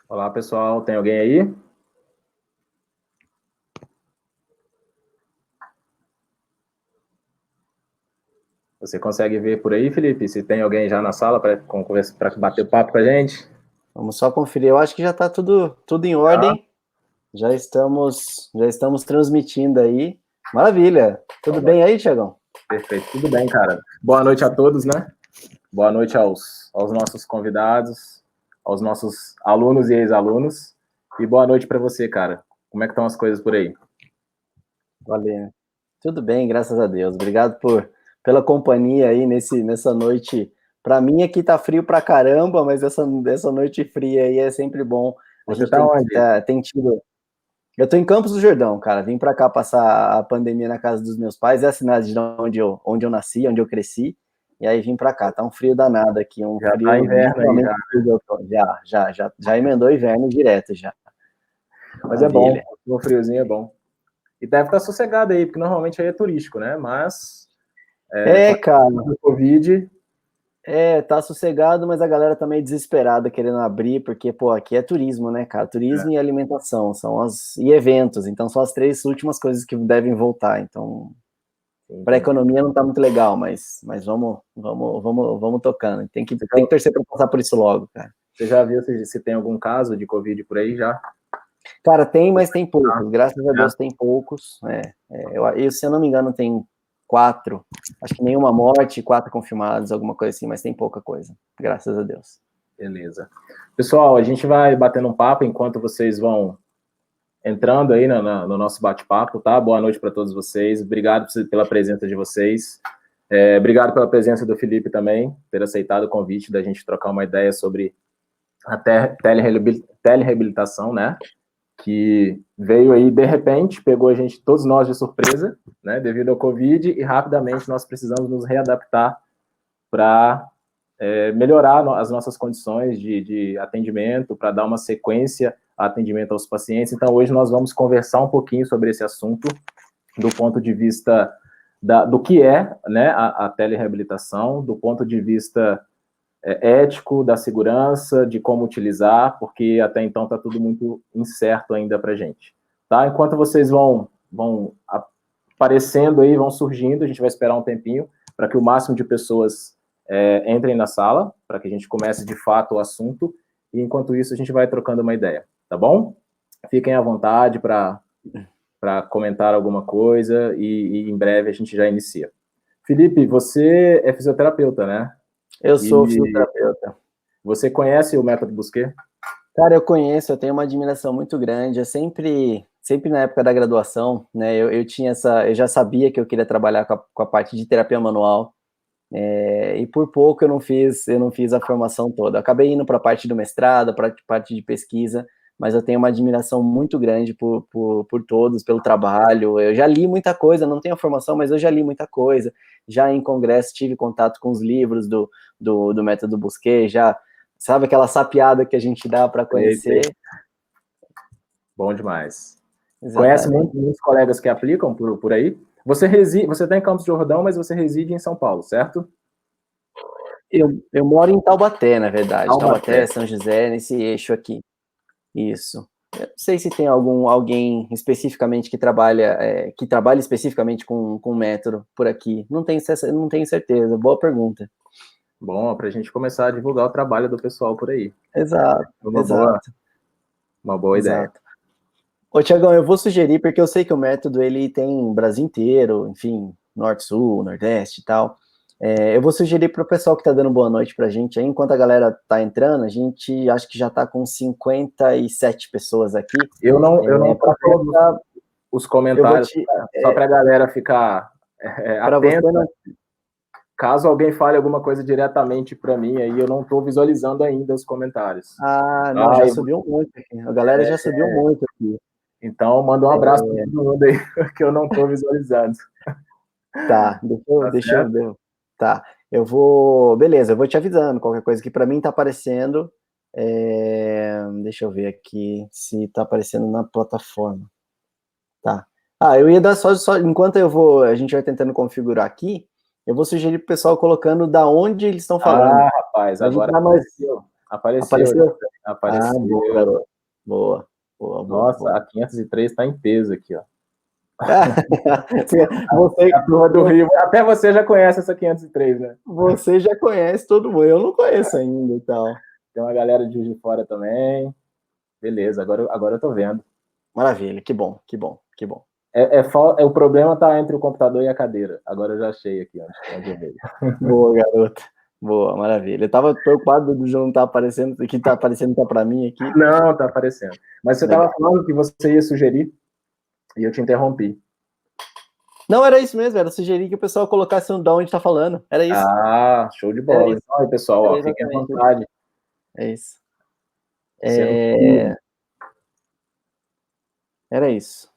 Olá, pessoal. Tem alguém aí? Você consegue ver por aí, Felipe? Se tem alguém já na sala para bater papo com a gente? Vamos só conferir. Eu acho que já está tudo em ordem. Já estamos transmitindo aí. Maravilha. Tudo bem aí, Thiagão? Perfeito. Tudo bem, cara. Boa noite a todos, né? Boa noite aos nossos convidados, aos nossos alunos e ex-alunos. E boa noite para você, cara. Como é que estão as coisas por aí? Valeu. Tudo bem, graças a Deus. Obrigado pela companhia aí nessa noite. Para mim aqui tá frio pra caramba, mas essa noite fria aí é sempre bom. A Você gente tá onde? tem tido. Eu tô em Campos do Jordão, cara. Vim para cá passar a pandemia na casa dos meus pais. É a cidade de onde eu nasci, onde eu cresci. E aí vim para cá. Tá um frio danado aqui, um Já tá frio inverno aí, literalmente já. frio de outono. Já emendou inverno direto já. Mas é bom. Maravilha. O friozinho é bom. E deve estar sossegado aí, porque normalmente aí é turístico, né? Mas com Cara. a Covid. Tá sossegado, mas a galera tá meio desesperada querendo abrir, porque, pô, aqui é turismo, né, cara? Turismo e alimentação e eventos, então são as três últimas coisas que devem voltar. Então, para a economia não tá muito legal, mas vamos tocando. Tem que torcer para passar por isso logo, cara. Você já viu se tem algum caso de Covid por aí já? Cara, tem, mas tem poucos. Graças a Deus tem poucos. Se eu não me engano, tem 4. Acho que nenhuma morte, 4 confirmados, alguma coisa assim, mas tem pouca coisa. Graças a Deus. Beleza. Pessoal, a gente vai batendo um papo enquanto vocês vão entrando aí no nosso bate-papo, tá? Boa noite para todos vocês. Obrigado pela presença de vocês. Obrigado pela presença do Felipe também, ter aceitado o convite da gente trocar uma ideia sobre a telereabilitação, né? Que veio aí de repente, pegou a gente, todos nós de surpresa, né? Devido ao Covid, e rapidamente nós precisamos nos readaptar para melhorar as nossas condições de atendimento, para dar uma sequência a atendimento aos pacientes. Então, hoje nós vamos conversar um pouquinho sobre esse assunto, do ponto de vista do que é, né, a telereabilitação, do ponto de vista ético, da segurança, de como utilizar, porque até então está tudo muito incerto ainda para a gente. Tá? Enquanto vocês vão aparecendo aí, vão surgindo, a gente vai esperar um tempinho para que o máximo de pessoas entrem na sala, para que a gente comece de fato o assunto, e enquanto isso a gente vai trocando uma ideia, tá bom? Fiquem à vontade para comentar alguma coisa e em breve a gente já inicia. Felipe, você é fisioterapeuta, né? Eu sou fisioterapeuta. Você conhece o método Busquet? Cara, eu conheço, eu tenho uma admiração muito grande. Eu sempre na época da graduação, né, eu já sabia que eu queria trabalhar com a parte de terapia manual. E por pouco eu não fiz a formação toda. Eu acabei indo para a parte do mestrado, para a parte de pesquisa, mas eu tenho uma admiração muito grande por todos, pelo trabalho. Eu já li muita coisa, não tenho a formação, mas eu já li muita coisa. Já em congresso tive contato com os livros do método Busquet, já sabe aquela sapiada que a gente dá para conhecer. Bom demais. Exatamente. Conhece muitos colegas que aplicam por aí? Você está em Campos do Jordão, mas você reside em São Paulo, certo? Eu moro em Taubaté, na verdade. Taubaté, São José, nesse eixo aqui. Isso. Eu não sei se tem alguém especificamente que trabalha especificamente com método por aqui. Não tenho certeza. Boa pergunta. Bom, para a gente começar a divulgar o trabalho do pessoal por aí. Exato. Uma boa ideia. Ô, Tiagão, eu vou sugerir, porque eu sei que o método ele tem o Brasil inteiro, enfim, Norte, Sul, Nordeste e tal. Eu vou sugerir para o pessoal que está dando boa noite para a gente aí, enquanto a galera está entrando, a gente acho que já está com 57 pessoas aqui. Eu não estou vendo os comentários, só para a galera ficar atenta. Caso alguém fale alguma coisa diretamente para mim, aí eu não estou visualizando ainda os comentários. Não, já subiu muito aqui. A galera já subiu muito aqui. Então, manda um abraço para todo mundo aí, que eu não estou visualizando. Tá, deixa eu ver. Tá, beleza, eu vou te avisando, qualquer coisa que para mim tá aparecendo, deixa eu ver aqui se tá aparecendo na plataforma. Tá. Eu ia dar só enquanto a gente vai tentando configurar aqui, eu vou sugerir pro pessoal colocando da onde eles estão falando. Rapaz, agora Apareceu? Apareceu. Ah, boa, garoto. Boa, boa, boa. Nossa, boa. a 503 está em peso aqui, ó. Você, A turma do Rio, até você já conhece essa 503, né? Você já conhece todo mundo, eu não conheço ainda e tal. Tem uma galera de Juiz de Fora também. Beleza, agora eu tô vendo. Maravilha, que bom, que bom, que bom. O problema tá entre o computador e a cadeira. Agora eu já achei aqui onde eu vejo. Boa, garoto. Boa, maravilha. Eu tava preocupado do João não tá aparecendo, que tá aparecendo tá para mim aqui. Não, tá aparecendo. Mas você Legal. tava falando que você ia sugerir e eu te interrompi. Não, era isso mesmo, era sugerir que o pessoal colocasse de onde tá falando. Era isso. Ah, show de bola. Então aí, pessoal, ó, fiquem à vontade. É isso. Sendo Era isso.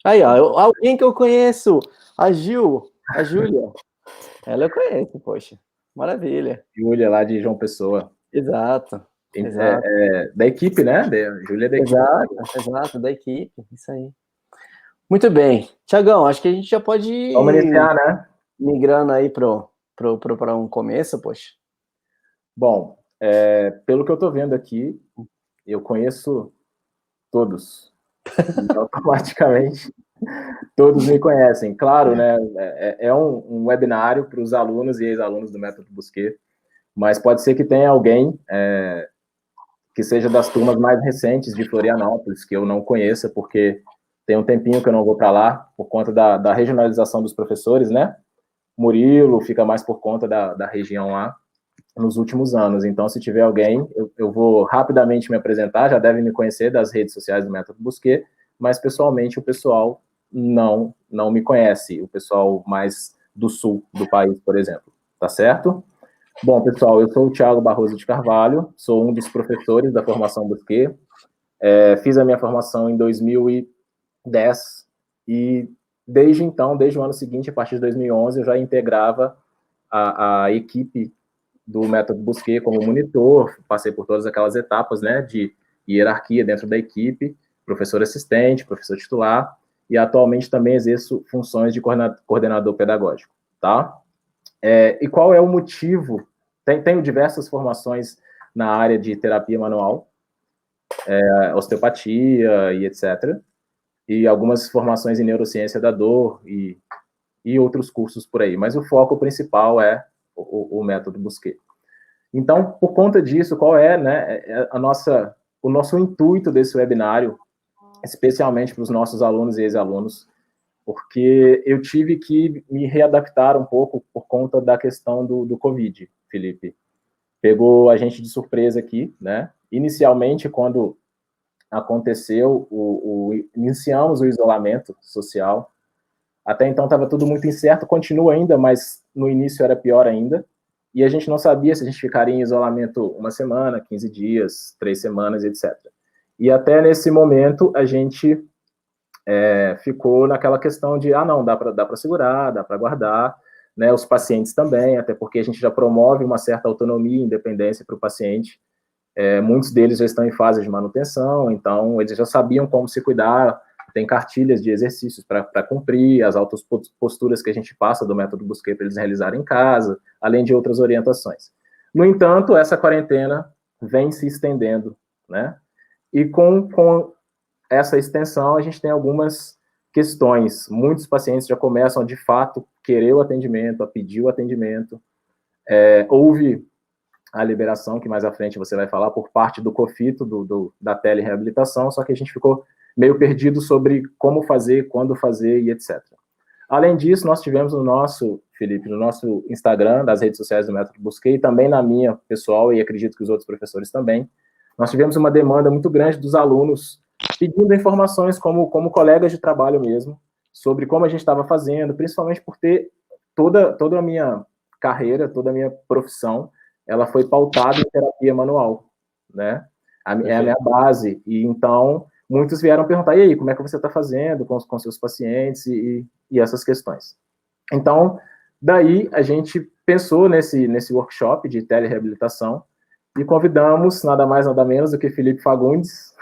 Aí, ó, alguém que eu conheço, a Júlia. Ela eu conheço, poxa. Maravilha. Júlia lá de João Pessoa. Exato. Exato. Da equipe, né? Júlia é da equipe. Exato, da equipe. Isso aí. Muito bem. Tiagão, acho que a gente já pode ir Vamos iniciar, né? migrando aí para um começo, poxa. Bom, pelo que eu estou vendo aqui, eu conheço todos. E automaticamente, todos me conhecem. Claro, né? É um webinário para os alunos e ex-alunos do Método Busquet, mas pode ser que tenha alguém que seja das turmas mais recentes de Florianópolis, que eu não conheça, porque tem um tempinho que eu não vou para lá, por conta da regionalização dos professores, né? Murilo fica mais por conta da região lá nos últimos anos. Então, se tiver alguém, eu vou rapidamente me apresentar, já devem me conhecer das redes sociais do Método Busquet, mas pessoalmente o pessoal não me conhece, o pessoal mais do sul do país, por exemplo. Tá certo? Bom, pessoal, eu sou o Thiago Barroso de Carvalho, sou um dos professores da formação Busquet, fiz a minha formação em 2010 e desde então, desde o ano seguinte, a partir de 2011, eu já integrava a equipe do Método Busquet como monitor, passei por todas aquelas etapas, né, de hierarquia dentro da equipe, professor assistente, professor titular, e atualmente também exerço funções de coordenador pedagógico, tá? E qual é o motivo? Tenho diversas formações na área de terapia manual, osteopatia e etc., e algumas formações em neurociência da dor e outros cursos por aí, mas o foco principal é o Método Busquet. Então, por conta disso, qual é, né, o nosso intuito desse webinário, especialmente para os nossos alunos e ex-alunos, porque eu tive que me readaptar um pouco por conta da questão do Covid, Felipe. Pegou a gente de surpresa aqui, né? Inicialmente, quando aconteceu, iniciamos o isolamento social. Até então estava tudo muito incerto, continua ainda, mas no início era pior ainda. E a gente não sabia se a gente ficaria em isolamento uma semana, 15 dias, 3 semanas, etc. E até nesse momento a gente ficou naquela questão de, não, dá para segurar, dá para guardar, né? Os pacientes também, até porque a gente já promove uma certa autonomia e independência para o paciente. Muitos deles já estão em fase de manutenção, então eles já sabiam como se cuidar, tem cartilhas de exercícios para cumprir, as altas posturas que a gente passa do Método Busquet para eles realizarem em casa, além de outras orientações. No entanto, essa quarentena vem se estendendo, né? E com essa extensão, a gente tem algumas questões. Muitos pacientes já começam a, de fato, querer o atendimento, a pedir o atendimento. Houve a liberação, que mais à frente você vai falar, por parte do COFITO, da telereabilitação, só que a gente ficou meio perdido sobre como fazer, quando fazer e etc. Além disso, nós tivemos no nosso, Felipe, no nosso Instagram, das redes sociais do Método Busquet, e também na minha pessoal, e acredito que os outros professores também, nós tivemos uma demanda muito grande dos alunos pedindo informações como colegas de trabalho mesmo, sobre como a gente estava fazendo, principalmente por ter toda a minha carreira, toda a minha profissão, ela foi pautada em terapia manual, né? É a minha base. E então, muitos vieram perguntar, e aí, como é que você está fazendo com seus pacientes e essas questões. Então, daí a gente pensou nesse workshop de telereabilitação e convidamos nada mais, nada menos do que Felipe Fagundes,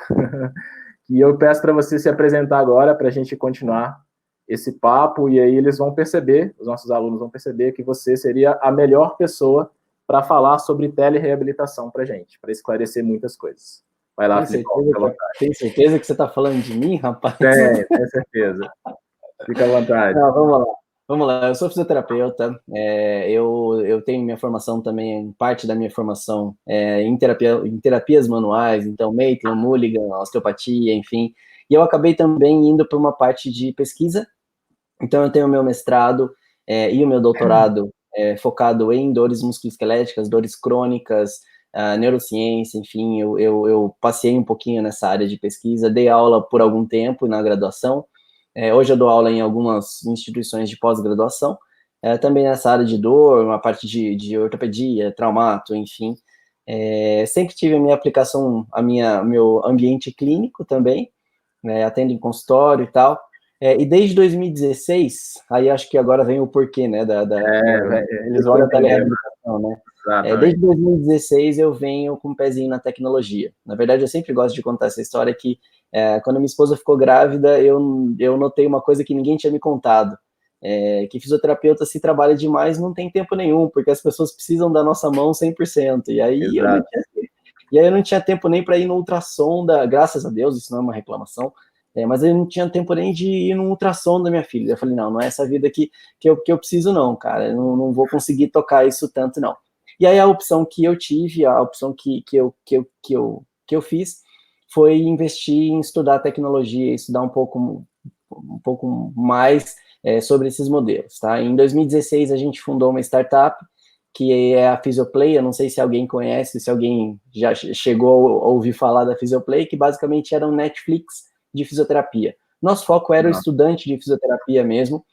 que eu peço para você se apresentar agora para a gente continuar esse papo, e aí eles vão perceber, os nossos alunos vão perceber que você seria a melhor pessoa para falar sobre telereabilitação para gente, para esclarecer muitas coisas. Vai lá, Felipe. Tem certeza que você está falando de mim, rapaz? Tenho certeza. Fica à vontade. Não, vamos lá. Vamos lá, eu sou fisioterapeuta, eu tenho minha formação também, parte da minha formação em terapias manuais, então Maitland, Mulligan, osteopatia, enfim, e eu acabei também indo para uma parte de pesquisa, então eu tenho o meu mestrado e o meu doutorado focado em dores musculoesqueléticas, dores crônicas, neurociência, enfim, eu passei um pouquinho nessa área de pesquisa, dei aula por algum tempo na graduação. Hoje eu dou aula em algumas instituições de pós-graduação, também nessa área de dor, uma parte de ortopedia, traumato, enfim. Sempre tive a minha aplicação, meu ambiente clínico também, atendo em consultório e tal. E desde 2016, aí acho que agora vem o porquê, né, eles vão entender, né? Desde 2016 eu venho com um pezinho na tecnologia. Na verdade, eu sempre gosto de contar essa história que quando minha esposa ficou grávida, eu notei uma coisa que ninguém tinha me contado, que fisioterapeuta, se trabalha demais, não tem tempo nenhum, porque as pessoas precisam da nossa mão 100%, e aí eu não tinha tempo nem para ir no ultrassom, graças a Deus, isso não é uma reclamação, mas eu não tinha tempo nem de ir no ultrassom da minha filha. Eu falei, não é essa vida que eu preciso não, cara, eu não vou conseguir tocar isso tanto, não. E aí a opção que eu tive, a opção que eu fiz, foi investir em estudar tecnologia, estudar um pouco mais sobre esses modelos, tá? Em 2016 a gente fundou uma startup que é a Physioplay. Eu não sei se alguém conhece, se alguém já chegou a ouvir falar da Physioplay, que basicamente era um Netflix de fisioterapia. Nosso foco era o estudante de fisioterapia mesmo,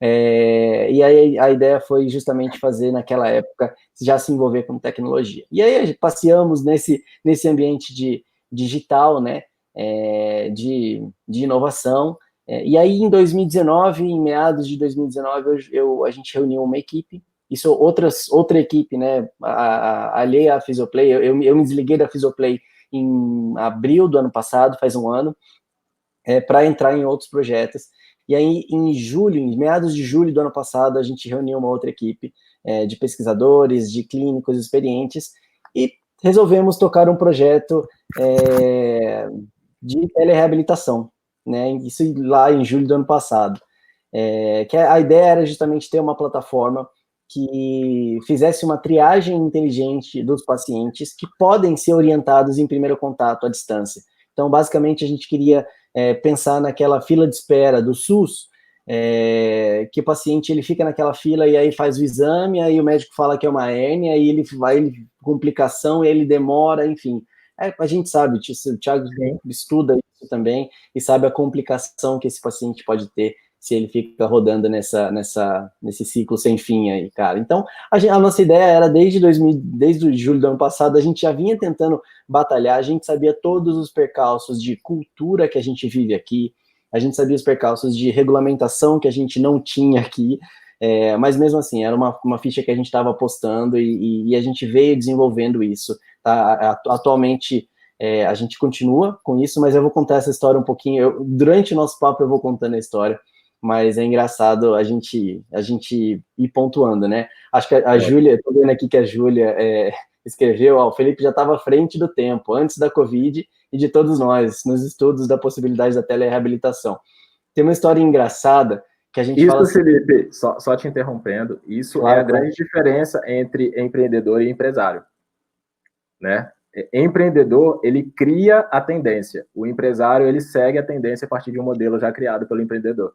e aí a ideia foi justamente fazer, naquela época, já se envolver com tecnologia. E aí passeamos nesse ambiente digital, né, de inovação, e aí em 2019, em meados de 2019, a gente reuniu uma equipe, isso outra equipe, né, alheia à Physioplay. Eu me desliguei da Physioplay em abril do ano passado, faz um ano, para entrar em outros projetos. E aí, em meados de julho do ano passado, a gente reuniu uma outra equipe de pesquisadores, de clínicos experientes, e resolvemos tocar um projeto de telereabilitação, né? Isso lá em julho do ano passado. Que a ideia era justamente ter uma plataforma que fizesse uma triagem inteligente dos pacientes que podem ser orientados em primeiro contato à distância. Então, basicamente, a gente queria pensar naquela fila de espera do SUS, que o paciente ele fica naquela fila e aí faz o exame, aí o médico fala que é uma hérnia, aí ele vai complicação, ele demora, enfim. A gente sabe, o Thiago estuda isso também e sabe a complicação que esse paciente pode ter se ele fica rodando nesse ciclo sem fim aí, cara. Então, a nossa ideia era, desde o julho do ano passado, a gente já vinha tentando batalhar, a gente sabia todos os percalços de cultura que a gente vive aqui, a gente sabia os percalços de regulamentação que a gente não tinha aqui, mas mesmo assim, era uma ficha que a gente estava apostando e a gente veio desenvolvendo isso. Tá? Atualmente, a gente continua com isso, mas eu vou contar essa história um pouquinho. Durante o nosso papo, eu vou contando a história, mas é engraçado a gente ir pontuando, né? Acho que a Júlia, estou vendo aqui que a Júlia escreveu, o Felipe já estava à frente do tempo, antes da Covid e de todos nós, nos estudos da possibilidade da telereabilitação. Tem uma história engraçada que a gente isso, fala assim... Felipe, só te interrompendo, isso claro, é a grande diferença entre empreendedor e empresário, né? Empreendedor, ele cria a tendência. O empresário, ele segue a tendência a partir de um modelo já criado pelo empreendedor.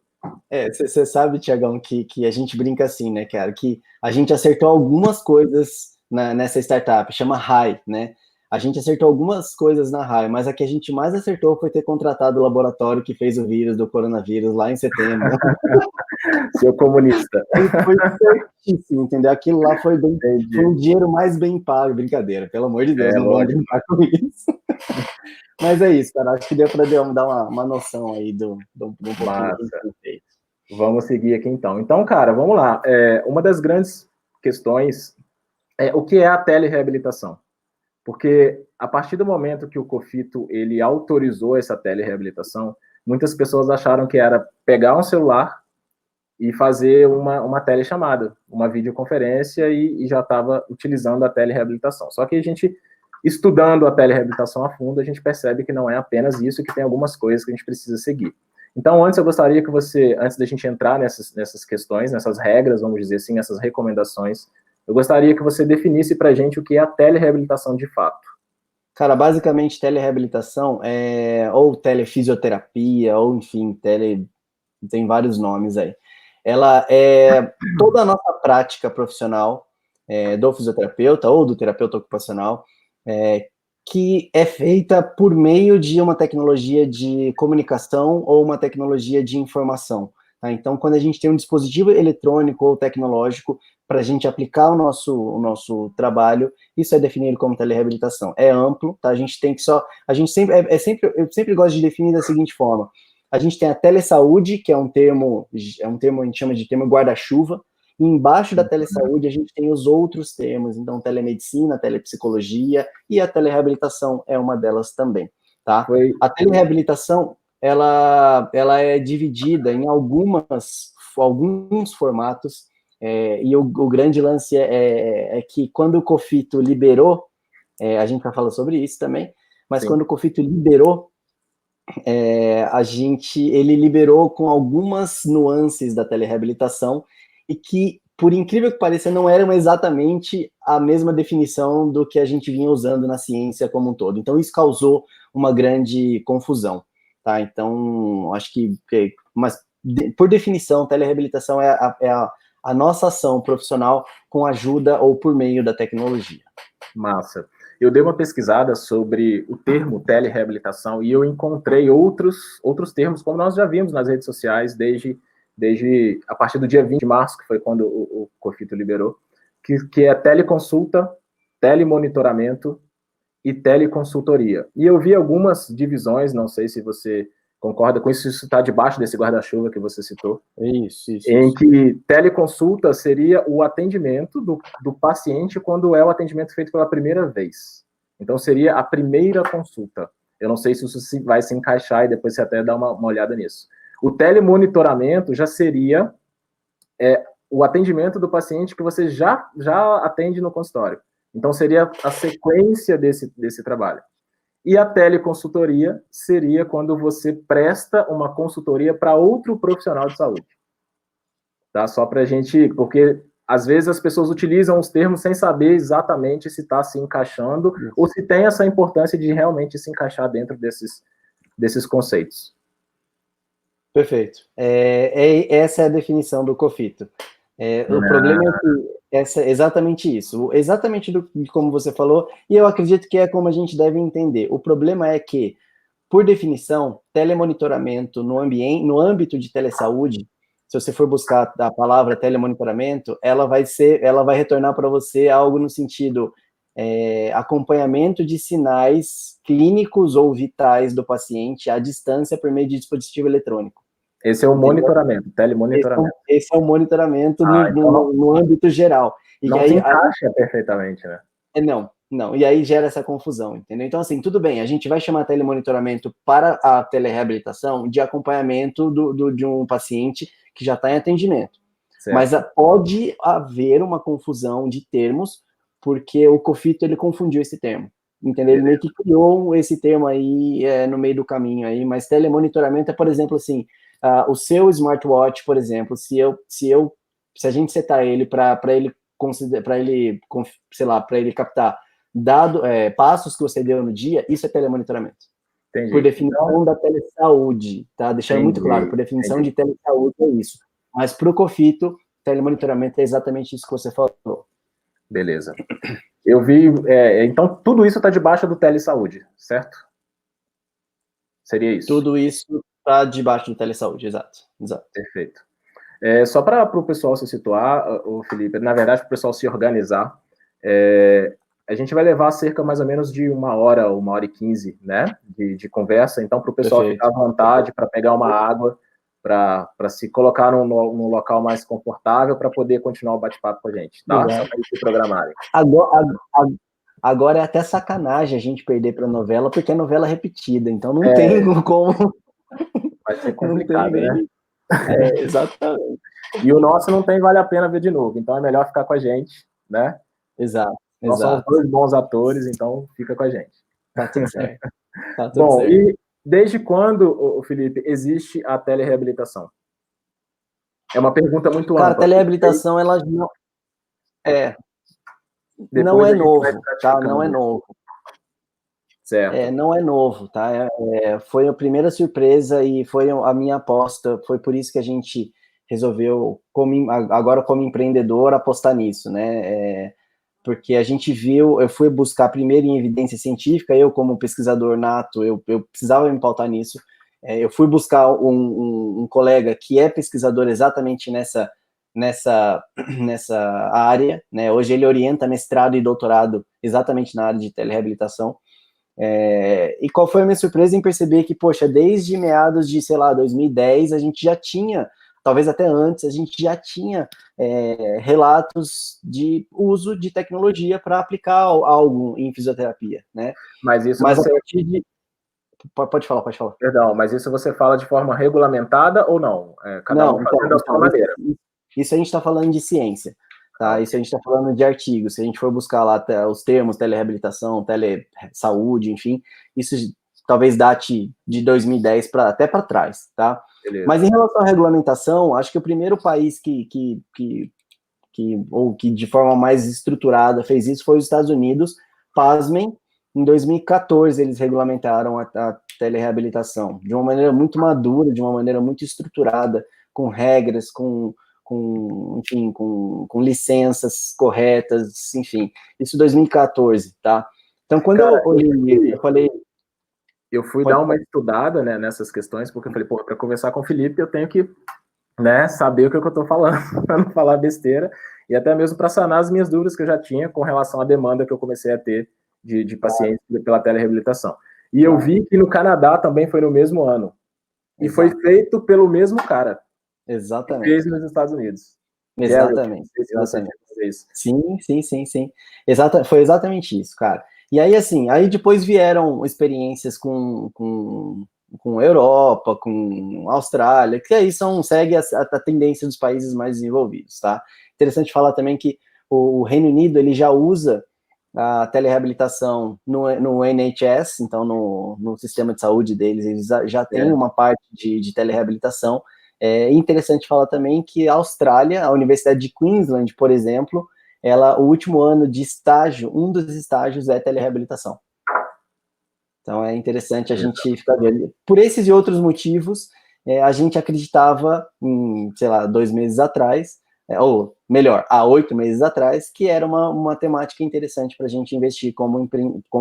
Você sabe, Tiagão, que a gente brinca assim, né, cara? Que a gente acertou algumas coisas nessa startup, chama Rai, né? A gente acertou algumas coisas na Rai, mas a que a gente mais acertou foi ter contratado o laboratório que fez o vírus do coronavírus lá em setembro. Seu comunista. Foi certíssimo, entendeu? Aquilo lá foi um dinheiro mais bem pago. Brincadeira, pelo amor de Deus, não vamos brincar com isso. Mas é isso, cara. Acho que deu para dar uma noção aí do um pouquinho do que foi feito. Vamos seguir aqui então. Então, cara, vamos lá. Uma das grandes questões é o que é a telereabilitação. Porque a partir do momento que o COFITO ele autorizou essa telereabilitação, muitas pessoas acharam que era pegar um celular, e fazer uma telechamada, uma videoconferência, e já estava utilizando a telereabilitação. Só que a gente, estudando a telereabilitação a fundo, a gente percebe que não é apenas isso, que tem algumas coisas que a gente precisa seguir. Então, antes eu gostaria que você, antes da gente entrar nessas questões, nessas regras, vamos dizer assim, essas recomendações, eu gostaria que você definisse para a gente o que é a telereabilitação de fato. Cara, basicamente, telereabilitação ou telefisioterapia, ou enfim, tem vários nomes aí. Ela é toda a nossa prática profissional do fisioterapeuta ou do terapeuta ocupacional, que é feita por meio de uma tecnologia de comunicação ou uma tecnologia de informação. Tá? Então, quando a gente tem um dispositivo eletrônico ou tecnológico para a gente aplicar o nosso trabalho, isso é definido como telereabilitação. É amplo, tá? A gente tem que eu sempre gosto de definir da seguinte forma: a gente tem a telesaúde, que é um termo a gente chama de termo guarda-chuva, e embaixo da telesaúde a gente tem os outros termos, então telemedicina, telepsicologia, e a telereabilitação é uma delas também, tá? A telereabilitação, ela é dividida em alguns formatos, e o grande lance é que quando o COFITO liberou, a gente vai falar sobre isso também, mas Sim. Quando o COFITO liberou, ele liberou com algumas nuances da telereabilitação, e que, por incrível que pareça, não eram exatamente a mesma definição do que a gente vinha usando na ciência como um todo. Então, isso causou uma grande confusão, tá? Então, acho mas, por definição, telereabilitação é a nossa ação profissional com ajuda ou por meio da tecnologia. Massa. Eu dei uma pesquisada sobre o termo telereabilitação e eu encontrei outros termos, como nós já vimos nas redes sociais desde a partir do dia 20 de março, que foi quando o COFITO liberou, que é teleconsulta, telemonitoramento e teleconsultoria. E eu vi algumas divisões, não sei se você concorda com isso está debaixo desse guarda-chuva que você citou. Isso. Que teleconsulta seria o atendimento do paciente quando é o atendimento feito pela primeira vez. Então, seria a primeira consulta. Eu não sei se isso vai se encaixar e depois você até dá uma olhada nisso. O telemonitoramento já seria o atendimento do paciente que você já atende no consultório. Então, seria a sequência desse trabalho. E a teleconsultoria seria quando você presta uma consultoria para outro profissional de saúde. Tá? Só para a gente... Porque, às vezes, as pessoas utilizam os termos sem saber exatamente se está se encaixando ou se tem essa importância de realmente se encaixar dentro desses conceitos. Perfeito. Essa é a definição do COFITO. O problema é que exatamente isso, exatamente como você falou, e eu acredito que é como a gente deve entender. O problema é que, por definição, telemonitoramento no âmbito de telesaúde, se você for buscar a palavra telemonitoramento, ela vai retornar para você algo no sentido acompanhamento de sinais clínicos ou vitais do paciente à distância por meio de dispositivo eletrônico. Esse é o monitoramento, telemonitoramento. Esse é o monitoramento no âmbito geral. E não aí, se encaixa perfeitamente, né? Não. E aí gera essa confusão, entendeu? Então, assim, tudo bem, a gente vai chamar telemonitoramento para a telereabilitação de acompanhamento de um paciente que já está em atendimento. Certo. Mas pode haver uma confusão de termos, porque o COFITO, ele confundiu esse termo. Entendeu? Ele meio que criou esse termo aí no meio do caminho aí, mas telemonitoramento é, por exemplo, assim, o seu smartwatch, por exemplo, se a gente setar ele para ele captar passos que você deu no dia, isso é telemonitoramento. Entendi. Por definição da telesaúde, tá? Deixando muito claro, por definição de telesaúde é isso. Mas para o COFITO, telemonitoramento é exatamente isso que você falou. Beleza. Eu vi, então tudo isso está debaixo do telesaúde, certo? Seria isso? Tudo isso está debaixo do telesaúde, exato. Perfeito. Só para o pessoal se situar, o Felipe, na verdade, para o pessoal se organizar, a gente vai levar cerca mais ou menos de 1h e 15, né, de conversa, então para o pessoal ficar à vontade para pegar uma água, para se colocar num local mais confortável para poder continuar o bate-papo com a gente, tá? Só para eles se programarem. Agora é até sacanagem a gente perder para a novela, porque é novela repetida, então não tem como... Vai ser complicado, né? Exatamente. E o nosso não tem vale a pena ver de novo, então é melhor ficar com a gente, né? Exato, Nós somos exato. 2 bons atores, então fica com a gente. Tá tudo certo. Tá tudo Bom, certo. e desde quando, Felipe, existe a telereabilitação? É uma pergunta muito Cara, a ampla. telereabilitação, ela não é, não Depois é a gente vai novo, tá? Não é praticando. novo. Certo. Não é novo, tá? Foi a primeira surpresa e foi a minha aposta. Foi por isso que a gente resolveu, agora como empreendedor, apostar nisso, né? Porque a gente viu, eu fui buscar primeiro em evidência científica, eu como pesquisador nato, eu precisava me pautar nisso. Eu fui buscar um colega que é pesquisador exatamente nessa área, né? Hoje ele orienta mestrado e doutorado exatamente na área de telereabilitação. E qual foi a minha surpresa em perceber que, poxa, desde meados de, sei lá, 2010, a gente já tinha, talvez até antes, a gente já tinha relatos de uso de tecnologia para aplicar algo em fisioterapia, né? Mas isso Mas a você... partir de... Pode falar, pode falar. Perdão, mas isso você fala de forma regulamentada ou não? Cada um Não, fazendo da sua maneira. isso a gente está falando de ciência, tá? Okay. Isso a gente está falando de artigos. Se a gente for buscar lá os termos telereabilitação, telesaúde, enfim, isso talvez date de 2010 até para trás, tá? Beleza. Mas em relação à regulamentação, acho que o primeiro país que de forma mais estruturada fez isso foi os Estados Unidos. Pasmem, em 2014 eles regulamentaram a telereabilitação de uma maneira muito madura, de uma maneira muito estruturada, com regras, enfim, com licenças corretas, enfim, isso em 2014, tá? Então, quando eu olhei, eu falei... Eu fui dar uma estudada, né, nessas questões, porque eu falei, pô, para conversar com o Felipe, eu tenho que, né, saber o que eu estou falando, para não falar besteira, e até mesmo para sanar as minhas dúvidas que eu já tinha com relação à demanda que eu comecei a ter de pacientes pela telereabilitação. E eu vi que no Canadá também foi no mesmo ano. E Exato. Foi feito pelo mesmo cara. Exatamente. Que fez nos Estados Unidos. Exatamente. Exatamente. Sim. Foi exatamente isso, cara. E aí, assim, aí depois vieram experiências com Europa, com Austrália, que aí segue a tendência dos países mais desenvolvidos, tá? Interessante falar também que o Reino Unido, ele já usa a telereabilitação no NHS, então no sistema de saúde deles, eles já tem uma parte de telereabilitação. É interessante falar também que a Austrália, a Universidade de Queensland, por exemplo, o último ano de estágio, um dos estágios é telereabilitação. Então é interessante a gente ficar vendo. Por esses e outros motivos, a gente acreditava, sei lá, 2 meses atrás, ou melhor, há 8 meses atrás, que era uma temática interessante para a gente investir como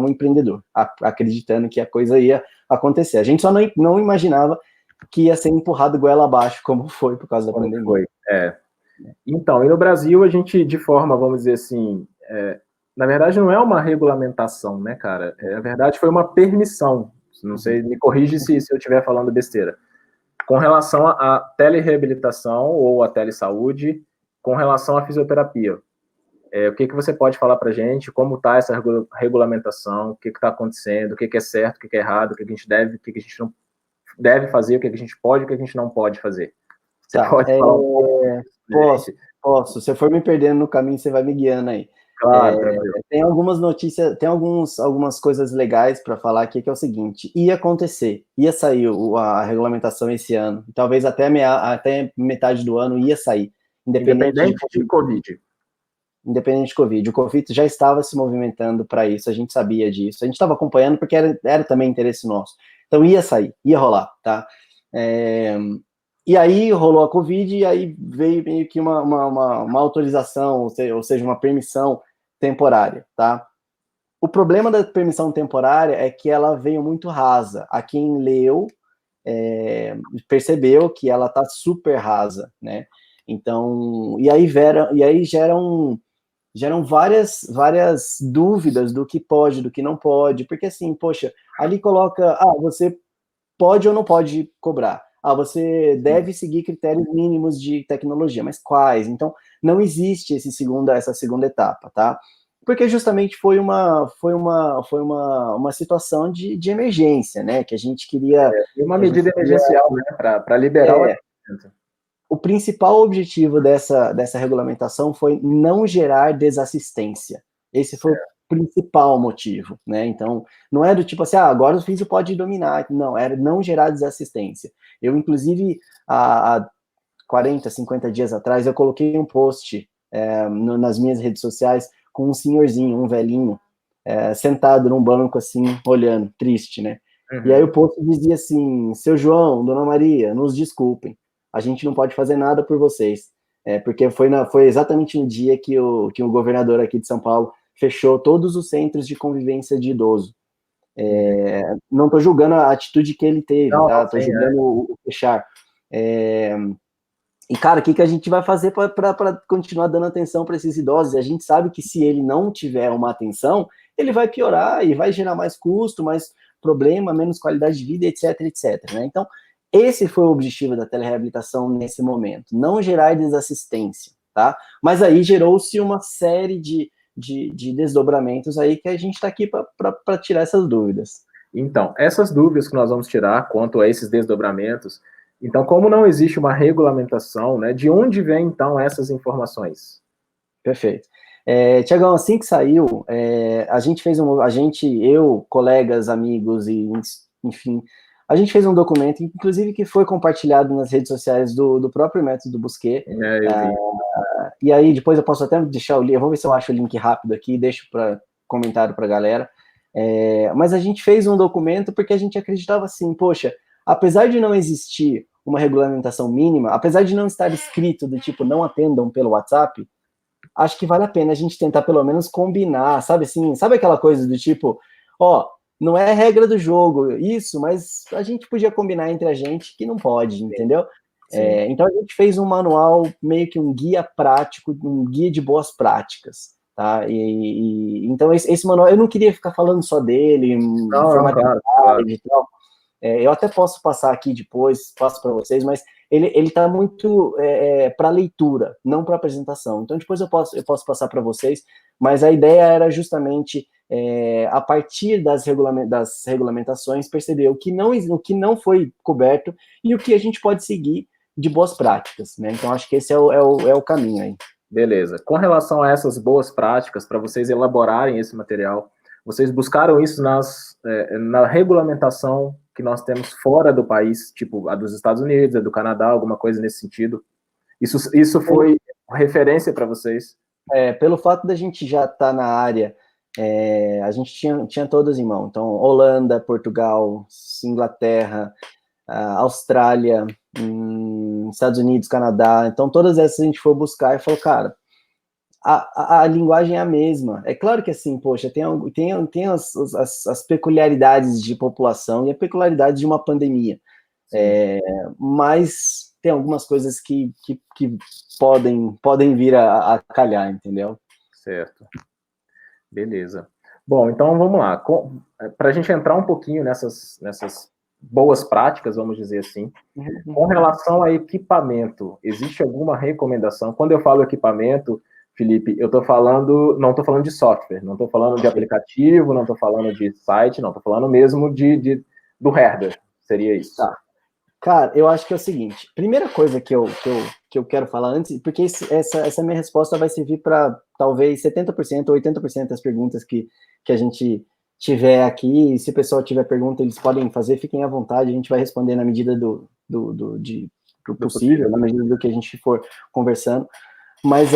empreendedor, acreditando que a coisa ia acontecer. A gente só não imaginava que ia ser empurrado goela abaixo, como foi por causa da pandemia. Foi, Então, e no Brasil, a gente, de forma, vamos dizer assim, na verdade, não é uma regulamentação, né, cara? Na verdade, foi uma permissão. Não sei, me corrige se eu estiver falando besteira. Com relação à telereabilitação ou à telesaúde, com relação à fisioterapia. O que você pode falar para a gente? Como está essa regulamentação? O que está acontecendo? O que é certo? O que é errado? O que a gente deve? O que a gente não deve fazer? O que a gente pode? O que a gente não pode fazer? Você pode falar um pouco? Posso. Se eu for me perdendo no caminho, você vai me guiando aí. Claro, tem algumas notícias, tem algumas coisas legais para falar aqui, que é o seguinte: ia acontecer, ia sair a regulamentação esse ano, talvez até metade do ano ia sair, independente de Covid. Independente de Covid. O Covid já estava se movimentando para isso, a gente sabia disso, a gente estava acompanhando porque era também interesse nosso. Então ia sair, ia rolar, tá? E aí rolou a Covid, e aí veio meio que uma autorização, ou seja, uma permissão temporária, tá? O problema da permissão temporária é que ela veio muito rasa. A quem leu percebeu que ela tá super rasa, né? Então, e aí geram várias dúvidas do que pode, do que não pode, porque assim, poxa, ali coloca, você pode ou não pode cobrar. Você deve seguir critérios mínimos de tecnologia, mas quais? Então, não existe essa segunda etapa, tá? Porque justamente foi uma situação de emergência, né? Que a gente queria... uma medida emergencial, né? Para liberar o atendimento. o principal objetivo dessa regulamentação foi não gerar desassistência. Esse foi o principal motivo, né? Então, não é do tipo assim, agora o físico pode dominar. Não, era não gerar desassistência. Eu, inclusive, há 40, 50 dias atrás, eu coloquei um post nas minhas redes sociais com um senhorzinho, um velhinho, sentado num banco, assim, olhando, triste, né? Uhum. E aí o post dizia assim, seu João, Dona Maria, nos desculpem, a gente não pode fazer nada por vocês, porque foi exatamente no dia que o governador aqui de São Paulo fechou todos os centros de convivência de idoso. Não estou julgando a atitude que ele teve, tá? Estou julgando o fechar. E, cara, o que a gente vai fazer para continuar dando atenção para esses idosos? E a gente sabe que se ele não tiver uma atenção, ele vai piorar e vai gerar mais custo, mais problema, menos qualidade de vida, etc, etc. Né? Então, esse foi o objetivo da telereabilitação nesse momento, não gerar desassistência, tá? Mas aí gerou-se uma série de desdobramentos aí que a gente está aqui para tirar essas dúvidas. Então, essas dúvidas que nós vamos tirar quanto a esses desdobramentos, então, como não existe uma regulamentação, né, de onde vem, então, essas informações? Perfeito. Tiagão, assim que saiu, a gente fez eu, colegas, amigos e, enfim, a gente fez um documento, inclusive que foi compartilhado nas redes sociais do próprio Método Busquet. Eu vi. E aí depois eu posso até deixar o link, eu vou ver se eu acho o link rápido aqui e deixo para comentário para a galera. Mas a gente fez um documento porque a gente acreditava assim, poxa, apesar de não existir uma regulamentação mínima, apesar de não estar escrito do tipo não atendam pelo WhatsApp, acho que vale a pena a gente tentar pelo menos combinar, sabe assim, sabe aquela coisa do tipo, não é regra do jogo isso, mas a gente podia combinar entre a gente que não pode, entendeu? Então a gente fez um manual, meio que um guia prático, um guia de boas práticas, tá? Então esse manual, eu não queria ficar falando só dele, Claro. e tal. Eu até posso passar aqui depois, passo para vocês, mas ele está muito para leitura, não para apresentação. Então depois eu posso passar para vocês, mas a ideia era justamente, a partir das regulamentações, perceber o que não foi coberto e o que a gente pode seguir de boas práticas, né? Então acho que esse é o caminho aí. Beleza. Com relação a essas boas práticas, para vocês elaborarem esse material, vocês buscaram isso na regulamentação que nós temos fora do país, tipo a dos Estados Unidos, a do Canadá, alguma coisa nesse sentido? Isso foi referência para vocês? Pelo fato da gente já estar na área, a gente tinha todas em mão. Então, Holanda, Portugal, Inglaterra, Austrália, Estados Unidos, Canadá. Então, todas essas a gente foi buscar e falou, cara, a linguagem é a mesma. É claro que assim, poxa, tem as peculiaridades de população e a peculiaridade de uma pandemia. Mas tem algumas coisas que podem vir a calhar, entendeu? Certo. Beleza. Bom, então vamos lá. Para a gente entrar um pouquinho nessas boas práticas, vamos dizer assim, com relação a equipamento, existe alguma recomendação? Quando eu falo equipamento, Felipe, não estou falando de software, não estou falando de aplicativo, não estou falando de site, não, estou falando mesmo do hardware, seria isso. Tá. Cara, eu acho que é o seguinte, primeira coisa que eu quero falar antes, porque essa minha resposta vai servir para talvez 70% ou 80% das perguntas que a gente tiver aqui, e se o pessoal tiver pergunta, eles podem fazer, fiquem à vontade, a gente vai responder na medida do possível, na medida do que a gente for conversando, mas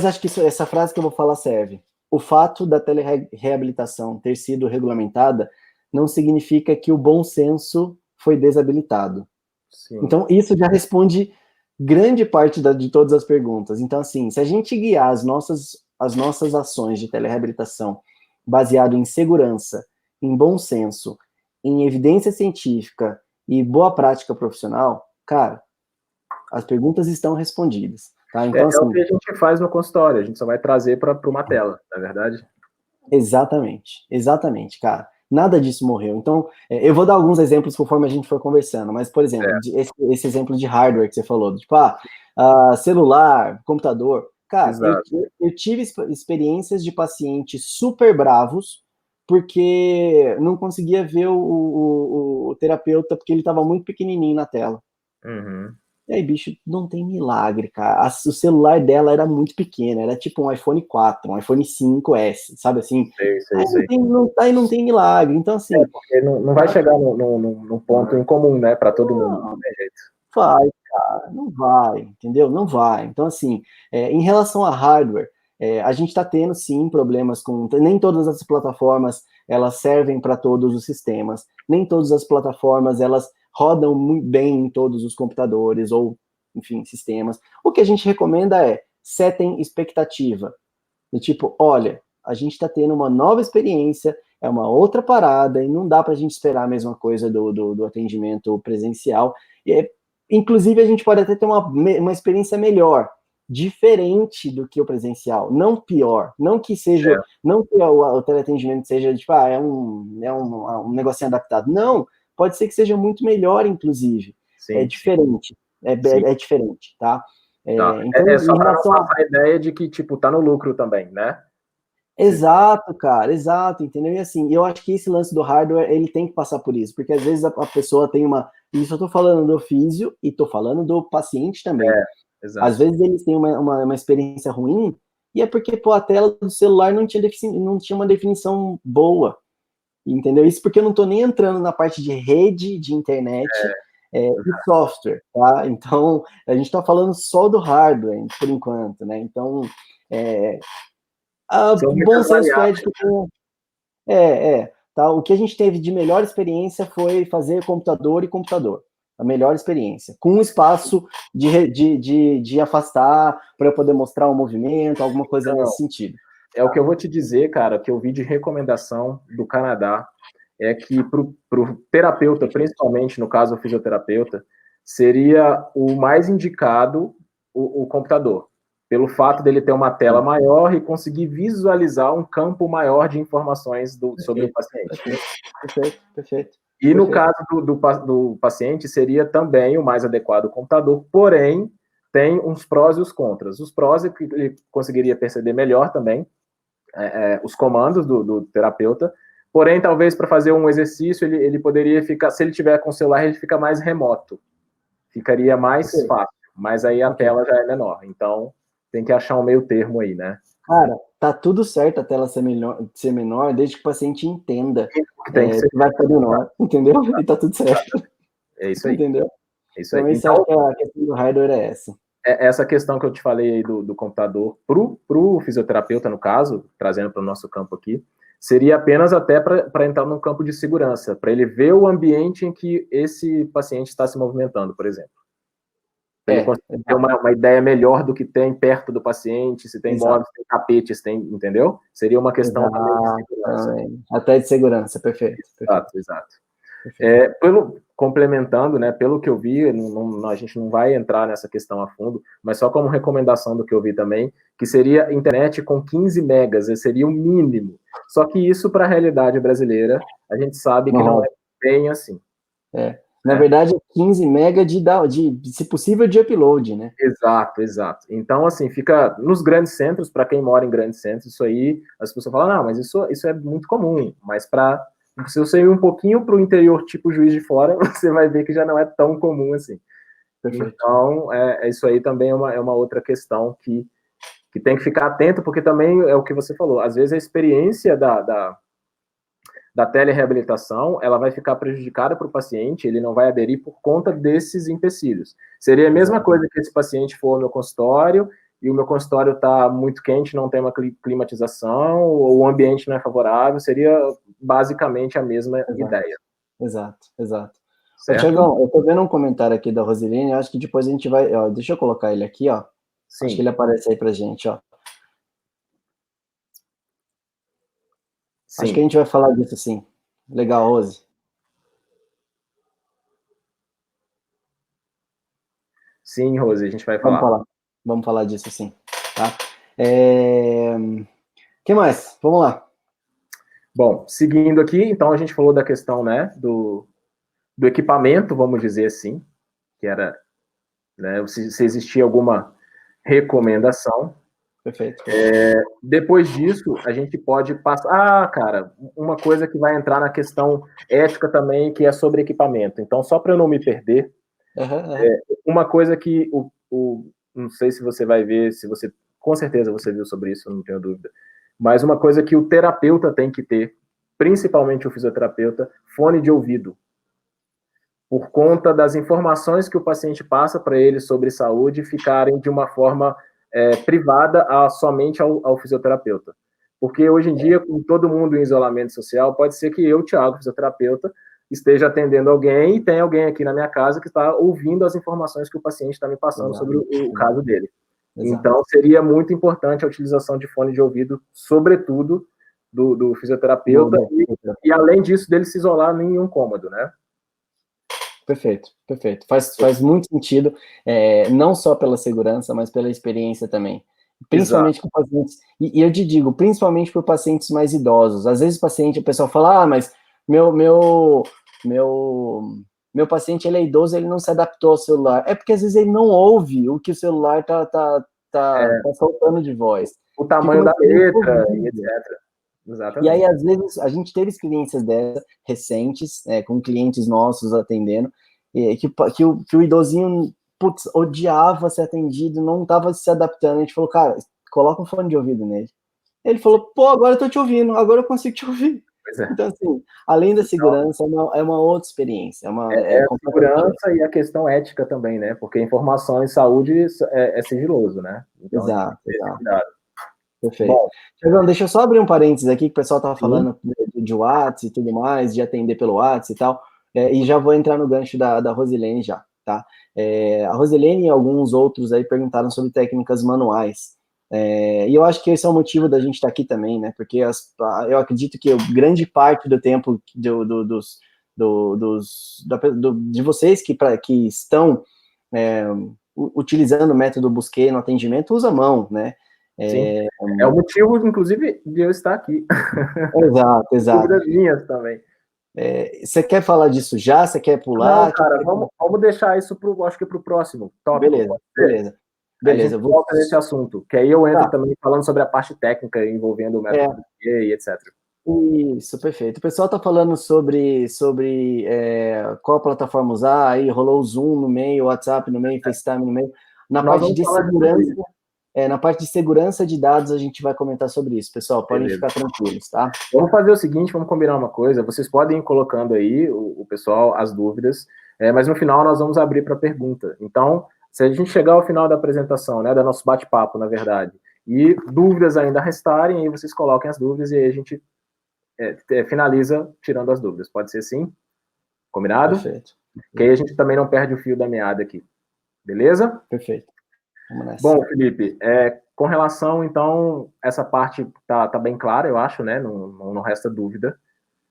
acho que essa frase que eu vou falar serve. O fato da telereabilitação ter sido regulamentada não significa que o bom senso foi desabilitado. Sim. Então, isso já responde grande parte de todas as perguntas. Então, assim, se a gente guiar as nossas ações de telereabilitação baseado em segurança, em bom senso, em evidência científica e boa prática profissional, cara, as perguntas estão respondidas. Tá? Então, assim, o que a gente faz no consultório, a gente só vai trazer para uma tela, não é verdade? Exatamente, cara. Nada disso morreu. Então, eu vou dar alguns exemplos conforme a gente for conversando, mas, por exemplo, esse exemplo de hardware que você falou, tipo, celular, computador. Cara, eu tive experiências de pacientes super bravos porque não conseguia ver o terapeuta porque ele estava muito pequenininho na tela. Uhum. E aí, bicho, não tem milagre, cara. O celular dela era muito pequeno, era tipo um iPhone 4, um iPhone 5S, sabe assim? Sei. Aí não tem milagre. Então, assim. Porque não vai chegar no ponto em comum, né, para todo mundo. Não tem jeito. Vai, cara, não vai, entendeu? Não vai. Então, assim, em relação a hardware, a gente está tendo, sim, problemas com... Nem todas as plataformas, elas servem para todos os sistemas. Nem todas as plataformas, elas rodam muito bem em todos os computadores ou, enfim, sistemas. O que a gente recomenda é, setem expectativa. Do tipo, olha, a gente está tendo uma nova experiência, é uma outra parada, e não dá para a gente esperar a mesma coisa do atendimento presencial. Inclusive, a gente pode até ter uma experiência melhor, diferente do que o presencial, não pior, não que seja, não que o teleatendimento seja, tipo, um negocinho adaptado, não, pode ser que seja muito melhor, inclusive, Sim, diferente, é diferente, tá? Tá. Então, Só em para não relação passar a ideia de que, tipo, tá no lucro também, né? Exato, cara, exato, entendeu? E assim, eu acho que esse lance do hardware, ele tem que passar por isso, porque às vezes a pessoa tem uma... Isso eu tô falando do físio e tô falando do paciente também. Exato. Às vezes eles têm uma experiência ruim e é porque, pô, a tela do celular não tinha uma definição boa, entendeu? Isso porque eu não tô nem entrando na parte de rede, de internet e software, tá? Então, a gente tá falando só do hardware, por enquanto, né? Então, São bom muitas senso variáveis. pede que tá? O que a gente teve de melhor experiência foi fazer computador e computador. A melhor experiência. Com um espaço de afastar para eu poder mostrar um movimento, alguma coisa Não, nesse sentido. é o que eu vou te dizer, cara, que eu vi de recomendação do Canadá, é que para o terapeuta, principalmente no caso o fisioterapeuta, seria o mais indicado o computador, pelo fato dele ter uma tela maior e conseguir visualizar um campo maior de informações sobre o paciente. Perfeito. E no caso do paciente, seria também o mais adequado o computador, porém, tem uns prós e os contras. Os prós é que ele conseguiria perceber melhor também os comandos do terapeuta, porém, talvez para fazer um exercício, ele poderia ficar, se ele tiver com o celular, ele fica mais remoto, ficaria mais fácil, mas aí a tela já é menor, então tem que achar um meio termo aí, né? Cara, tá tudo certo a tela ser menor, desde que o paciente entenda que vai ficar menor, entendeu? E tá tudo certo. É isso aí. Entendeu? É isso aí. Então, isso acho que a questão do hardware é essa. Essa questão que eu te falei aí do computador, pro fisioterapeuta, no caso, trazendo para o nosso campo aqui, seria apenas até para entrar num campo de segurança, para ele ver o ambiente em que esse paciente está se movimentando, por exemplo. Para ele conseguir ter uma ideia melhor do que tem perto do paciente, se tem móveis, se tem tapetes, entendeu? Seria uma questão também de segurança. Até de segurança, perfeito. Exato. Complementando, né, pelo que eu vi, a gente não vai entrar nessa questão a fundo, mas só como recomendação do que eu vi também, que seria internet com 15 megas, seria o mínimo. Só que isso, para a realidade brasileira, a gente sabe que não é bem assim. Na verdade, 15 mega se possível, de upload, né? Exato. Então, assim, fica nos grandes centros, para quem mora em grandes centros, isso aí, as pessoas falam, não, mas isso é muito comum, mas se você ir um pouquinho para o interior, tipo Juiz de Fora, você vai ver que já não é tão comum assim. Perfeito. Então, isso aí também é uma outra questão que tem que ficar atento, porque também é o que você falou, às vezes a experiência da telereabilitação, ela vai ficar prejudicada para o paciente, ele não vai aderir por conta desses empecilhos. Seria a mesma coisa que esse paciente for ao meu consultório, e o meu consultório está muito quente, não tem uma climatização, ou o ambiente não é favorável, seria basicamente a mesma ideia. Exato. Ô, Tiagão, eu estou vendo um comentário aqui da Roseline, acho que depois a gente vai... Ó, deixa eu colocar ele aqui, ó. Sim. Acho que ele aparece aí pra gente, ó. Sim. Acho que a gente vai falar disso, sim. Legal, Rose. Sim, Rose, a gente vai falar. Vamos falar disso, sim. Tá? Que mais? Vamos lá. Bom, seguindo aqui, então a gente falou da questão, né, do equipamento, vamos dizer assim, que era, né, se existia alguma recomendação. Perfeito. Depois disso, a gente pode passar... cara, uma coisa que vai entrar na questão ética também, que é sobre equipamento. Então, só para eu não me perder, Uma coisa que não sei se você vai ver, com certeza você viu sobre isso, não tenho dúvida, mas uma coisa que o terapeuta tem que ter, principalmente o fisioterapeuta, fone de ouvido. Por conta das informações que o paciente passa para ele sobre saúde ficarem de uma forma privada somente ao fisioterapeuta. Porque hoje em dia, com todo mundo em isolamento social, pode ser que eu, Thiago, fisioterapeuta, esteja atendendo alguém e tem alguém aqui na minha casa que está ouvindo as informações que o paciente está me passando sobre o caso dele. Exato. Então, seria muito importante a utilização de fone de ouvido, sobretudo do fisioterapeuta, e além disso, dele se isolar em um cômodo, né? Perfeito. Faz muito sentido, não só pela segurança, mas pela experiência também. Principalmente com pacientes, e eu te digo, principalmente por pacientes mais idosos. Às vezes o pessoal fala, mas meu paciente, ele é idoso, ele não se adaptou ao celular. É porque às vezes ele não ouve o que o celular tá soltando de voz. O tamanho da letra, e etc. Exatamente. E aí, às vezes, a gente teve experiências dessas recentes, com clientes nossos atendendo, que o idosinho, odiava ser atendido, não estava se adaptando. A gente falou, cara, coloca um fone de ouvido nele. Ele falou, agora eu tô te ouvindo, agora eu consigo te ouvir. Então, assim, além da segurança, é uma outra experiência. A segurança e a questão ética também, né? Porque informação em saúde é sigiloso, né? Então, exato. Perfeito. Bom, Tiagão, deixa eu só abrir um parênteses aqui, que o pessoal estava falando de WhatsApp e tudo mais, de atender pelo WhatsApp e tal, e já vou entrar no gancho da Rosilene já, tá? A Rosilene e alguns outros aí perguntaram sobre técnicas manuais, e eu acho que esse é o motivo da gente estar aqui também, né? Porque eu acredito que grande parte do tempo de vocês que estão utilizando o método Busquet no atendimento usa a mão, né? Sim. É o motivo, inclusive, de eu estar aqui. Exato. Dúvidas minhas também. Você quer falar disso já? Você quer pular? Não, cara, vamos deixar isso acho que para o próximo tópico. Beleza. A gente volta nesse assunto, que aí eu entro também falando sobre a parte técnica envolvendo o método e etc. Isso, perfeito. O pessoal está falando sobre qual plataforma usar, aí rolou o Zoom no meio, o WhatsApp no meio, FaceTime no meio. Na parte de segurança... na parte de segurança de dados, a gente vai comentar sobre isso, pessoal. Podem ficar tranquilos, tá? Vamos fazer o seguinte, vamos combinar uma coisa. Vocês podem ir colocando aí, o pessoal, as dúvidas, mas no final nós vamos abrir para pergunta. Então, se a gente chegar ao final da apresentação, né, do nosso bate-papo, na verdade, e dúvidas ainda restarem, aí vocês coloquem as dúvidas e aí a gente finaliza tirando as dúvidas. Pode ser assim? Combinado? Perfeito. Que aí a gente também não perde o fio da meada aqui. Beleza? Perfeito. Bom, Felipe, com relação, então, essa parte tá bem clara, eu acho, né? Não resta dúvida.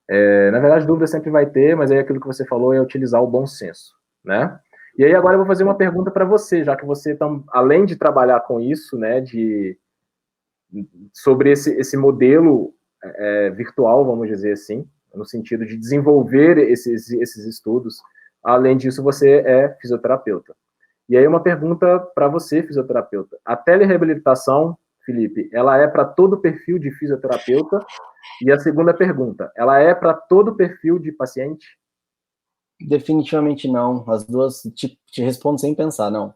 Na verdade, dúvida sempre vai ter, mas aí aquilo que você falou é utilizar o bom senso, né? E aí agora eu vou fazer uma pergunta para você, já que você, além de trabalhar com isso, né, sobre esse modelo virtual, vamos dizer assim, no sentido de desenvolver esses estudos, além disso, você é fisioterapeuta. E aí uma pergunta para você, fisioterapeuta. A telereabilitação, Felipe, ela é para todo perfil de fisioterapeuta? E a segunda pergunta, ela é para todo perfil de paciente? Definitivamente não. As duas te respondo sem pensar, não.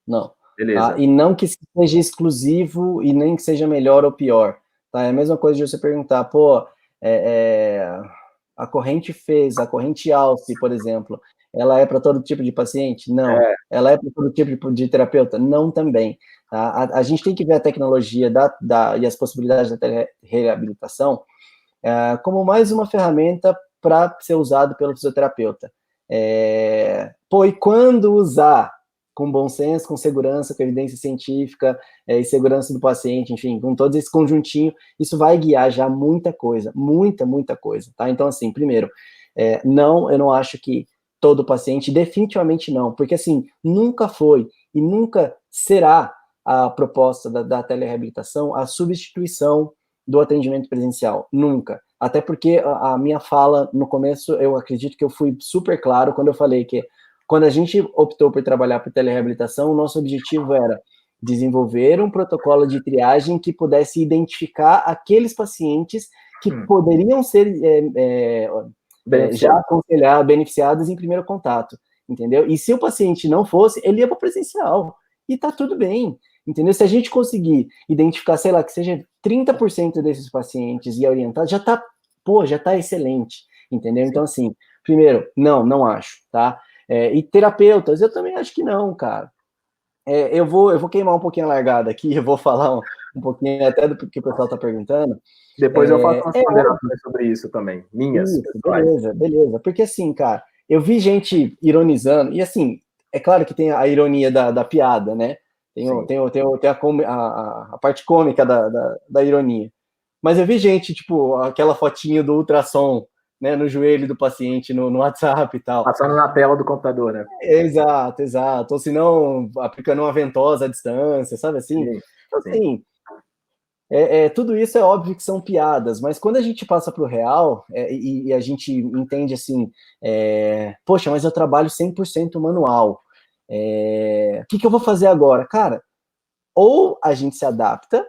Não. Beleza. Tá? E não que seja exclusivo e nem que seja melhor ou pior. Tá? É a mesma coisa de você perguntar, a corrente a corrente Alce, por exemplo, ela é para todo tipo de paciente? Não. Ela é para todo tipo de terapeuta? Não também. Tá? A gente tem que ver a tecnologia e as possibilidades da telereabilitação como mais uma ferramenta para ser usado pelo fisioterapeuta. E quando usar com bom senso, com segurança, com evidência científica e segurança do paciente, enfim, com todo esse conjuntinho, isso vai guiar já muita coisa, muita coisa, tá? Então, assim, primeiro, não, eu não acho que todo paciente, definitivamente não, porque, assim, nunca foi e nunca será a proposta da telereabilitação a substituição do atendimento presencial, nunca. Até porque a minha fala, no começo, eu acredito que eu fui super claro quando eu falei que quando a gente optou por trabalhar por telereabilitação, o nosso objetivo era desenvolver um protocolo de triagem que pudesse identificar aqueles pacientes que poderiam ser já beneficiados em primeiro contato. entendeu? E se o paciente não fosse, ele ia para presencial, e tá tudo bem, entendeu? Se a gente conseguir identificar, sei lá, que seja 30% desses pacientes e orientar, já tá excelente, entendeu? Então, assim, primeiro, não acho, tá? E terapeutas, eu também acho que não, cara. Eu vou queimar um pouquinho a largada aqui, eu vou falar um pouquinho até do que o pessoal está perguntando. Depois eu faço umas ponderações sobre isso também, minhas, isso, pessoais. beleza. Porque assim, cara, eu vi gente ironizando, e assim, é claro que tem a ironia da piada, né? Tem a parte cômica da ironia. Mas eu vi gente, tipo, aquela fotinho do ultrassom, né, no joelho do paciente no WhatsApp e tal. Passando na tela do computador, né? Exato. Ou se não, aplicando uma ventosa à distância, sabe assim? Sim, Então, sim. assim, tudo isso é óbvio que são piadas, mas quando a gente passa para o real e a gente entende assim, poxa, mas eu trabalho 100% manual, o que eu vou fazer agora? Cara, ou a gente se adapta,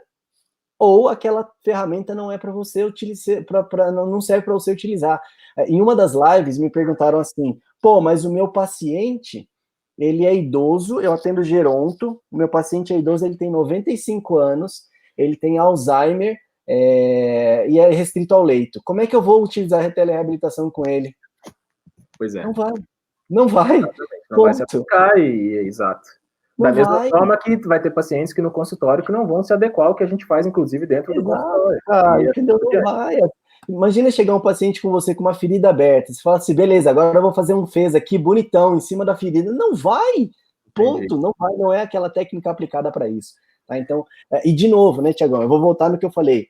ou aquela ferramenta não é para você utilizar, não serve para você utilizar. Em uma das lives me perguntaram assim, pô, mas o meu paciente, ele é idoso, eu atendo geronto, o meu paciente é idoso, ele tem 95 anos, ele tem Alzheimer e é restrito ao leito. Como é que eu vou utilizar a telereabilitação com ele? Pois é. Não vai. Não vai se aplicar, exato. Da mesma forma que vai ter pacientes que no consultório que não vão se adequar ao que a gente faz, inclusive, dentro do consultório. Entendeu? Não vai. Imagina chegar um paciente com você com uma ferida aberta, você fala assim, beleza, agora eu vou fazer um fez aqui bonitão em cima da ferida. Não vai, ponto, não vai, não é aquela técnica aplicada para isso. Tá? Então, e de novo, né, Tiagão, eu vou voltar no que eu falei.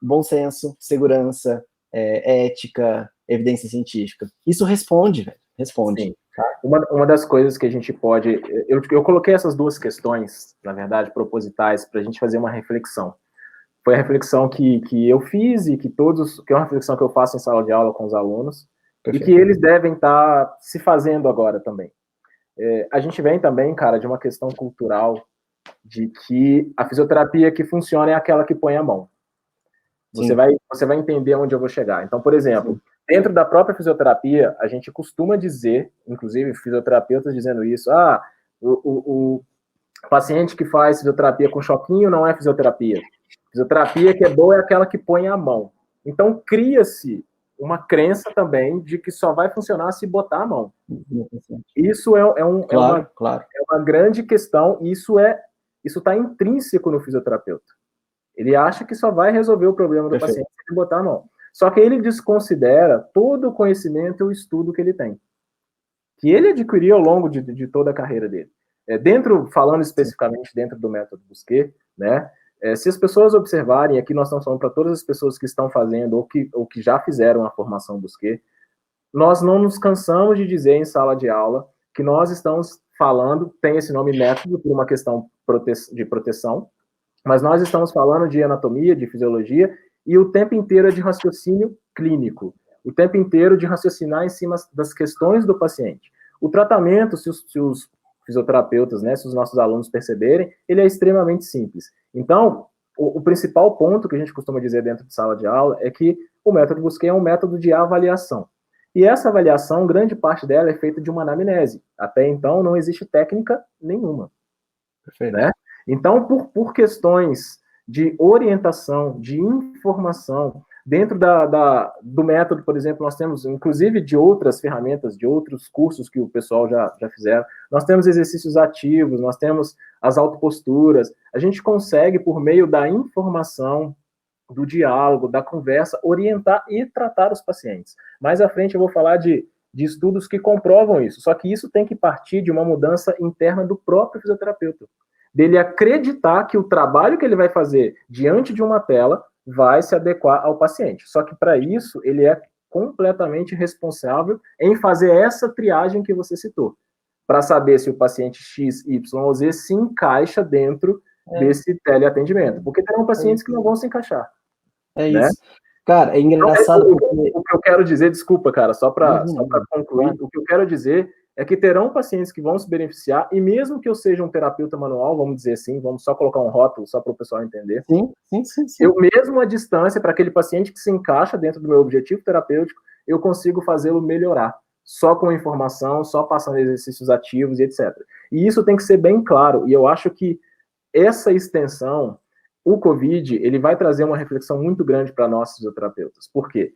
Bom senso, segurança, ética, evidência científica. Isso responde, velho, responde. Sim. Uma das coisas que a gente pode... Eu coloquei essas duas questões, na verdade, propositais, para a gente fazer uma reflexão. Foi a reflexão que eu fiz e que é uma reflexão que eu faço em sala de aula com os alunos. Perfeito. E que eles devem estar se fazendo agora também. A gente vem também, cara, de uma questão cultural de que a fisioterapia que funciona é aquela que põe a mão. Você vai entender onde eu vou chegar. Então, por exemplo, dentro da própria fisioterapia, a gente costuma dizer, inclusive fisioterapeutas dizendo isso, o paciente que faz fisioterapia com choquinho não é fisioterapia. Fisioterapia que é boa é aquela que põe a mão. Então, cria-se uma crença também de que só vai funcionar se botar a mão. Isso é uma grande questão, e isso está intrínseco no fisioterapeuta. Ele acha que só vai resolver o problema do paciente se ele botar a mão. Só que ele desconsidera todo o conhecimento e o estudo que ele tem, que ele adquiriu ao longo de toda a carreira dele. Falando especificamente dentro do método Busquet, né? Se as pessoas observarem, aqui nós estamos falando para todas as pessoas que estão fazendo ou que já fizeram a formação Busquet, nós não nos cansamos de dizer em sala de aula que nós estamos falando, tem esse nome método por uma questão de proteção, mas nós estamos falando de anatomia, de fisiologia, e o tempo inteiro é de raciocínio clínico, o tempo inteiro de raciocinar em cima das questões do paciente. O tratamento, se os fisioterapeutas, né, se os nossos alunos perceberem, ele é extremamente simples. Então, o principal ponto que a gente costuma dizer dentro de sala de aula é que o método Busquet é um método de avaliação. E essa avaliação, grande parte dela é feita de uma anamnese. Até então, não existe técnica nenhuma. Perfeito. Né? Então, por questões de orientação, de informação, dentro do método, por exemplo, nós temos, inclusive de outras ferramentas, de outros cursos que o pessoal já fizeram, nós temos exercícios ativos, nós temos as autoposturas, a gente consegue, por meio da informação, do diálogo, da conversa, orientar e tratar os pacientes. Mais à frente eu vou falar de estudos que comprovam isso, só que isso tem que partir de uma mudança interna do próprio fisioterapeuta, dele acreditar que o trabalho que ele vai fazer diante de uma tela vai se adequar ao paciente. Só que para isso ele é completamente responsável em fazer essa triagem que você citou, para saber se o paciente X, Y ou Z se encaixa dentro desse teleatendimento, porque terão pacientes que não vão se encaixar. Isso. Né? Cara, é engraçado porque... O que eu quero dizer, desculpa, cara, só para concluir, o que eu quero dizer é que terão pacientes que vão se beneficiar, e mesmo que eu seja um terapeuta manual, vamos dizer assim, vamos só colocar um rótulo só para o pessoal entender. Sim. Eu mesmo à distância, para aquele paciente que se encaixa dentro do meu objetivo terapêutico, eu consigo fazê-lo melhorar. só com informação, só passando exercícios ativos e etc. E isso tem que ser bem claro, e eu acho que essa extensão, o COVID, ele vai trazer uma reflexão muito grande para nós fisioterapeutas. Por quê?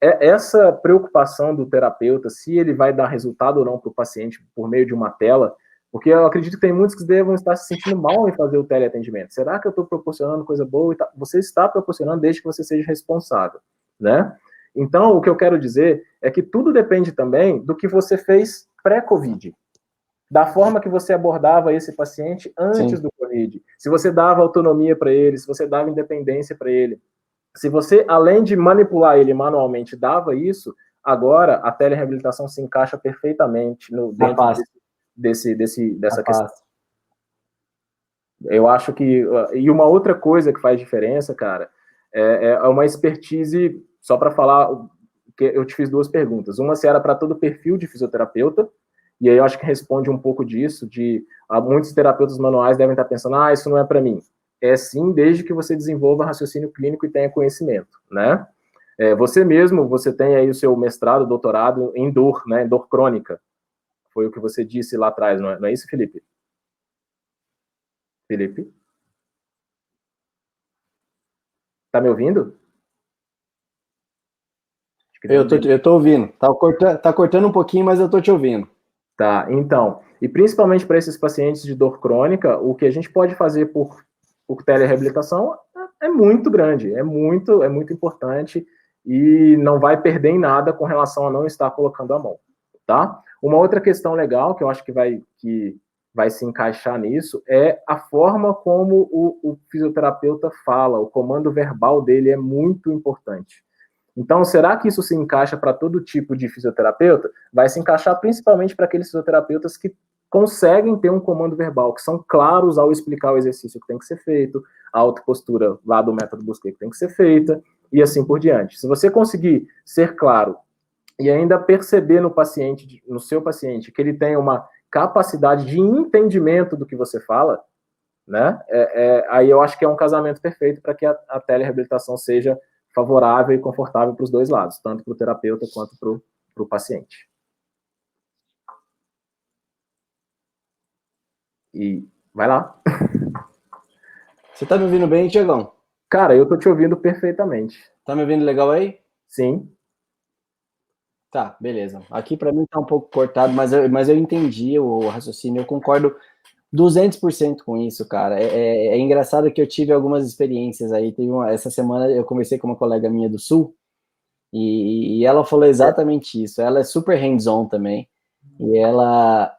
Essa preocupação do terapeuta, se ele vai dar resultado ou não para o paciente por meio de uma tela, porque eu acredito que tem muitos que devam estar se sentindo mal em fazer o teleatendimento. Será que eu estou proporcionando coisa boa? Você está proporcionando desde que você seja responsável, né? Então, o que eu quero dizer é que tudo depende também do que você fez pré-Covid, da forma que você abordava esse paciente antes do Covid, se você dava autonomia para ele, se você dava independência para ele. Se você, além de manipular ele manualmente, dava isso, agora a telereabilitação se encaixa perfeitamente dentro dessa questão. Eu acho que... E uma outra coisa que faz diferença, cara, é uma expertise, só para falar, que eu te fiz duas perguntas. Uma se era para todo perfil de fisioterapeuta, e aí eu acho que responde um pouco disso, muitos terapeutas manuais devem estar pensando, isso não é para mim. É sim, desde que você desenvolva raciocínio clínico e tenha conhecimento, né? Você mesmo, você tem aí o seu mestrado, doutorado em dor, né? Em dor crônica. Foi o que você disse lá atrás, não é isso, Felipe? Felipe? Tá me ouvindo? Eu tô ouvindo. Tá cortando um pouquinho, mas eu tô te ouvindo. Tá, então, e principalmente para esses pacientes de dor crônica, o que a gente pode fazer por telereabilitação é muito grande, é muito importante e não vai perder em nada com relação a não estar colocando a mão, tá? Uma outra questão legal que eu acho que vai se encaixar nisso é a forma como o fisioterapeuta fala, o comando verbal dele é muito importante. Então, será que isso se encaixa para todo tipo de fisioterapeuta? Vai se encaixar principalmente para aqueles fisioterapeutas que conseguem ter um comando verbal, que são claros ao explicar o exercício que tem que ser feito, a autopostura lá do método Busquet que tem que ser feita, e assim por diante. Se você conseguir ser claro e ainda perceber no seu paciente, que ele tem uma capacidade de entendimento do que você fala, né? Aí eu acho que é um casamento perfeito para que a telereabilitação seja favorável e confortável para os dois lados, tanto para o terapeuta quanto para o paciente. E vai lá. Você tá me ouvindo bem, Tiagão? Cara, eu tô te ouvindo perfeitamente. Tá me ouvindo legal aí? Sim. Tá, beleza. Aqui para mim tá um pouco cortado, mas eu entendi o raciocínio, eu concordo 200% com isso, cara. É engraçado que eu tive algumas experiências aí. Essa semana eu conversei com uma colega minha do Sul e ela falou exatamente isso. Ela é super hands-on também e ela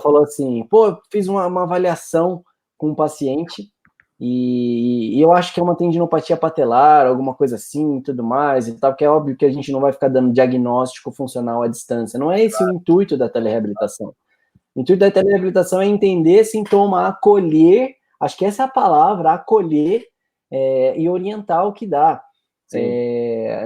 falou assim: pô, eu fiz uma avaliação com um paciente e eu acho que é uma tendinopatia patelar, alguma coisa assim, e tudo mais e tal, porque é óbvio que a gente não vai ficar dando diagnóstico funcional à distância. Não é esse o intuito da telereabilitação. O intuito da telereabilitação é entender sintoma, acolher, acho que essa é a palavra, acolher e orientar o que dá.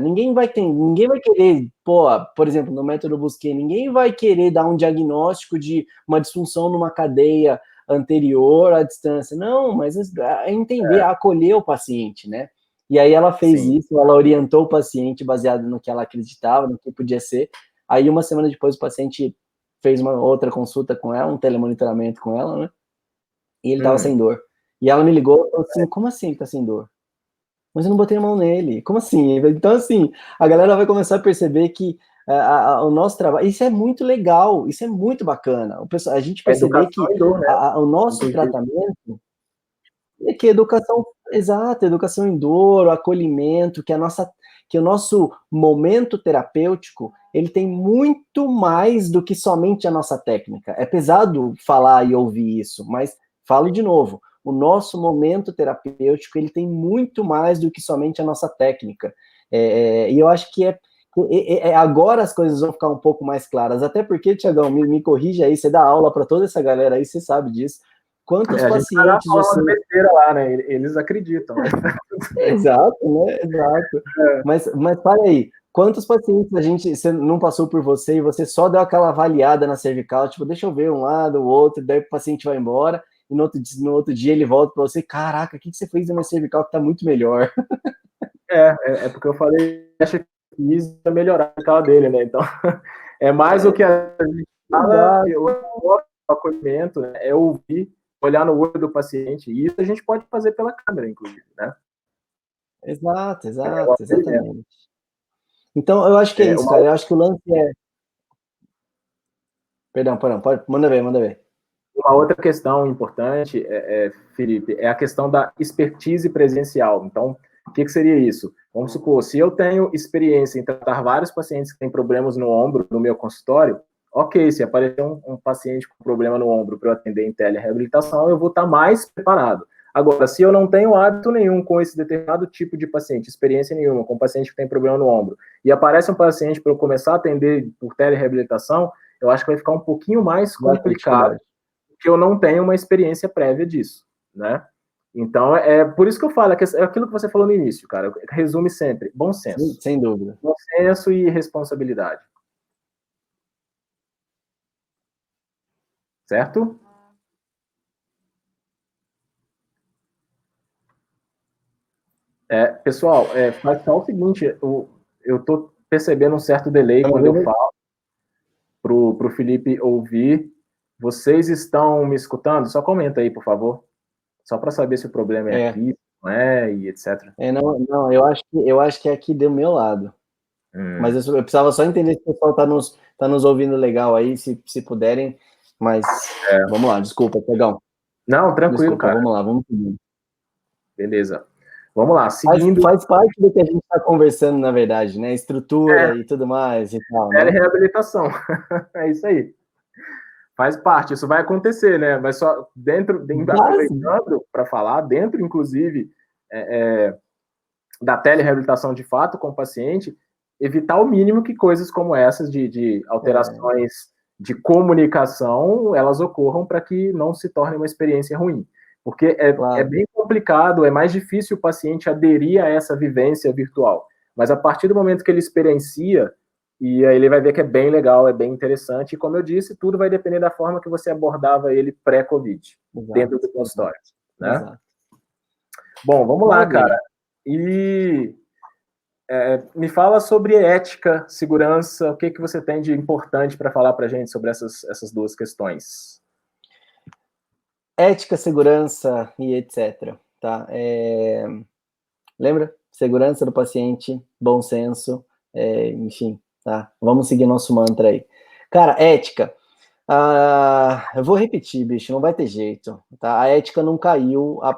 Ninguém vai querer, por exemplo, no método Busquet, ninguém vai querer dar um diagnóstico de uma disfunção numa cadeia anterior à distância. Não, mas é entender, acolher o paciente, né? E aí ela fez isso, ela orientou o paciente baseado no que ela acreditava, no que podia ser. Aí uma semana depois o paciente fez uma outra consulta com ela, um telemonitoramento com ela, né? E ele tava sem dor. E ela me ligou e falou assim, como assim ele tá sem dor? Mas eu não botei a mão nele. Como assim? Então, assim, a galera vai começar a perceber que o nosso trabalho... Isso é muito legal, isso é muito bacana. A gente perceber que dor, né? o nosso tratamento é que educação... Exato, educação em dor, o acolhimento, que o nosso momento terapêutico, ele tem muito mais do que somente a nossa técnica. É pesado falar e ouvir isso, mas falo de novo, o nosso momento terapêutico, ele tem muito mais do que somente a nossa técnica. E eu acho que agora as coisas vão ficar um pouco mais claras, até porque, Tiagão, me corrija aí, você dá aula para toda essa galera aí, você sabe disso. Quantos pacientes você... besteira lá, né? Eles acreditam. Né? Exato, né? Exato. Mas para aí, quantos pacientes você não passou por você e você só deu aquela avaliada na cervical, tipo, deixa eu ver um lado, o outro, daí o paciente vai embora, e no outro dia ele volta para você, caraca, o que você fez na minha cervical que tá muito melhor? É porque eu falei, pesquisa para melhorar a escala dele, né? Então, é mais o que a gente fala, o acolhimento, né? É ouvir, olhar no olho do paciente, e isso a gente pode fazer pela câmera, inclusive, né? Exato, É o exato, acolhimento. exatamente. Então, eu acho que é isso, cara. Eu acho que o lance é... Perdão, pode, manda ver, manda ver. Uma outra questão importante, Felipe, é a questão da expertise presencial. Então, o que seria isso? Vamos supor, se eu tenho experiência em tratar vários pacientes que têm problemas no ombro no meu consultório, ok, se aparecer um paciente com problema no ombro para eu atender em telereabilitação, eu vou estar mais preparado. Agora, se eu não tenho hábito nenhum com esse determinado tipo de paciente, experiência nenhuma com paciente que tem problema no ombro, e aparece um paciente para eu começar a atender por telereabilitação, eu acho que vai ficar um pouquinho mais complicado, porque eu não tenho uma experiência prévia disso, né? Então, é por isso que eu falo, é aquilo que você falou no início, cara, resume sempre, bom senso. Sem dúvida. Bom senso e responsabilidade. Certo? Pessoal, faz só o seguinte, eu tô percebendo um certo delay quando eu falo pro Felipe ouvir. Vocês estão me escutando? Só comenta aí, por favor. Só para saber se o problema é aqui, não é, e etc. Não, eu acho que é aqui do meu lado. Mas eu precisava só entender se o pessoal tá nos ouvindo legal aí, se puderem. Mas vamos lá, desculpa, Pegão. Não, tranquilo, desculpa, cara. Vamos lá, vamos seguir. Beleza. Vamos lá, seguindo. Faz parte do que a gente está conversando, na verdade, né? Estrutura e tudo mais e tal, né? Reabilitação. É isso aí. Faz parte, isso vai acontecer, né? Mas só aproveitando para falar, dentro, inclusive, da telereabilitação de fato com o paciente, evitar o mínimo que coisas como essas de alterações de comunicação, elas ocorram para que não se torne uma experiência ruim. Porque é bem complicado, é mais difícil o paciente aderir a essa vivência virtual. Mas a partir do momento que ele experiencia, e aí ele vai ver que é bem legal, é bem interessante, e como eu disse, tudo vai depender da forma que você abordava ele pré-Covid, dentro do consultório, né? Exato. Bom, vamos lá, cara. E me fala sobre ética, segurança, o que você tem de importante para falar para a gente sobre essas duas questões? Ética, segurança e etc. Tá? Lembra? Segurança do paciente, bom senso, enfim, tá? Vamos seguir nosso mantra aí. Cara, ética. Eu vou repetir, bicho, não vai ter jeito. Tá? A ética não caiu a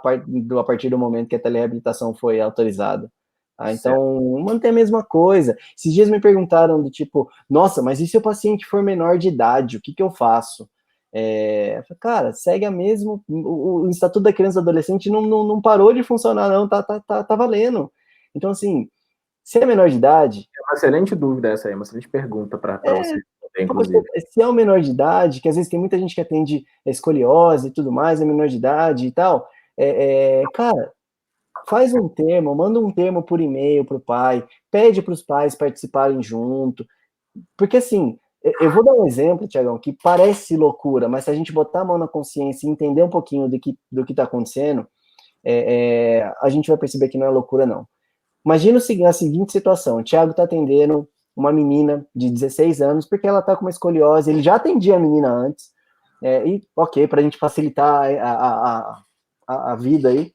partir do momento que a telereabilitação foi autorizada. Tá? Então, mantém a mesma coisa. Esses dias me perguntaram do tipo, nossa, mas e se o paciente for menor de idade, o que eu faço? Cara, segue a mesma. O Estatuto da Criança e do Adolescente não parou de funcionar, não, tá valendo. Então, assim, se é menor de idade. É uma excelente dúvida essa aí, uma excelente pergunta para você, inclusive. Se é um menor de idade, que às vezes tem muita gente que atende escoliose e tudo mais, é menor de idade e tal, cara, faz um termo, manda um termo por e-mail pro pai, pede para os pais participarem junto, porque assim, eu vou dar um exemplo, Tiagão, que parece loucura, mas se a gente botar a mão na consciência e entender um pouquinho do que está acontecendo, a gente vai perceber que não é loucura, não. Imagina a seguinte situação, o Thiago está atendendo uma menina de 16 anos, porque ela está com uma escoliose, ele já atendia a menina antes, e ok, para a gente facilitar a vida aí.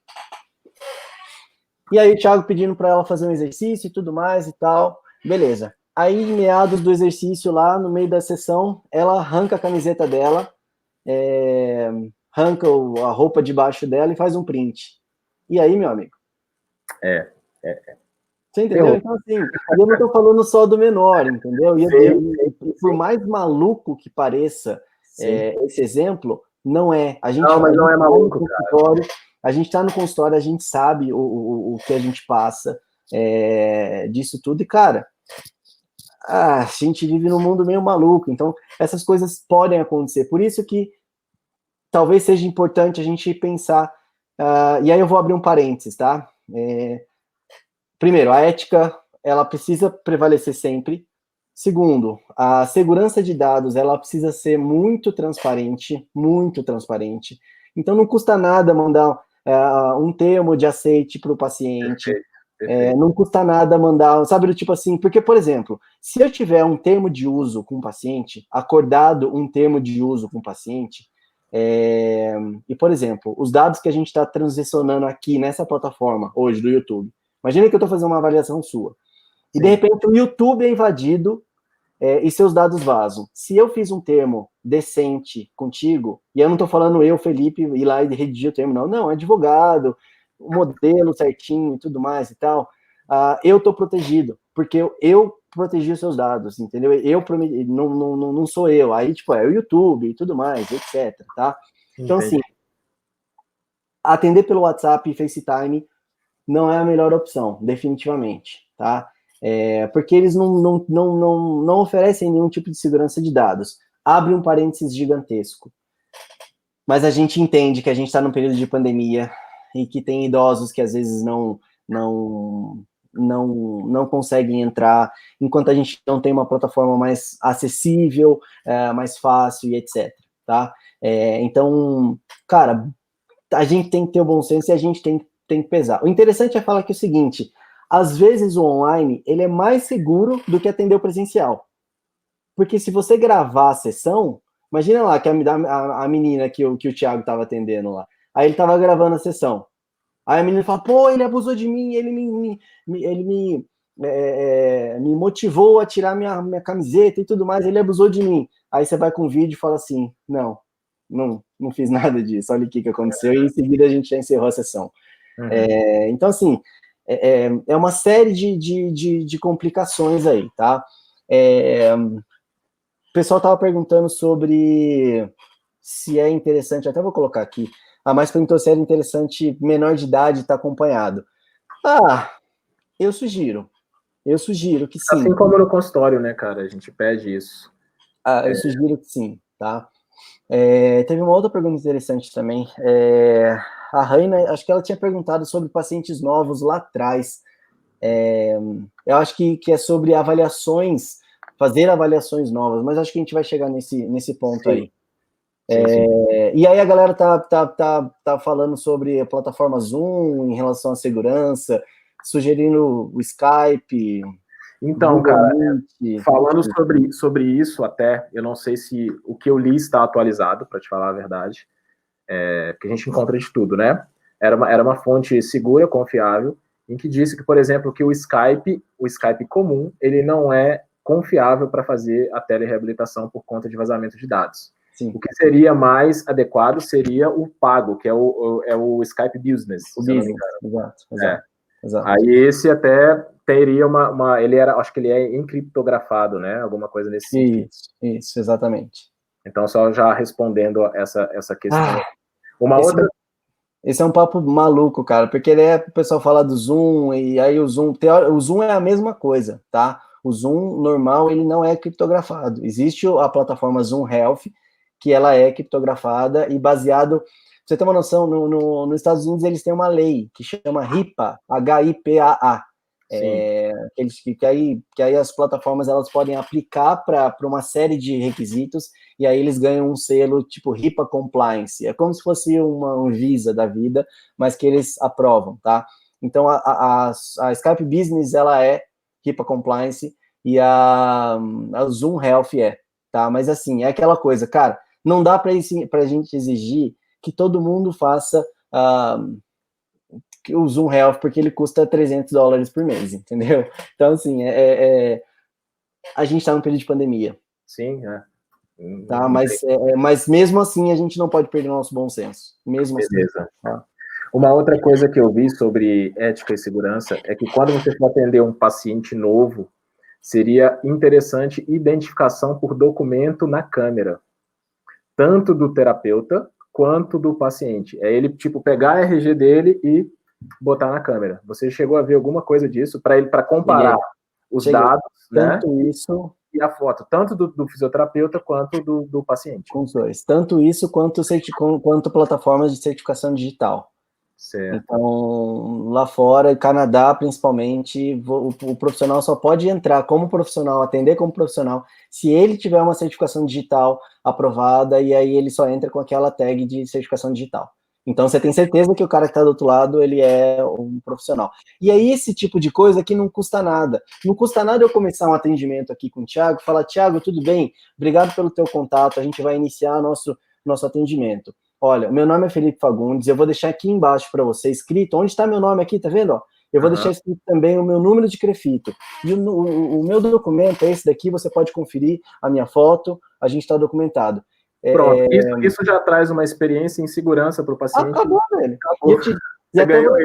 E aí o Thiago pedindo para ela fazer um exercício e tudo mais e tal, beleza. Aí, em meados do exercício lá, no meio da sessão, ela arranca a camiseta dela, arranca a roupa de baixo dela e faz um print. E aí, meu amigo? Você entendeu? Então, assim, eu não estou falando só do menor, entendeu? E por mais maluco que pareça esse exemplo, não é. A gente, mas não é maluco, cara. A gente está no consultório, a gente sabe o que a gente passa disso tudo. E, cara, a gente vive num mundo meio maluco, então essas coisas podem acontecer. Por isso que talvez seja importante a gente pensar. E aí eu vou abrir um parênteses, tá? Primeiro, a ética, ela precisa prevalecer sempre. Segundo, a segurança de dados, ela precisa ser muito transparente, muito transparente. Então, não custa nada mandar um termo de aceite para o paciente. Não custa nada mandar, sabe, do tipo assim, porque, por exemplo, se eu tiver um termo de uso com o paciente, acordado um termo de uso com o paciente, e, por exemplo, os dados que a gente está transicionando aqui nessa plataforma hoje do YouTube, imagina que eu estou fazendo uma avaliação sua, e de repente o YouTube é invadido e seus dados vazam. Se eu fiz um termo decente contigo, e eu não estou falando eu, Felipe, ir lá e redigir o termo, não, advogado, o modelo certinho e tudo mais e tal, eu estou protegido, porque eu protegi os seus dados, entendeu? Eu prometi, não sou eu, aí, tipo, é o YouTube e tudo mais, etc, tá? Então, assim, atender pelo WhatsApp e FaceTime não é a melhor opção, definitivamente, tá? Porque eles não oferecem nenhum tipo de segurança de dados. Abre um parênteses gigantesco. Mas a gente entende que a gente está num período de pandemia e que tem idosos que às vezes não conseguem entrar, enquanto a gente não tem uma plataforma mais acessível, mais fácil e etc, tá? Então, cara, a gente tem que ter o bom senso e a gente tem que pesar. O interessante é falar que é o seguinte, às vezes o online, ele é mais seguro do que atender o presencial. Porque se você gravar a sessão, imagina lá que a menina que o Thiago estava atendendo lá, aí ele estava gravando a sessão. Aí a menina fala, pô, ele abusou de mim, ele me motivou a tirar minha camiseta e tudo mais, ele abusou de mim. Aí você vai com o vídeo e fala assim, não fiz nada disso, olha o que aconteceu, e em seguida a gente já encerrou a sessão. Então, assim, é uma série de complicações aí, tá? O pessoal estava perguntando sobre se é interessante, até vou colocar aqui, mas perguntou se era interessante menor de idade estar acompanhado. Eu sugiro que sim. Assim como no consultório, né, cara, a gente pede isso. Eu sugiro que sim, tá? Teve uma outra pergunta interessante também, a Raina, acho que ela tinha perguntado sobre pacientes novos lá atrás, eu acho que é sobre avaliações, fazer avaliações novas, mas acho que a gente vai chegar nesse ponto aí. Sim. E aí a galera tá falando sobre a plataforma Zoom em relação à segurança, sugerindo o Skype. Então, Google cara, Meet, falando sobre isso até, eu não sei se o que eu li está atualizado, para te falar a verdade, porque a gente encontra de tudo, né? Era uma fonte segura, confiável, em que disse que, por exemplo, que o Skype comum, ele não é confiável para fazer a telereabilitação por conta de vazamento de dados. Sim. O que seria mais adequado seria o pago, que é o Skype Business, se eu não me engano. Exato. Aí esse até teria ele era, acho que ele é encriptografado, né? Alguma coisa nesse sentido. Isso, exatamente. Então, só já respondendo essa questão. Esse é um papo maluco, cara, porque o pessoal fala do Zoom, e aí o Zoom é a mesma coisa, tá? O Zoom normal, ele não é criptografado. Existe a plataforma Zoom Health, que ela é criptografada e baseado... Pra você ter uma noção, nos Estados Unidos eles têm uma lei que chama HIPAA, H-I-P-A-A. Que aí as plataformas elas podem aplicar para uma série de requisitos e aí eles ganham um selo tipo HIPAA Compliance. É como se fosse um Visa da vida, mas que eles aprovam, tá? Então a Skype Business ela é HIPAA Compliance e a Zoom Health tá? Mas assim, é aquela coisa, cara, não dá para a gente exigir que todo mundo faça o Zoom Health, porque ele custa $300 por mês, entendeu? Então, assim, a gente está num período de pandemia. Sim, Tá? Mas mesmo assim, a gente não pode perder o nosso bom senso. Mesmo Beleza. assim. Tá? Uma outra coisa que eu vi sobre ética e segurança é que quando você for atender um paciente novo, seria interessante identificação por documento na câmera, tanto do terapeuta quanto do paciente. É ele, tipo, pegar a RG dele e botar na câmera. Você chegou a ver alguma coisa disso para comparar os dados, tanto né? Isso e a foto, tanto do fisioterapeuta quanto do paciente. Com os dois. Tanto isso quanto plataformas de certificação digital. Certo. Então, lá fora, Canadá principalmente, o profissional só pode entrar como profissional, atender como profissional, se ele tiver uma certificação digital aprovada, e aí ele só entra com aquela tag de certificação digital. Então, você tem certeza que o cara que está do outro lado, ele é um profissional. E aí, esse tipo de coisa que não custa nada. Não custa nada eu começar um atendimento aqui com o Thiago, falar, Thiago, tudo bem? Obrigado pelo teu contato, a gente vai iniciar nosso atendimento. Olha, o meu nome é Felipe Fagundes, eu vou deixar aqui embaixo para você escrito, onde está meu nome aqui, tá vendo? Ó? Eu vou deixar escrito também o meu número de CREFITO. E o meu documento é esse daqui, você pode conferir a minha foto, a gente está documentado. Pronto, isso já traz uma experiência em segurança para o paciente. Acabou, velho. Acabou.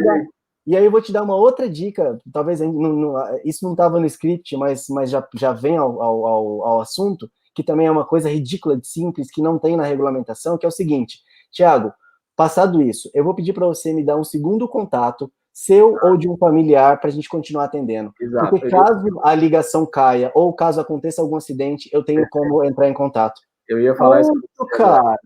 E aí eu vou te dar uma outra dica, talvez isso não estava no script, mas já vem ao assunto, que também é uma coisa ridícula de simples, que não tem na regulamentação, que é o seguinte, Thiago, passado isso, eu vou pedir para você me dar um segundo contato, seu ou de um familiar, para a gente continuar atendendo. Exato. Porque caso a ligação caia, ou caso aconteça algum acidente, eu tenho como entrar em contato. Eu ia falar isso. Cara.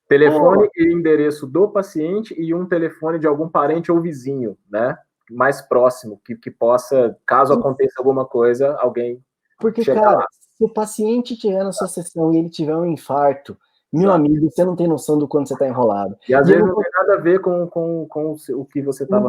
Telefone e endereço do paciente e um telefone de algum parente ou vizinho, né? Mais próximo, que possa, caso aconteça alguma coisa, alguém. Porque, cara, lá. Se o paciente tiver na sua sessão e ele tiver um infarto, meu amigo, você não tem noção do quanto você está enrolado. E às vezes não tem nada a ver com o que você estava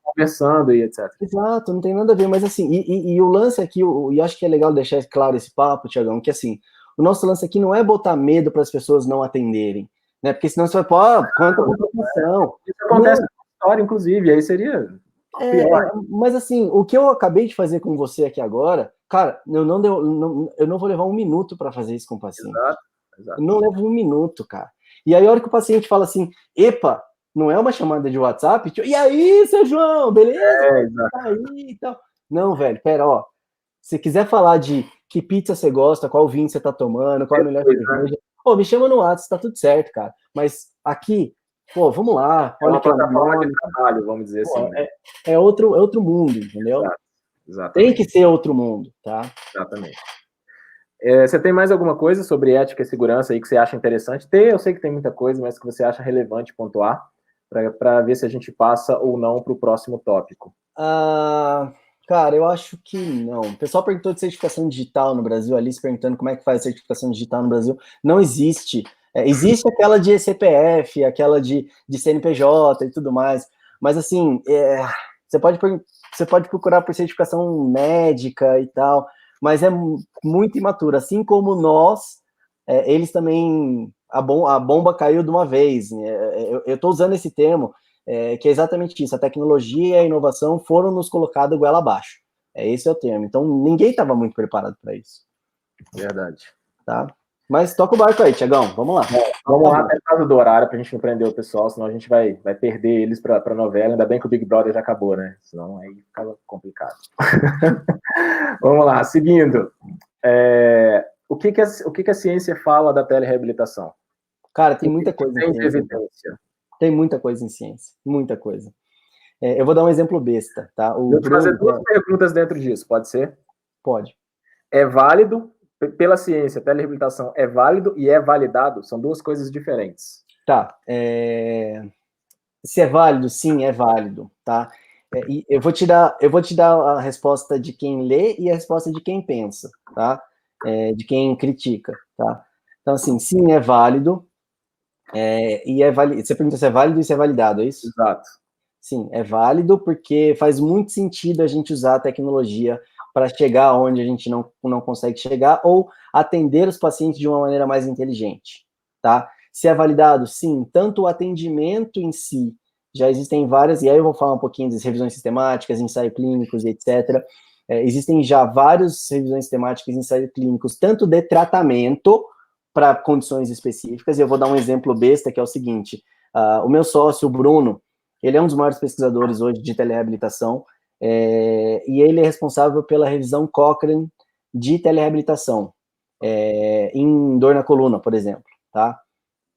conversando e etc. Exato, não tem nada a ver, mas assim, e o lance aqui, e acho que é legal deixar claro esse papo, Tiagão, que assim, o nosso lance aqui não é botar medo para as pessoas não atenderem, né? Porque senão você vai, pô, quanta complicação. Isso acontece na história, inclusive, aí seria pior. Mas assim, o que eu acabei de fazer com você aqui agora, cara, eu não vou levar um minuto para fazer isso com o paciente. Exato. Eu não levo um minuto, cara. E aí, a hora que o paciente fala assim, epa, não é uma chamada de WhatsApp? Tipo, e aí, seu João, beleza? Tá aí e tal. Não, velho, pera, ó. Se quiser falar de que pizza você gosta, qual vinho você tá tomando, qual a melhor cerveja, pô, me chama no WhatsApp, tá tudo certo, cara. Mas aqui, pô, vamos lá. Olha que plataforma de trabalho, vamos dizer assim. Né? É outro mundo, entendeu? Exato. Tem que ser outro mundo, tá? Exatamente. Você tem mais alguma coisa sobre ética e segurança aí que você acha interessante? Eu sei que tem muita coisa, mas que você acha relevante pontuar para ver se a gente passa ou não para o próximo tópico. Cara, eu acho que não. O pessoal perguntou de certificação digital no Brasil, ali se perguntando como é que faz a certificação digital no Brasil. Não existe. Existe aquela de CPF, aquela de CNPJ e tudo mais, mas assim, você pode procurar por certificação médica e tal, mas é muito imaturo. Assim como nós, eles também, a bomba caiu de uma vez. Eu estou usando esse termo, que é exatamente isso, a tecnologia e a inovação foram nos colocados goela abaixo. Esse é o termo. Então, ninguém estava muito preparado para isso. Verdade. Tá? Mas toca o barco aí, Tiagão, vamos lá. Vamos lá, até por causa do horário, para a gente não prender o pessoal, senão a gente vai perder eles para a novela. Ainda bem que o Big Brother já acabou, né? Senão aí ficava complicado. Vamos lá, seguindo. O que a ciência fala da telereabilitação? Cara, tem muita coisa em ciência. Tem muita coisa em ciência, muita coisa. Eu vou dar um exemplo besta, tá? Vou te fazer duas perguntas dentro disso, pode ser? Pode. É válido, pela ciência, a telereabilitação é válido e é validado? São duas coisas diferentes. Tá. Se é válido, sim, é válido, tá? E eu vou te dar a resposta de quem lê e a resposta de quem pensa, tá? De quem critica, tá? Então, assim, sim, é válido, e é válido. Você pergunta se é válido e se é validado, é isso? Exato. Sim, é válido porque faz muito sentido a gente usar a tecnologia para chegar onde a gente não consegue chegar ou atender os pacientes de uma maneira mais inteligente, tá? Se é validado, sim, tanto o atendimento em si, já existem várias, e aí eu vou falar um pouquinho das revisões sistemáticas, ensaios clínicos, etc. Existem já várias revisões sistemáticas, ensaios clínicos, tanto de tratamento para condições específicas, e eu vou dar um exemplo besta, que é o seguinte, o meu sócio, o Bruno, ele é um dos maiores pesquisadores hoje de telereabilitação, e ele é responsável pela revisão Cochrane de telereabilitação, em dor na coluna, por exemplo, tá?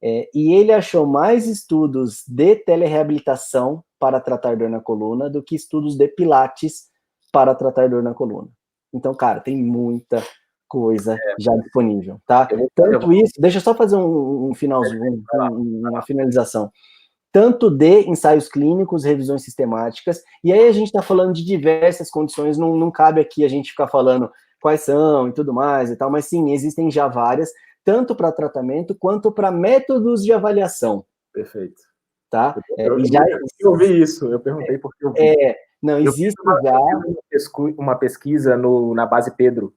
E ele achou mais estudos de telereabilitação para tratar dor na coluna do que estudos de pilates para tratar dor na coluna. Então, cara, tem muita coisa já disponível, tá? Tanto isso, deixa eu só fazer um finalzinho, uma finalização. Tanto de ensaios clínicos, revisões sistemáticas, e aí a gente está falando de diversas condições, não cabe aqui a gente ficar falando quais são e tudo mais e tal, mas sim, existem já várias, tanto para tratamento quanto para métodos de avaliação. Perfeito. tá? Eu ouvi isso, eu perguntei porque eu vi. Não, existe uma pesquisa na base Pedro,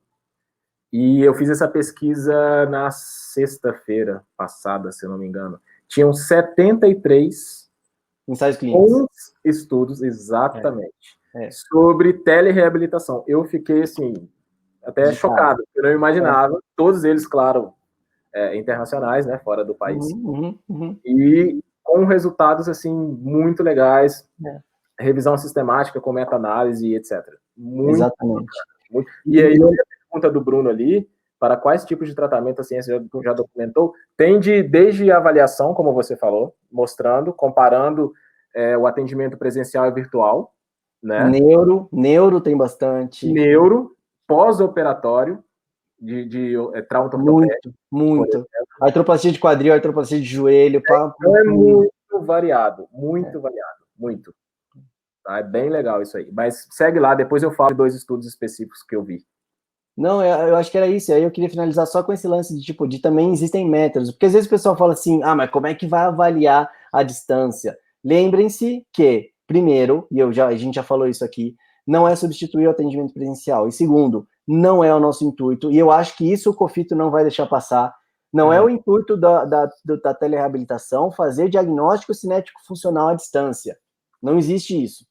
e eu fiz essa pesquisa na sexta-feira passada, se eu não me engano. Tinham 73 ensaios clínicos. Estudos, exatamente, sobre telereabilitação. Eu fiquei, assim, até chocado, eu não imaginava, todos eles, claro, internacionais, né, fora do país, e com resultados, assim, muito legais, revisão sistemática com meta-análise, etc. Exatamente. Muito. E aí, a pergunta do Bruno ali, para quais tipos de tratamento a ciência já documentou, tem desde a avaliação, como você falou, mostrando, comparando o atendimento presencial e virtual, né? Neuro tem bastante. Neuro, pós-operatório, de trauma ortopédico. Muito. Artroplasia de quadril, artroplasia de joelho. Então é muito variado, muito. Tá? É bem legal isso aí. Mas segue lá, depois eu falo de 2 estudos específicos que eu vi. Não, eu acho que era isso. Aí eu queria finalizar só com esse lance de também existem métodos. Porque às vezes o pessoal fala assim, mas como é que vai avaliar a distância? Lembrem-se que, primeiro, e a gente já falou isso aqui, não é substituir o atendimento presencial. E segundo, não é o nosso intuito. E eu acho que isso o COFITO não vai deixar passar. Não é o intuito da telereabilitação fazer diagnóstico cinético funcional à distância. Não existe isso.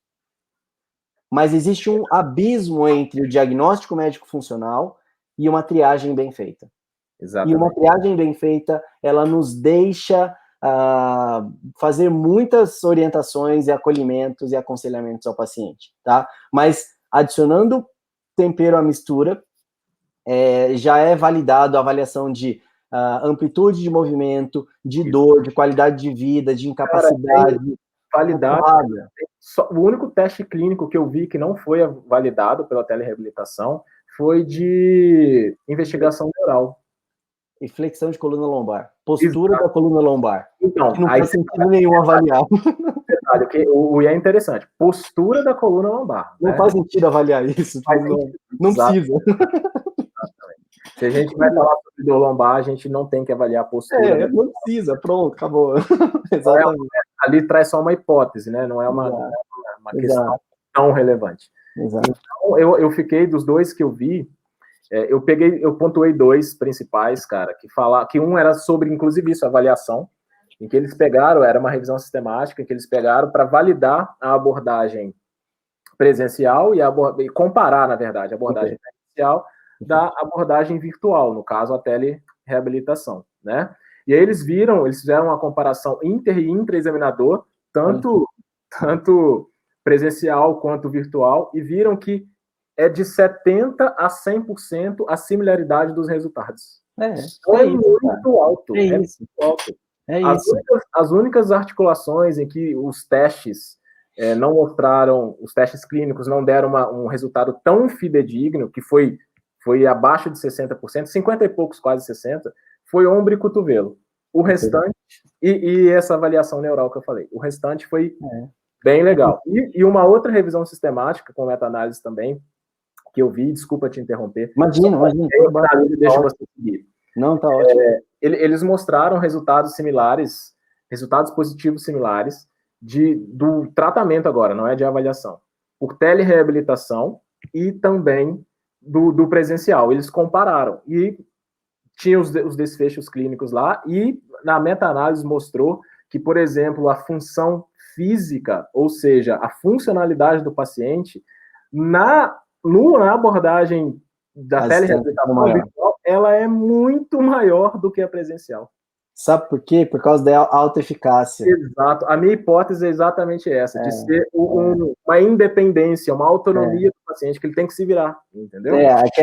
Mas existe um abismo entre o diagnóstico médico-funcional e uma triagem bem feita. Exatamente. E uma triagem bem feita, ela nos deixa fazer muitas orientações e acolhimentos e aconselhamentos ao paciente, tá? Mas, adicionando tempero à mistura, já é validado a avaliação de amplitude de movimento, de dor, de qualidade de vida, de incapacidade. Validado. O único teste clínico que eu vi que não foi validado pela telereabilitação foi de investigação neural. E flexão de coluna lombar. Postura da coluna lombar. Então, que não faz sentido nenhum avaliar. Detalhe, que é interessante. Postura da coluna lombar. Não faz sentido avaliar isso. Não precisa. Se a gente vai falar sobre dor lombar, a gente não tem que avaliar a postura. Não precisa. Pronto, acabou. Exatamente. Ali traz só uma hipótese, né? Não é uma questão tão relevante. Exato. Então, eu fiquei dos 2 que eu vi, eu pontuei 2 principais, cara, que um era sobre, inclusive, isso, avaliação, em que eles pegaram, era uma revisão sistemática, que eles pegaram para validar a abordagem presencial e comparar, na verdade, a abordagem presencial da abordagem virtual, no caso, a telereabilitação, né? E aí eles fizeram uma comparação inter e intra-examinador, tanto presencial quanto virtual, e viram que é de 70% a 100% a similaridade dos resultados. Muito alto. As únicas articulações em que os testes não mostraram, os testes clínicos não deram um resultado tão fidedigno, que foi abaixo de 60%, 50 e poucos, quase 60%, foi ombro e cotovelo. O restante, e essa avaliação neural que eu falei, o restante foi bem legal. E uma outra revisão sistemática, com meta-análise também, que eu vi, desculpa te interromper. Imagina. Deixa você seguir. Não, tá ótimo. Eles mostraram resultados similares, resultados positivos similares do tratamento agora, não é de avaliação, por telereabilitação e também do presencial. Eles compararam e tinha os desfechos clínicos lá, e na meta-análise mostrou que, por exemplo, a função física, ou seja, a funcionalidade do paciente, na abordagem da telereabilitação virtual, ela é muito maior do que a presencial. Sabe por quê? Por causa da alta eficácia. Exato. A minha hipótese é exatamente essa, de ser uma independência, uma autonomia do paciente, que ele tem que se virar, entendeu?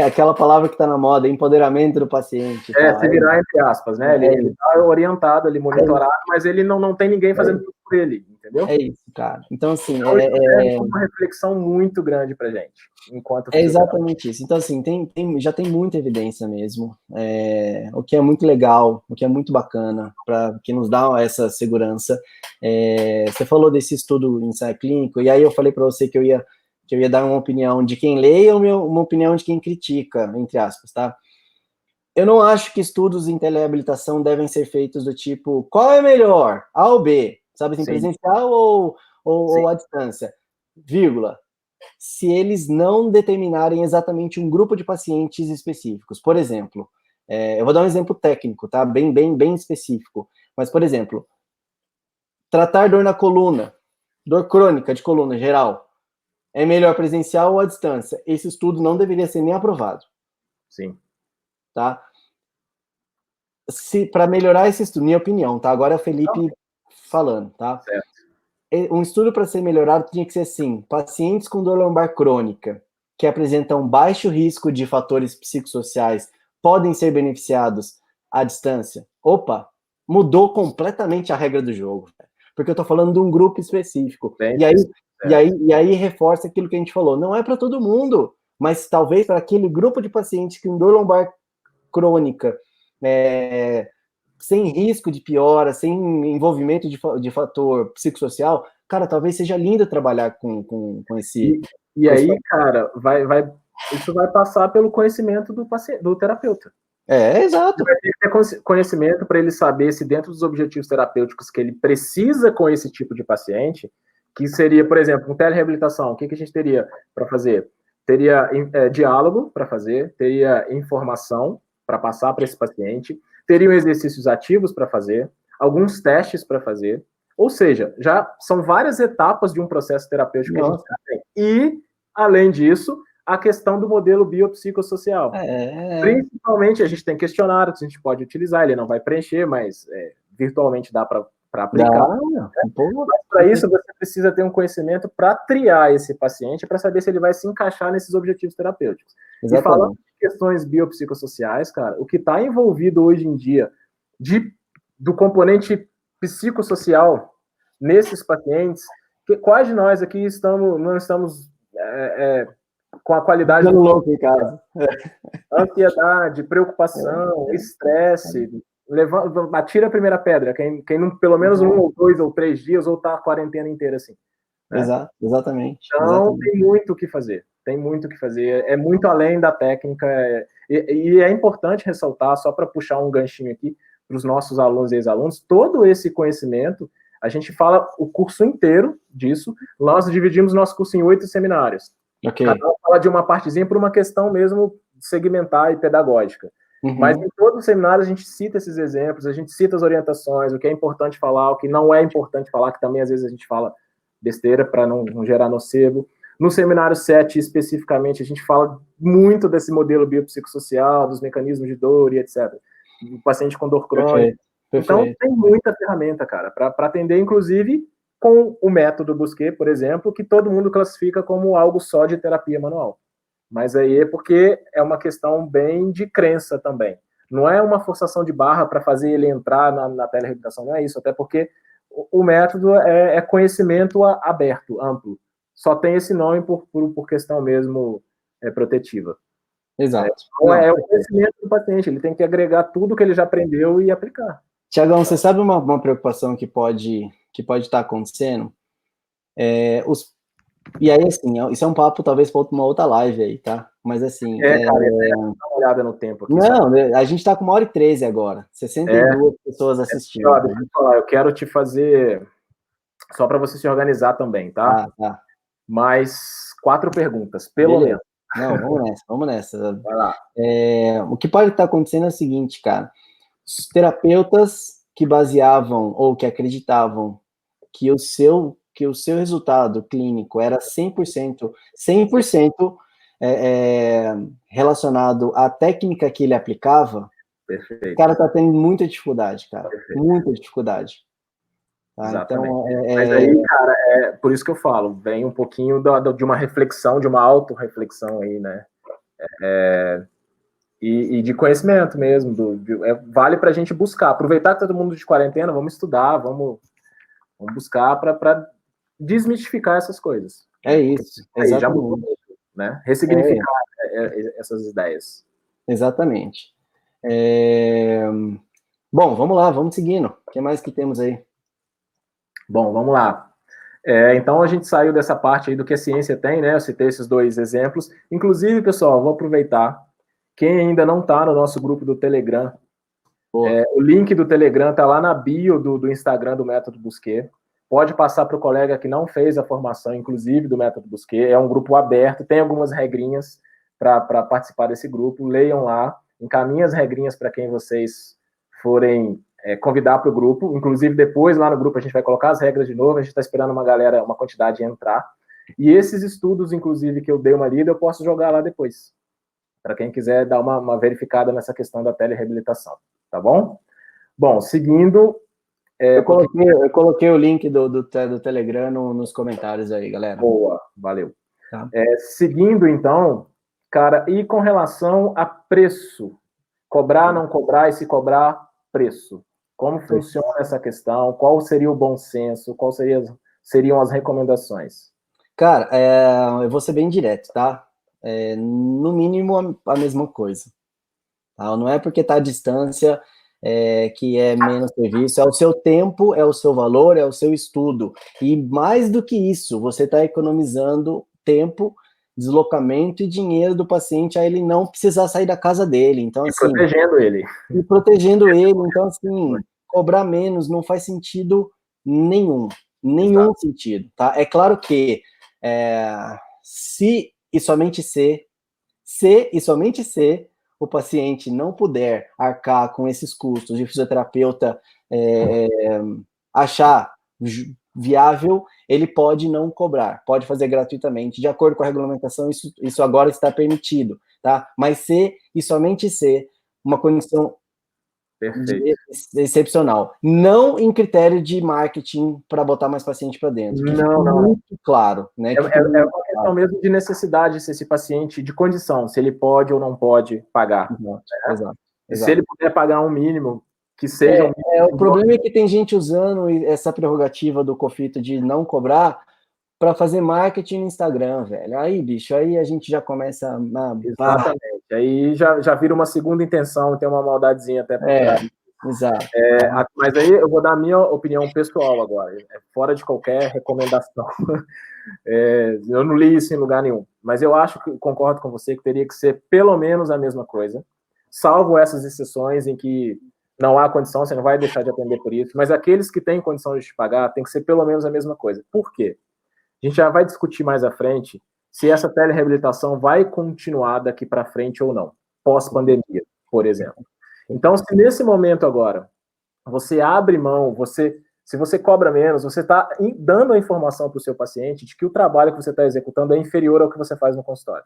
Aquela palavra que está na moda, empoderamento do paciente. Se virar entre aspas, né? Ele está orientado, ele monitorado, mas ele não tem ninguém fazendo tudo por ele, entendeu? É isso, cara. Então, assim... é uma reflexão muito grande pra gente. É exatamente isso. Então, assim, já tem muita evidência mesmo, o que é muito legal, o que é muito bacana, que nos dá essa segurança. Você falou desse estudo em ensaio clínico, e aí eu falei para você que eu ia dar uma opinião de quem lê e uma opinião de quem critica, entre aspas, tá? Eu não acho que estudos em telereabilitação devem ser feitos do tipo, qual é melhor, A ou B? sabe assim, Sim. presencial ou à distância, vírgula, se eles não determinarem exatamente um grupo de pacientes específicos. Por exemplo, eu vou dar um exemplo técnico, tá? Bem específico. Mas, por exemplo, tratar dor na coluna, dor crônica de coluna geral, é melhor presencial ou à distância? Esse estudo não deveria ser nem aprovado. Sim. Tá? Para melhorar esse estudo, minha opinião, tá? Agora é o Felipe falando, tá? Certo. Um estudo para ser melhorado tinha que ser assim: pacientes com dor lombar crônica que apresentam baixo risco de fatores psicossociais podem ser beneficiados à distância. Opa, mudou completamente a regra do jogo, porque eu tô falando de um grupo específico. Bem E aí reforça aquilo que a gente falou. Não é para todo mundo, mas talvez para aquele grupo de pacientes com dor lombar crônica, sem risco de piora, sem envolvimento de fator psicossocial, cara, talvez seja lindo trabalhar com esse... E aí, cara, isso vai passar pelo conhecimento do terapeuta. Exato. Vai ter que ter conhecimento para ele saber se dentro dos objetivos terapêuticos que ele precisa com esse tipo de paciente, que seria, por exemplo, com telereabilitação, o que a gente teria para fazer? Teria diálogo para fazer, teria informação para passar para esse paciente, teriam exercícios ativos para fazer, alguns testes para fazer, ou seja, já são várias etapas de um processo terapêutico que a gente tem. E, além disso, a questão do modelo biopsicossocial. Principalmente, a gente tem questionário que a gente pode utilizar, ele não vai preencher, mas virtualmente dá para aplicar. Mas para isso, você precisa ter um conhecimento para triar esse paciente, para saber se ele vai se encaixar nesses objetivos terapêuticos. Exatamente. E falando de questões biopsicossociais, cara, o que está envolvido hoje em dia do componente psicossocial nesses pacientes, quais de nós aqui não estamos com a qualidade do louco em casa. Ansiedade, preocupação, estresse, atira a primeira pedra, quem não, pelo menos 1 ou 2 ou 3 dias, ou tá a quarentena inteira assim. Né? Exatamente. Então, tem muito o que fazer, é muito além da técnica, e é importante ressaltar, só para puxar um ganchinho aqui, para os nossos alunos e ex-alunos, todo esse conhecimento, a gente fala o curso inteiro disso, nós dividimos nosso curso em 8 seminários. Cada um fala de uma partezinha por uma questão mesmo segmentar e pedagógica. Mas em todo o seminário a gente cita esses exemplos, a gente cita as orientações, o que é importante falar, o que não é importante falar, que também às vezes a gente fala besteira para não gerar nocebo. No seminário 7, especificamente, a gente fala muito desse modelo biopsicossocial, dos mecanismos de dor e etc. O paciente com dor crônica. Então, tem muita ferramenta, cara, para atender, inclusive, com o método Busquet, por exemplo, que todo mundo classifica como algo só de terapia manual. Mas aí é porque é uma questão bem de crença também. Não é uma forçação de barra para fazer ele entrar na telereabilitação, não é isso. Até porque o método é conhecimento aberto, amplo. Só tem esse nome por questão mesmo protetiva. Exato. Então, é o conhecimento do paciente. Ele tem que agregar tudo que ele já aprendeu e aplicar. Tiagão, você sabe uma preocupação que pode estar acontecendo? E aí, assim, isso é um papo talvez para uma outra live aí, tá? Mas assim... cara, dá uma olhada no tempo aqui. Não, a gente tá com 1h13 agora. 62 pessoas assistindo. Deixa eu falar, eu quero te fazer... Só para você se organizar também, tá? Tá. Mais 4 perguntas, pelo menos. Não, vamos nessa. Vai lá. O que pode estar acontecendo é o seguinte, cara. Os terapeutas que baseavam ou que acreditavam que o seu resultado clínico era 100% relacionado à técnica que ele aplicava, Perfeito. O cara tá tendo muita dificuldade, cara. Perfeito. Muita dificuldade. Tá? Exatamente. Então, mas aí, cara, por isso que eu falo, vem um pouquinho de uma reflexão, de uma autorreflexão aí, né? E de conhecimento mesmo. Vale pra gente buscar. Aproveitar que tá todo mundo de quarentena, vamos estudar, vamos buscar para desmistificar essas coisas. É isso. Aí, já mudou, né? Ressignificar essas ideias. Exatamente. Bom, vamos lá, vamos seguindo. O que mais que temos aí? Bom, vamos lá. Então, a gente saiu dessa parte aí do que a ciência tem, né? Eu citei esses 2 exemplos. Inclusive, pessoal, vou aproveitar. Quem ainda não está no nosso grupo do Telegram, o link do Telegram está lá na bio do Instagram do Método Busquet. pode passar para o colega que não fez a formação, inclusive, do método Busquet. É um grupo aberto, tem algumas regrinhas para participar desse grupo. Leiam lá, encaminhem as regrinhas para quem vocês forem convidar para o grupo. Inclusive, depois, lá no grupo, a gente vai colocar as regras de novo. A gente está esperando uma quantidade entrar. E esses estudos, inclusive, que eu dei uma lida, eu posso jogar lá depois, para quem quiser dar uma verificada nessa questão da telereabilitação. Tá bom? Bom, seguindo... Eu coloquei o link do Telegram nos comentários aí, galera. Boa, valeu. Tá. Seguindo, então, cara, e com relação a preço? Cobrar, não cobrar, e se cobrar, preço. Como funciona essa questão? Qual seria o bom senso? Quais seriam as recomendações? Cara, eu vou ser bem direto, tá? No mínimo, a mesma coisa. Tá? Não é porque está à distância que é menos serviço, é o seu tempo, é o seu valor, é o seu estudo. E mais do que isso, você está economizando tempo, deslocamento e dinheiro do paciente a ele não precisar sair da casa dele. Então, assim, protegendo ele. E protegendo ele. Então, assim, cobrar menos não faz sentido nenhum. Nenhum Exato. Sentido, tá? É claro que se e somente se o paciente não puder arcar com esses custos e o fisioterapeuta achar viável, ele pode não cobrar, pode fazer gratuitamente, de acordo com a regulamentação, isso agora está permitido, tá? Mas se e somente se uma condição excepcional, não em critério de marketing para botar mais paciente para dentro. Não. Muito claro, né? É uma questão mesmo de necessidade, se esse paciente, de condição, se ele pode ou não pode pagar. Exato. Se ele puder pagar um mínimo, que seja um mínimo. O problema é que tem gente usando essa prerrogativa do COFITO de não cobrar para fazer marketing no Instagram, velho. Aí, bicho, aí a gente já começa a... Exatamente. Aí já vira uma segunda intenção, tem uma maldadezinha até por trás. Exato. Mas aí eu vou dar a minha opinião pessoal agora, fora de qualquer recomendação. Eu não li isso em lugar nenhum, mas eu concordo com você que teria que ser pelo menos a mesma coisa, salvo essas exceções em que não há condição, você não vai deixar de atender por isso, mas aqueles que têm condição de te pagar, tem que ser pelo menos a mesma coisa. Por quê? A gente já vai discutir mais à frente se essa telereabilitação vai continuar daqui para frente ou não, pós-pandemia, por exemplo. Então, se nesse momento agora, você abre mão, se você cobra menos, você está dando a informação para o seu paciente de que o trabalho que você está executando é inferior ao que você faz no consultório.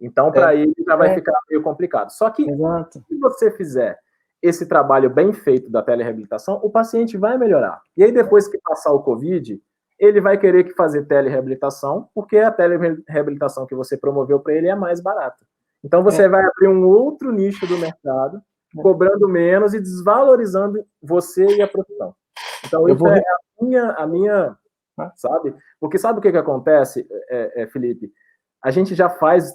Então, para ele, já vai ficar meio complicado. Só que, se você fizer esse trabalho bem feito da telereabilitação, o paciente vai melhorar. E aí, depois que passar o COVID, ele vai querer fazer telereabilitação, porque a telereabilitação que você promoveu para ele é mais barata. Então, você vai abrir um outro nicho do mercado, cobrando menos e desvalorizando você e a profissão. Então, isso é a minha, sabe? Porque sabe o que acontece, Felipe? A gente já faz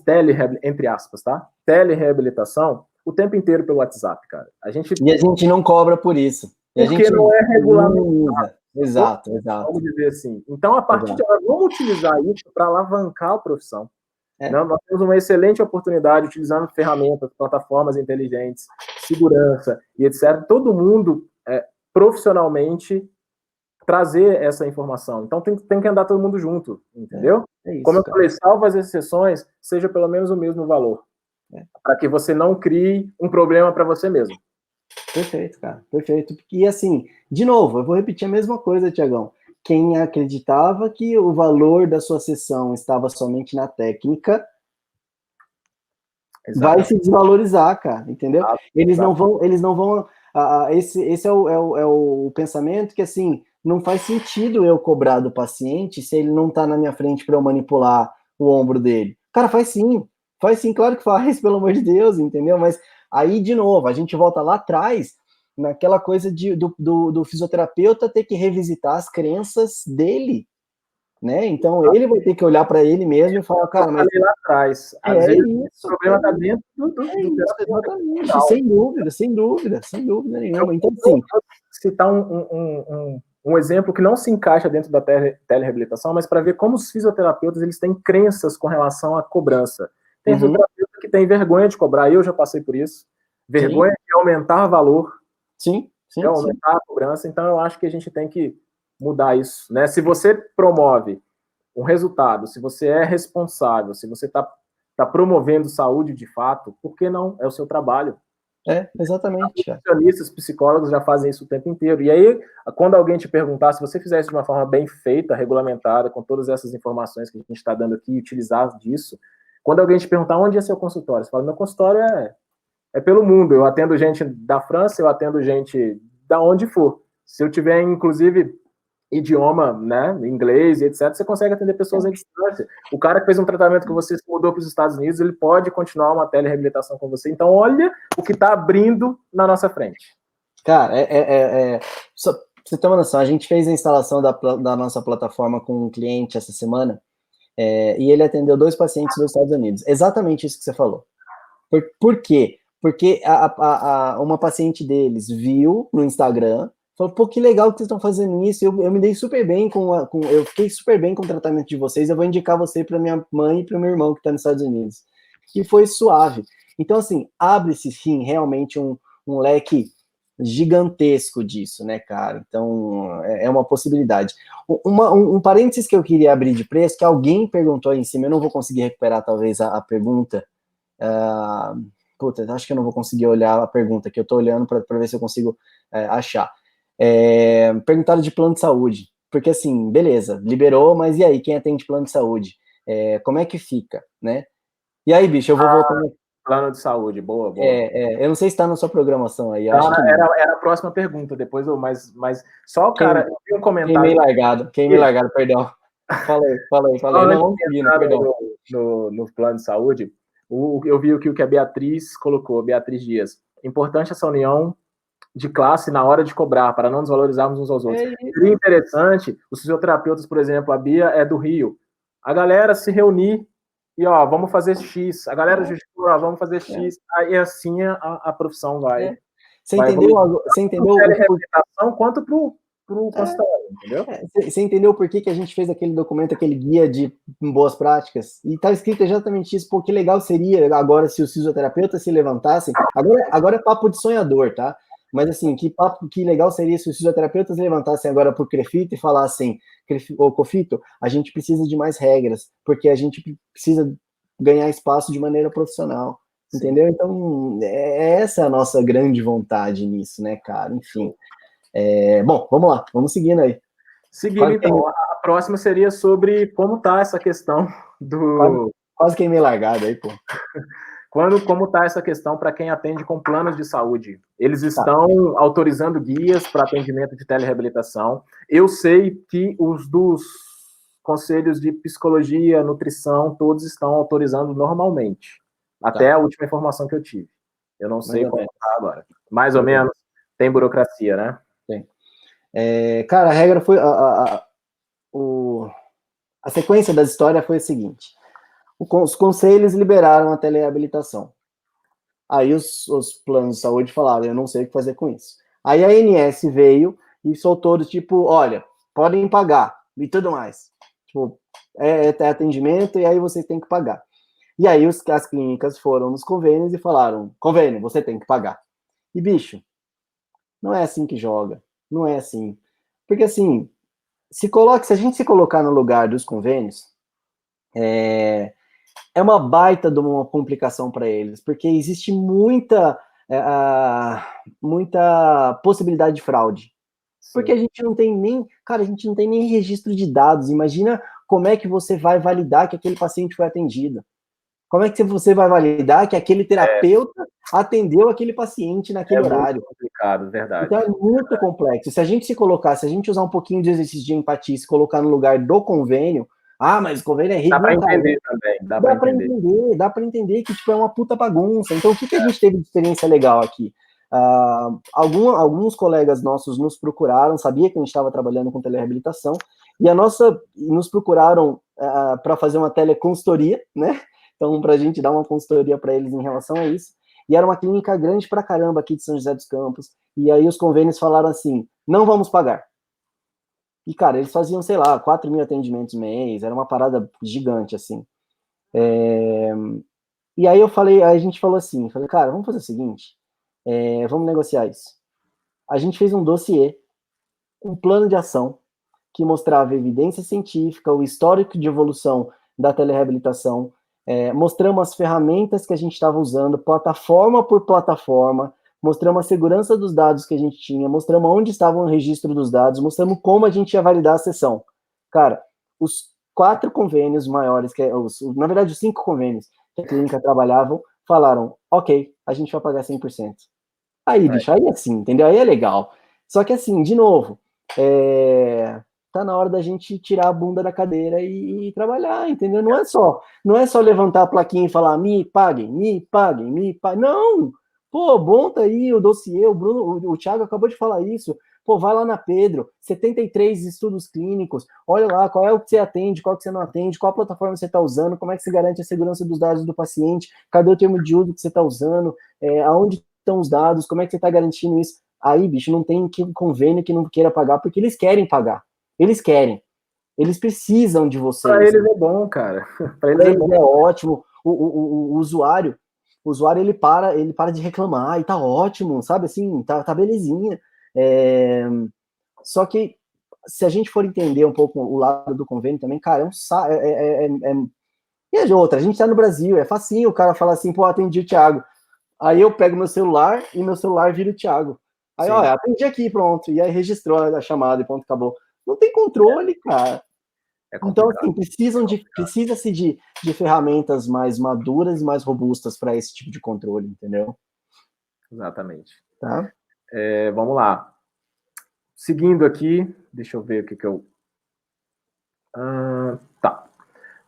entre aspas, tá? Telereabilitação o tempo inteiro pelo WhatsApp, cara. E a gente não cobra por isso. Porque não é regulamentado. Exato. Vamos dizer assim. Então, a partir de agora, vamos utilizar isso para alavancar a profissão. Nós temos uma excelente oportunidade utilizando ferramentas, plataformas inteligentes, segurança e etc. Todo mundo profissionalmente trazer essa informação. Então tem que andar todo mundo junto, entendeu? Como eu falei, salvo as exceções, seja pelo menos o mesmo valor. Para que você não crie um problema para você mesmo. Perfeito, cara. Perfeito. E assim, de novo, eu vou repetir a mesma coisa, Tiagão. Quem acreditava que o valor da sua sessão estava somente na técnica, vai se desvalorizar, cara, entendeu? Eles não vão. Esse é o pensamento que, assim, não faz sentido eu cobrar do paciente se ele não tá na minha frente para eu manipular o ombro dele. Cara, faz sim, claro que faz, pelo amor de Deus, entendeu? Mas aí, de novo, a gente volta lá atrás, naquela coisa do fisioterapeuta ter que revisitar as crenças dele, né? Então, ele vai ter que olhar para ele mesmo e falar, cara, mas... lá atrás, às vezes o problema está dentro do exatamente, sem dúvida nenhuma. Então, assim... Vou citar um exemplo que não se encaixa dentro da telereabilitação, mas para ver como os fisioterapeutas eles têm crenças com relação à cobrança. Tem fisioterapeuta que tem vergonha de cobrar, eu já passei por isso, vergonha de aumentar valor, Sim. Aumentar a cobrança. Então, eu acho que a gente tem que mudar isso, né? Se você promove um resultado, se você é responsável, se você está promovendo saúde de fato, por que não? É o seu trabalho. Exatamente. Nutricionistas, psicólogos já fazem isso o tempo inteiro. E aí, quando alguém te perguntar, se você fizer isso de uma forma bem feita, regulamentada, com todas essas informações que a gente está dando aqui, e utilizar disso, quando alguém te perguntar onde é seu consultório, você fala, meu consultório é pelo mundo. Eu atendo gente da França, eu atendo gente da onde for. Se eu tiver, inclusive, idioma, né, inglês e etc., você consegue atender pessoas à distância. O cara que fez um tratamento com você, se mudou para os Estados Unidos, ele pode continuar uma telereabilitação com você. Então, olha o que está abrindo na nossa frente. Cara, só pra você ter uma noção, a gente fez a instalação da nossa plataforma com um cliente essa semana, e ele atendeu 2 pacientes dos Estados Unidos. Exatamente isso que você falou. Por quê? Porque uma paciente deles viu no Instagram, falou, pô, que legal que vocês estão fazendo isso, eu me dei super bem eu fiquei super bem com o tratamento de vocês, eu vou indicar você para minha mãe e para o meu irmão que está nos Estados Unidos. E foi suave. Então, assim, abre-se, sim, realmente um leque gigantesco disso, né, cara? Então, é uma possibilidade. Um parênteses que eu queria abrir de preço, que alguém perguntou aí em cima, eu não vou conseguir recuperar, talvez, a pergunta. Puta, acho que eu não vou conseguir olhar a pergunta, que eu tô olhando para ver se eu consigo achar. Perguntaram de plano de saúde, porque assim, beleza, liberou, mas e aí, quem atende plano de saúde? Como é que fica, né? E aí, bicho, eu vou voltar... Plano de saúde, boa. Eu não sei se está na sua programação aí, não, acho que não. Era a próxima pergunta, depois mas só o cara, eu vi um comentário... Queimei largado, perdão. Fala aí. Não, vamos seguindo, perdão. No plano de saúde, eu vi o que a Beatriz colocou, Beatriz Dias. Importante essa união de classe na hora de cobrar, para não desvalorizarmos uns aos outros. Seria interessante, os fisioterapeutas, por exemplo, a Bia é do Rio, a galera se reunir e, vamos fazer X, a galera de vamos fazer X, aí assim a profissão vai... Você entendeu? Quanto pro consultório, entendeu? Você entendeu por que a gente fez aquele documento, aquele guia de boas práticas? E tá escrito exatamente isso. Pô, que legal seria agora se os fisioterapeutas se levantassem. Agora é papo de sonhador, tá? Mas assim, que legal seria se os fisioterapeutas levantassem agora pro Crefito e falassem, ô Cofito, a gente precisa de mais regras, porque a gente precisa ganhar espaço de maneira profissional. Sim. Entendeu? Então, essa a nossa grande vontade nisso, né, cara? Enfim. Bom, vamos lá, vamos seguindo aí. Seguindo, então, a próxima seria sobre como tá essa questão do... Quase queimei largada aí, pô. Como está essa questão para quem atende com planos de saúde? Eles estão autorizando guias para atendimento de telereabilitação. Eu sei que os dos conselhos de psicologia, nutrição, todos estão autorizando normalmente. Até a última informação que eu tive. Eu não sei como está agora. Mais ou menos, tem burocracia, né? Tem. Cara, a regra foi... A sequência da história foi a seguinte. Os conselhos liberaram a telereabilitação. Aí os planos de saúde falaram, eu não sei o que fazer com isso. Aí a ANS veio e soltou do tipo, olha, podem pagar e tudo mais. Tipo, é atendimento e aí vocês têm que pagar. E aí as clínicas foram nos convênios e falaram, convênio, você tem que pagar. E bicho, não é assim que joga. Não é assim. Porque assim, se a gente se colocar no lugar dos convênios, é uma baita de uma complicação para eles, porque existe muita possibilidade de fraude. Porque a gente não tem nem registro de dados. Imagina como é que você vai validar que aquele paciente foi atendido. Como é que você vai validar que aquele terapeuta atendeu aquele paciente naquele horário? É muito complicado, verdade. Então é muito complexo. Se a gente usar um pouquinho de exercício de empatia e se colocar no lugar do convênio, mas o convênio é ridículo. Dá para entender também. Dá para entender que tipo, é uma puta bagunça. Então, o que a gente teve de experiência legal aqui? Alguns colegas nossos nos procuraram, sabia que a gente estava trabalhando com telereabilitação, e nos procuraram para fazer uma teleconsultoria, né? Então, para a gente dar uma consultoria para eles em relação a isso. E era uma clínica grande pra caramba aqui de São José dos Campos. E aí os convênios falaram assim, não vamos pagar. E, cara, eles faziam, sei lá, 4 mil atendimentos mês, era uma parada gigante, assim. E aí a gente falou assim, cara, vamos fazer o seguinte, vamos negociar isso. A gente fez um dossiê, um plano de ação, que mostrava evidência científica, o histórico de evolução da telereabilitação, mostramos as ferramentas que a gente estava usando, plataforma por plataforma, mostramos a segurança dos dados que a gente tinha, mostramos onde estava o registro dos dados, mostramos como a gente ia validar a sessão. Cara, os 4 convênios maiores, na verdade, os 5 convênios que a clínica trabalhavam, falaram, ok, a gente vai pagar 100%. Aí, bicho, aí assim, entendeu? Aí é legal. Só que assim, de novo, tá na hora da gente tirar a bunda da cadeira e trabalhar, entendeu? Não é só levantar a plaquinha e falar, me paguem, me paguem, me paguem. Não! Pô, monta aí o dossiê, o Bruno, o Thiago acabou de falar isso. Pô, vai lá na Pedro, 73 estudos clínicos, olha lá qual é o que você atende, qual que você não atende, qual plataforma você está usando, como é que você garante a segurança dos dados do paciente, cadê o termo de uso que você está usando, aonde estão os dados, como é que você está garantindo isso? Aí, bicho, não tem convênio que não queira pagar, porque eles querem pagar. Eles querem. Eles precisam de vocês. Para eles é bom, cara. Para eles é ótimo. O usuário, ele para de reclamar e tá ótimo, sabe? Assim, tá belezinha. Só que se a gente for entender um pouco o lado do convênio também, cara, e a outra, a gente tá no Brasil, é facinho o cara falar assim, pô, atendi o Thiago. Aí eu pego meu celular e meu celular vira o Thiago. Aí, ó, atendi aqui, pronto. E aí registrou a chamada e pronto, acabou. Não tem controle, cara. Então, assim, precisa-se de ferramentas mais maduras e mais robustas para esse tipo de controle, entendeu? Exatamente. Tá? Vamos lá. Seguindo aqui, deixa eu ver o que eu... tá.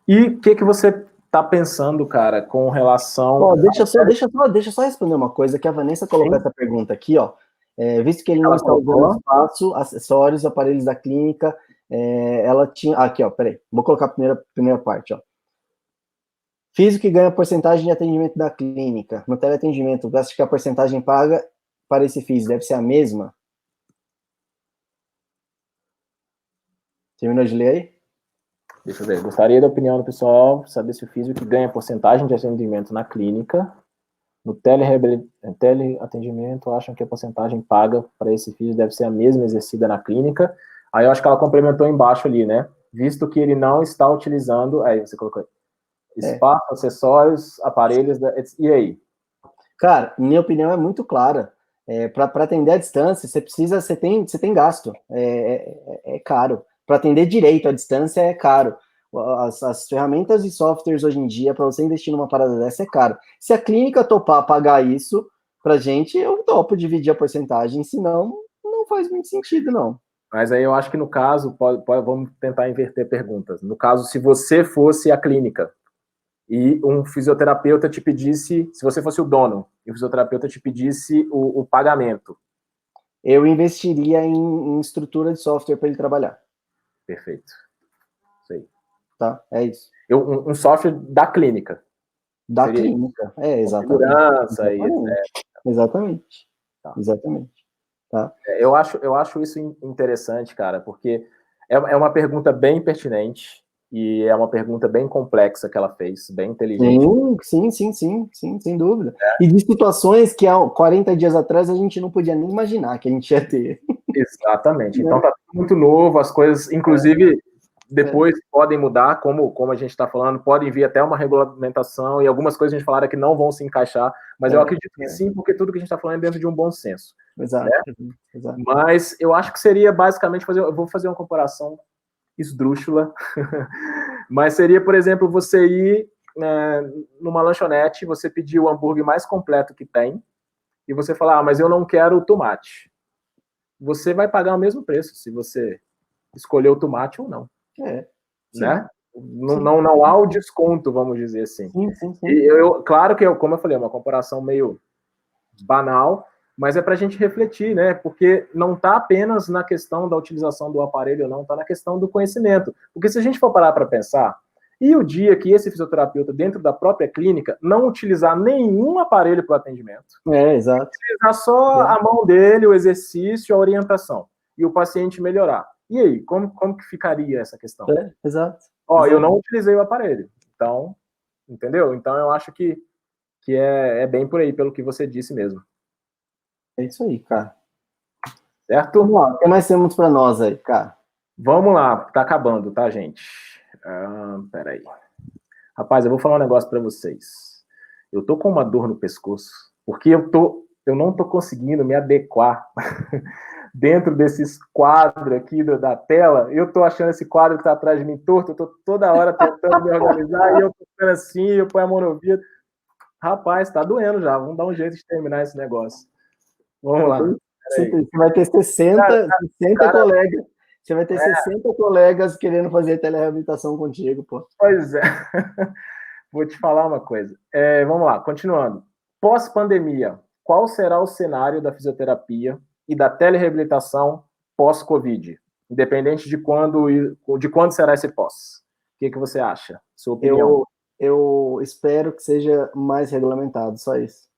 E o que você tá pensando, cara, com relação... Ó, deixa só responder uma coisa, que a Vanessa colocou essa pergunta aqui, ó. Visto que ele não está usando espaço, acessórios, aparelhos da clínica, ela tinha... Aqui, ó, peraí. Vou colocar a primeira parte, ó. Físico que ganha porcentagem de atendimento da clínica. No teleatendimento, você acha que a porcentagem paga para esse físico deve ser a mesma? Terminou de ler aí? Deixa eu ver. Gostaria da opinião do pessoal, saber se o físico que ganha porcentagem de atendimento na clínica, no teleatendimento, acham que a porcentagem paga para esse físico deve ser a mesma exercida na clínica. Aí eu acho que ela complementou embaixo ali, né? Visto que ele não está utilizando... Aí você colocou espaço, acessórios, aparelhos... E aí? Cara, minha opinião é muito clara. Para atender à distância, você tem gasto. É caro. Para atender direito à distância é caro. As ferramentas e softwares hoje em dia, para você investir numa parada dessa, é caro. Se a clínica topar pagar isso pra gente, eu topo dividir a porcentagem, senão não faz muito sentido, não. Mas aí eu acho que no caso, vamos tentar inverter perguntas. No caso, se você fosse a clínica e um fisioterapeuta te pedisse, se você fosse o dono, e o fisioterapeuta te pedisse o pagamento. Eu investiria em estrutura de software para ele trabalhar. Perfeito. Isso aí. Tá, é isso. Um software da clínica. Da clínica, exatamente. Segurança, exatamente. Tá. Exatamente. Tá. Eu acho isso interessante, cara, porque é uma pergunta bem pertinente e é uma pergunta bem complexa que ela fez, bem inteligente. Sim, sem dúvida. E de situações que há 40 dias atrás a gente não podia nem imaginar que a gente ia ter. Exatamente. Então tá tudo muito novo, as coisas, inclusive, depois podem mudar, como a gente está falando, podem vir até uma regulamentação e algumas coisas a gente falaram que não vão se encaixar, mas eu acredito que sim, porque tudo que a gente está falando é dentro de um bom senso. Exato. Né? Exato. Mas eu acho que seria basicamente eu vou fazer uma comparação esdrúxula, mas seria, por exemplo, você ir numa lanchonete, você pedir o hambúrguer mais completo que tem, e você falar, mas eu não quero tomate. Você vai pagar o mesmo preço se você escolher o tomate ou não. Né? Não há o desconto, vamos dizer assim. Sim. E claro que, como eu falei, é uma comparação meio banal, mas é para a gente refletir, né? Porque não está apenas na questão da utilização do aparelho, não, está na questão do conhecimento. Porque se a gente for parar para pensar, e o dia que esse fisioterapeuta, dentro da própria clínica, não utilizar nenhum aparelho para o atendimento, exato. Utilizar só a mão dele, o exercício, a orientação, e o paciente melhorar. E aí, como que ficaria essa questão? Exato. Eu não utilizei o aparelho. Então, entendeu? Então, eu acho que é bem por aí, pelo que você disse mesmo. É isso aí, cara. Certo? Vamos lá, o que mais temos para nós aí, cara? Vamos lá, tá acabando, tá, gente? Peraí. Rapaz, eu vou falar um negócio para vocês. Eu tô com uma dor no pescoço, porque eu não tô conseguindo me adequar dentro desses quadros aqui da tela. Eu tô achando esse quadro que tá atrás de mim torto, eu tô toda hora tentando me organizar, e eu tô ficando assim, eu ponho a mão no ouvido. Rapaz, tá doendo já, vamos dar um jeito de terminar esse negócio. Vamos lá. Você vai ter 60 colegas. Você vai ter 60 colegas querendo fazer telereabilitação contigo, pô. Pois é. Vou te falar uma coisa. Vamos lá, continuando. Pós-pandemia, qual será o cenário da fisioterapia e da telereabilitação pós-Covid? Independente de quando será esse pós. O que você acha? Sua opinião? Eu espero que seja mais regulamentado, só isso.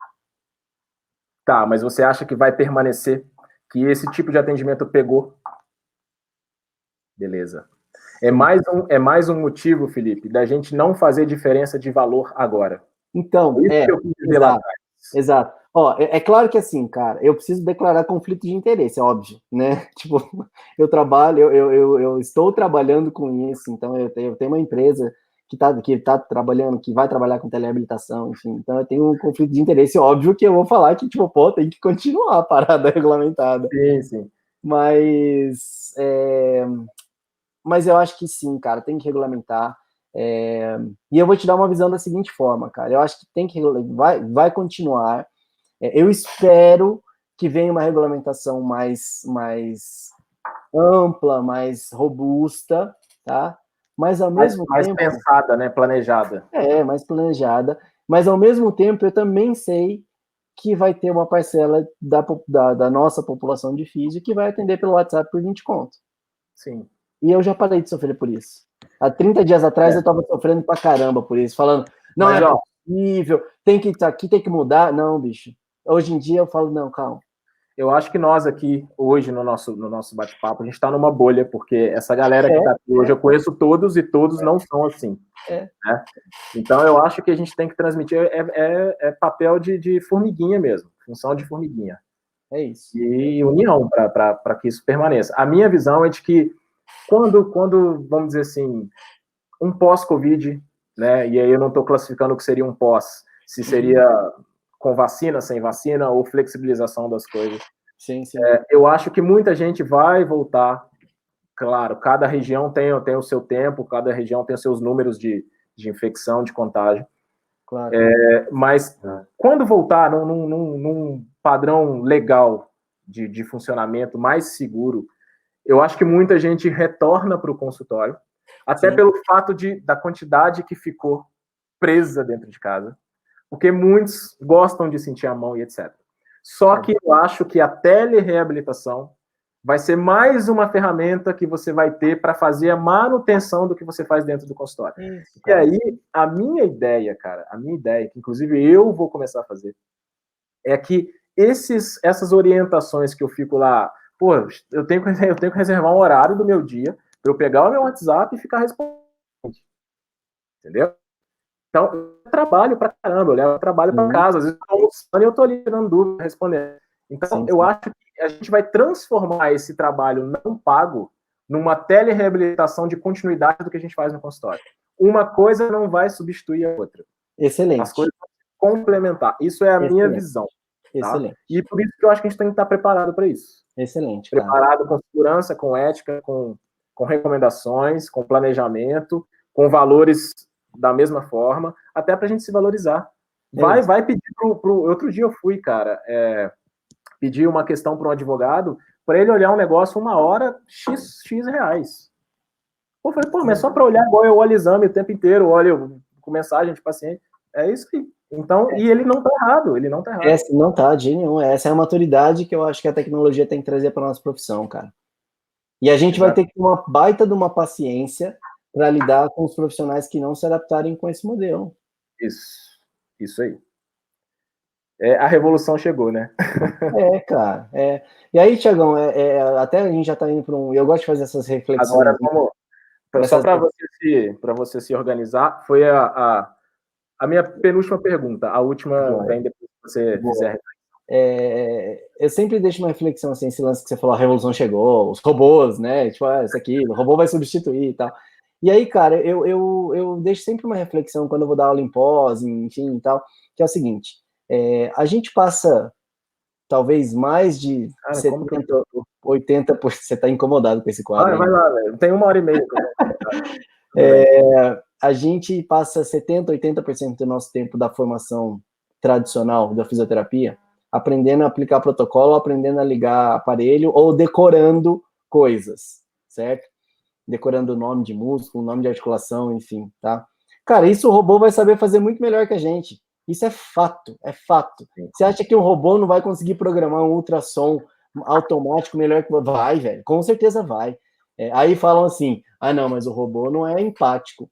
Tá, mas você acha que vai permanecer? Que esse tipo de atendimento pegou? Beleza. É mais um motivo, Felipe, da gente não fazer diferença de valor agora. Então, Isso que eu quis dizer lá atrás. Exato. Ó, é claro que assim, cara, eu preciso declarar conflito de interesse, é óbvio, né? Tipo, eu estou trabalhando com isso, então eu tenho uma empresa que tá trabalhando, que vai trabalhar com telereabilitação, enfim, então eu tenho um conflito de interesse, óbvio que eu vou falar que, tipo, pô, tem que continuar a parada regulamentada. Sim, sim. Mas eu acho que sim, cara, tem que regulamentar. E eu vou te dar uma visão da seguinte forma, cara. Eu acho que tem que vai continuar. Eu espero que venha uma regulamentação mais ampla, mais robusta, tá? Mas ao mesmo mais tempo... pensada, né? Planejada. Mais planejada. Mas ao mesmo tempo eu também sei que vai ter uma parcela da nossa população de físio que vai atender pelo WhatsApp por 20 conto. Sim. E eu já parei de sofrer por isso. Há 30 dias atrás eu estava sofrendo pra caramba por isso, falando, não é possível, tem que mudar. Não, bicho. Hoje em dia eu falo, não, calma. Eu acho que nós aqui, hoje, no nosso bate-papo, a gente está numa bolha, porque essa galera que está aqui hoje, eu conheço todos e todos não são assim. Né? Então, eu acho que a gente tem que transmitir, papel de formiguinha mesmo, função de formiguinha. É isso. E união para que isso permaneça. A minha visão é de que quando vamos dizer assim, um pós-Covid, né, e aí eu não estou classificando o que seria um pós, se seria com vacina, sem vacina, ou flexibilização das coisas. Sim, sim. Eu acho que muita gente vai voltar, claro, cada região tem o seu tempo, cada região tem os seus números de infecção, de contágio. Claro. Mas quando voltar num padrão legal de funcionamento mais seguro, eu acho que muita gente retorna para o consultório, até pelo fato da quantidade que ficou presa dentro de casa, porque muitos gostam de sentir a mão e etc. Só que eu acho que a telereabilitação vai ser mais uma ferramenta que você vai ter para fazer a manutenção do que você faz dentro do consultório. Isso, e aí, a minha ideia, que inclusive eu vou começar a fazer, é que essas orientações que eu fico lá, pô, eu tenho que reservar um horário do meu dia para eu pegar o meu WhatsApp e ficar respondendo. Entendeu? Então, eu trabalho pra caramba, eu levo trabalho para casa, às vezes eu tô almoçando e eu tô ali tirando dúvida, respondendo. Então, eu acho que a gente vai transformar esse trabalho não pago numa telereabilitação de continuidade do que a gente faz no consultório. Uma coisa não vai substituir a outra. Excelente. As coisas vão se complementar. Isso é a minha visão. Tá? Excelente. E por isso que eu acho que a gente tem que estar preparado para isso. Excelente. Preparado com segurança, com ética, com recomendações, com planejamento, com valores da mesma forma, até para a gente se valorizar. Vai pedir outro dia eu fui, cara, pedir uma questão para um advogado, para ele olhar um negócio 1 hora, X reais. Eu falei, pô, mas só para olhar igual eu olho exame o tempo inteiro, olho com mensagem de paciente. É isso aí. Então, e ele não tá errado, Não tá, de nenhum. Essa é a maturidade que eu acho que a tecnologia tem que trazer para nossa profissão, cara. E a gente vai ter que ter uma baita de uma paciência para lidar com os profissionais que não se adaptarem com esse modelo. Isso aí. A revolução chegou, né? Cara. E aí, Tiagão, até a gente já está indo para um... Eu gosto de fazer essas reflexões. Agora, vamos... Só para você se organizar, foi a minha penúltima pergunta. A última vem depois que você fizer. eu sempre deixo uma reflexão, assim, esse lance que você falou, a revolução chegou, os robôs, né, tipo, isso aqui, o robô vai substituir e tal. E aí, cara, eu deixo sempre uma reflexão quando eu vou dar aula em pós, enfim, e tal, que é o seguinte, a gente passa talvez mais de Cara, 70, 80%, você está incomodado com esse quadro, vai hein? lá, velho. Tem 1h30 que eu tô incomodado. Tudo bem. A gente passa 70, 80% do nosso tempo da formação tradicional da fisioterapia aprendendo a aplicar protocolo, aprendendo a ligar aparelho ou decorando coisas, certo? Decorando o nome de músculo, nome de articulação, enfim, tá? Cara, isso o robô vai saber fazer muito melhor que a gente. Isso é fato, é fato. Você acha que um robô não vai conseguir programar um ultrassom automático melhor que... Vai, velho, com certeza vai. Aí falam assim, não, mas o robô não é empático.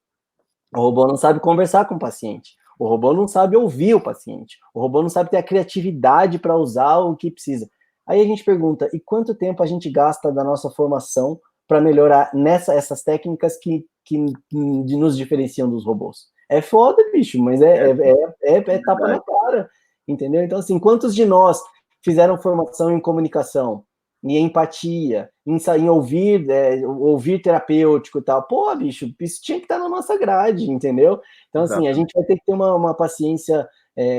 O robô não sabe conversar com o paciente. O robô não sabe ouvir o paciente. O robô não sabe ter a criatividade para usar o que precisa. Aí a gente pergunta, e quanto tempo a gente gasta da nossa formação para melhorar essas técnicas que nos diferenciam dos robôs? É foda, bicho, mas é tapa na cara, entendeu? Então, assim, quantos de nós fizeram formação em comunicação, em empatia, em ouvir terapêutico e tal? Pô, bicho, isso tinha que estar na nossa grade, entendeu? Então, assim, a gente vai ter que ter uma paciência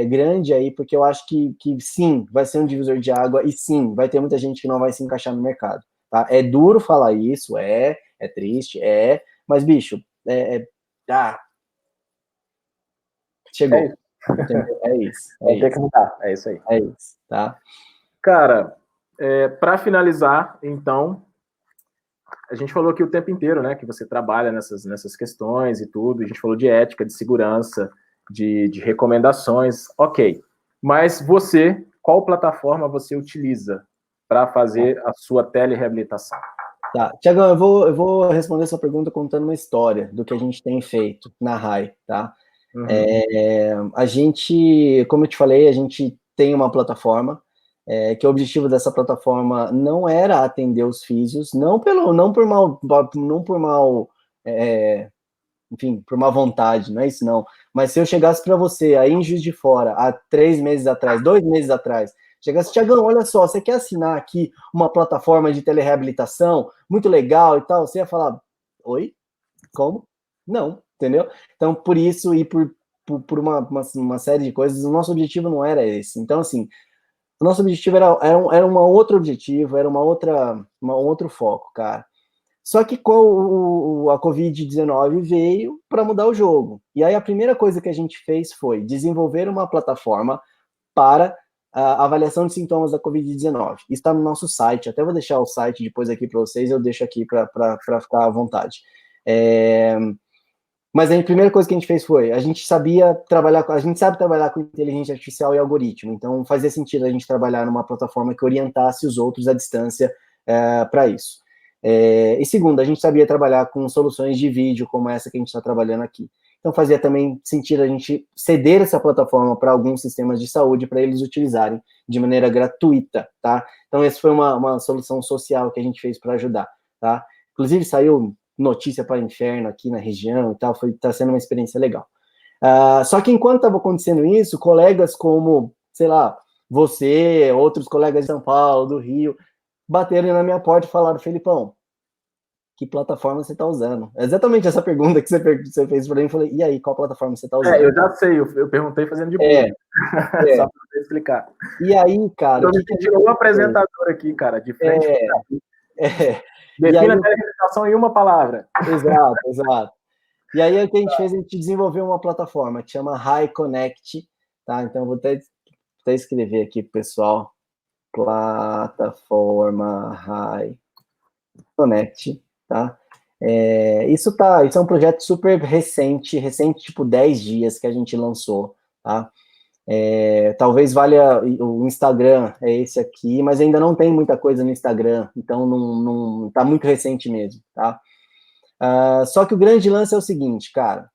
grande aí, porque eu acho que sim, vai ser um divisor de água e sim, vai ter muita gente que não vai se encaixar no mercado, tá? É duro falar isso, é triste, mas, bicho, chegou, É isso. entendeu? É isso, Vai ter que mudar, é isso aí. é isso, tá? Cara, para finalizar, então, a gente falou aqui o tempo inteiro, né, que você trabalha nessas questões e tudo, a gente falou de ética, de segurança, de recomendações, ok. Mas você, qual plataforma você utiliza para fazer a sua telereabilitação? Tá, Tiagão, eu vou responder essa pergunta contando uma história do que a gente tem feito na RAI, tá? A gente, como eu te falei, a gente tem uma plataforma, que o objetivo dessa plataforma não era atender os físios, não por mal, enfim, por má vontade, não é isso não. Mas se eu chegasse para você aí em Juiz de Fora, há 3 meses atrás, 2 meses atrás, chegasse, Tiagão, olha só, você quer assinar aqui uma plataforma de telereabilitação, muito legal e tal, você ia falar, oi? Como? Não, entendeu? Então, por isso e por uma série de coisas, o nosso objetivo não era esse. Então, assim, o nosso objetivo era um outro objetivo, era um outro foco, cara. Só que com a Covid-19 veio para mudar o jogo. E aí a primeira coisa que a gente fez foi desenvolver uma plataforma para a avaliação de sintomas da Covid-19. Está no nosso site, até vou deixar o site depois aqui para vocês, eu deixo aqui para ficar à vontade. Mas a primeira coisa que a gente fez foi, a gente sabe trabalhar com inteligência artificial e algoritmo, então fazia sentido a gente trabalhar numa plataforma que orientasse os outros à distância para isso. E segundo, a gente sabia trabalhar com soluções de vídeo como essa que a gente está trabalhando aqui. Então fazia também sentido a gente ceder essa plataforma para alguns sistemas de saúde para eles utilizarem de maneira gratuita, tá? Então essa foi uma solução social que a gente fez para ajudar, tá? Inclusive saiu notícia para o inferno aqui na região e tal, está sendo uma experiência legal. Só que enquanto estava acontecendo isso, colegas como, sei lá, você, outros colegas de São Paulo, do Rio, bateram na minha porta e falaram, Felipão, que plataforma você está usando? É exatamente essa pergunta que você fez para mim, eu falei, e aí, qual plataforma você está usando? Eu já sei, eu perguntei fazendo de boa. Só para você explicar. E aí, cara... Eu me pedi um apresentador aqui, cara, de frente. Defina a telereabilitação em uma palavra. Exato. E aí o que a gente fez, a gente desenvolveu uma plataforma que chama High Connect, tá? Então eu vou até escrever aqui pro pessoal, plataforma High Connect, tá? Isso é um projeto super recente, tipo 10 dias que a gente lançou, tá? Talvez valha o Instagram, é esse aqui, mas ainda não tem muita coisa no Instagram, então não tá muito recente mesmo, tá? Só que o grande lance é o seguinte, cara,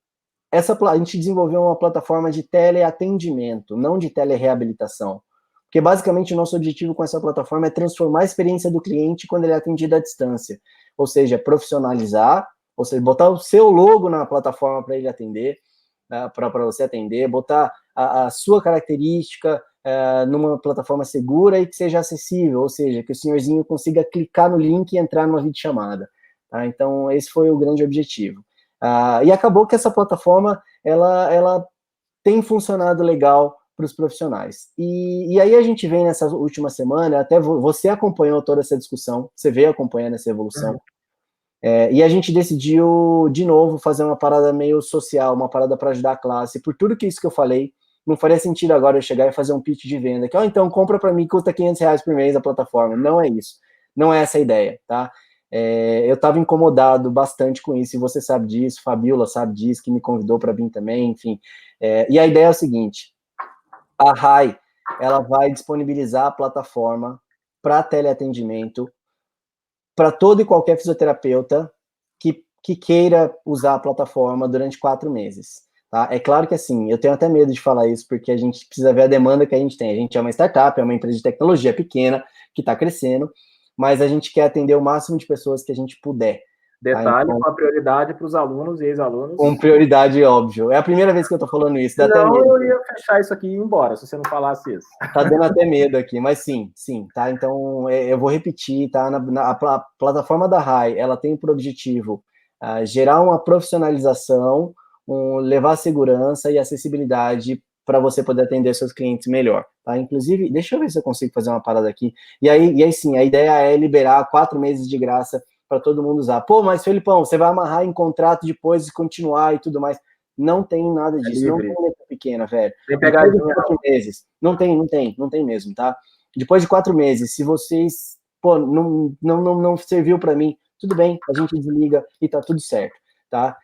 a gente desenvolveu uma plataforma de teleatendimento, não de telereabilitação, porque basicamente o nosso objetivo com essa plataforma é transformar a experiência do cliente quando ele é atendido à distância, ou seja, profissionalizar, ou seja, botar o seu logo na plataforma para ele atender, para você atender, botar a sua característica, numa plataforma segura e que seja acessível, ou seja, que o senhorzinho consiga clicar no link e entrar numa videochamada. Tá? Então, esse foi o grande objetivo. E acabou que essa plataforma, ela tem funcionado legal para os profissionais. E aí a gente vem nessa última semana, até você acompanhou toda essa discussão, você veio acompanhando essa evolução, e a gente decidiu, de novo, fazer uma parada meio social, uma parada para ajudar a classe. Por tudo que isso que eu falei, não faria sentido agora eu chegar e fazer um pitch de venda, que, então, compra para mim, custa R$500 por mês a plataforma. Não é isso. Não é essa a ideia, tá? Eu estava incomodado bastante com isso, e você sabe disso, Fabiola sabe disso, que me convidou para vir também, enfim. E a ideia é o seguinte, a RAI, ela vai disponibilizar a plataforma para teleatendimento para todo e qualquer fisioterapeuta que queira usar a plataforma durante 4 meses. Tá? É claro que, assim, eu tenho até medo de falar isso, porque a gente precisa ver a demanda que a gente tem. A gente é uma startup, é uma empresa de tecnologia pequena, que está crescendo, mas a gente quer atender o máximo de pessoas que a gente puder. Detalhe, tá? Então, com a prioridade para os alunos e ex-alunos. Com prioridade, óbvio. É a primeira vez que eu estou falando isso. Dá até medo. Eu ia fechar isso aqui e ir embora, se você não falasse isso. Tá dando até medo aqui, mas sim, tá? Então, eu vou repetir, tá? A plataforma da RAI, ela tem por objetivo gerar uma profissionalização, levar segurança e acessibilidade para você poder atender seus clientes melhor, tá? Inclusive, deixa eu ver se eu consigo fazer uma parada aqui. E aí sim, a ideia é liberar 4 meses de graça para todo mundo usar. Pô, mas Felipão, você vai amarrar em contrato depois e continuar e tudo mais. Não tem nada disso, não tem letra pequena, velho. Depois de 4 meses, não tem mesmo, tá? Depois de 4 meses, se vocês, pô, não serviu para mim, tudo bem, a gente desliga e tá tudo certo, tá?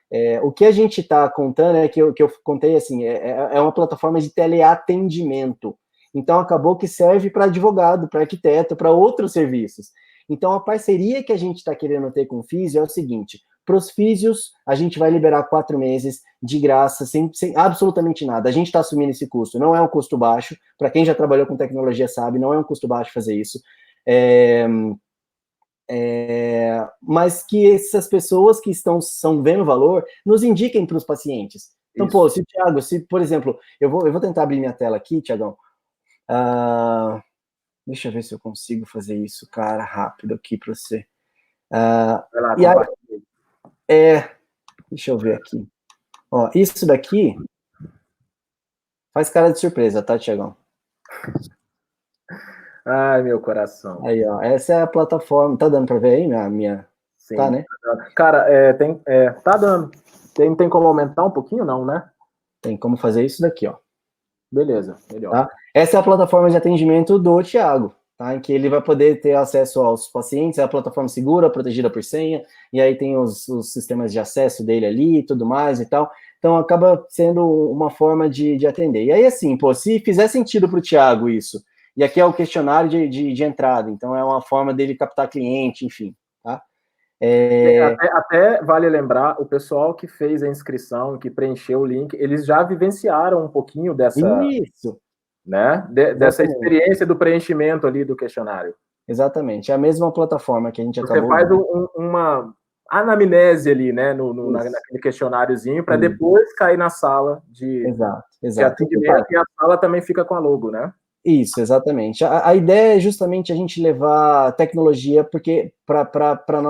O que a gente tá contando é que eu contei, assim, é uma plataforma de teleatendimento. Então, acabou que serve para advogado, para arquiteto, para outros serviços. Então, a parceria que a gente está querendo ter com o Físio é o seguinte: para os físios, a gente vai liberar 4 meses de graça, sem absolutamente nada. A gente está assumindo esse custo. Não é um custo baixo. Para quem já trabalhou com tecnologia sabe, não é um custo baixo fazer isso. Mas que essas pessoas que estão vendo valor, nos indiquem para os pacientes. Então, isso. Pô, Thiago, por exemplo, eu vou tentar abrir minha tela aqui, Thiagão. Deixa eu ver se eu consigo fazer isso, cara, rápido aqui para você. Vai lá, e aí, deixa eu ver aqui. Ó, isso daqui faz cara de surpresa, tá, Thiagão? Ai, meu coração. Aí, ó, essa é a plataforma. Tá dando para ver aí minha... Sim. Tá, né? Cara, tá dando. Tem como aumentar um pouquinho, não, né? Tem como fazer isso daqui, ó. Beleza, melhor. Tá? Essa é a plataforma de atendimento do Thiago, tá? Em que ele vai poder ter acesso aos pacientes, é a plataforma segura, protegida por senha, e aí tem os sistemas de acesso dele ali e tudo mais e tal. Então, acaba sendo uma forma de atender. E aí, assim, pô, se fizer sentido para o Thiago isso, e aqui é o questionário de entrada, então é uma forma dele captar cliente, enfim, tá? Até vale lembrar, o pessoal que fez a inscrição, que preencheu o link, eles já vivenciaram um pouquinho dessa... Isso! Né? Dessa experiência do preenchimento ali do questionário. Exatamente, é a mesma plataforma que a gente acabou... Você faz uma anamnese ali, né, naquele questionáriozinho, para depois cair na sala de atendimento, e a sala também fica com a logo, né? Isso, exatamente. A ideia é justamente a gente levar tecnologia para o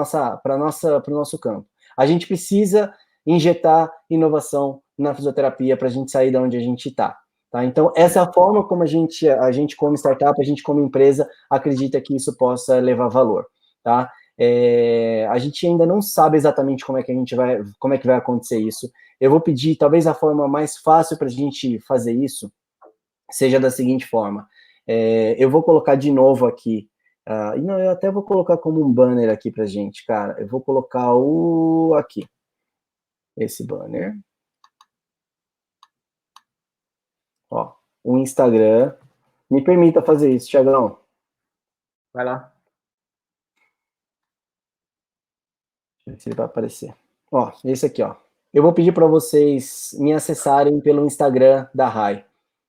nosso campo. A gente precisa injetar inovação na fisioterapia para a gente sair de onde a gente está. Tá? Então, essa é a forma como a gente como startup, a gente como empresa, acredita que isso possa levar valor. Tá? A gente ainda não sabe exatamente como é que vai acontecer isso. Eu vou pedir, talvez a forma mais fácil para a gente fazer isso seja da seguinte forma: eu vou colocar de novo aqui, não, eu até vou colocar como um banner aqui pra gente, cara. Eu vou colocar aqui, esse banner. Ó, o Instagram. Me permita fazer isso, Thiagão. Vai lá. Deixa eu ver se ele vai aparecer. Ó, esse aqui, ó. Eu vou pedir para vocês me acessarem pelo Instagram da RAI.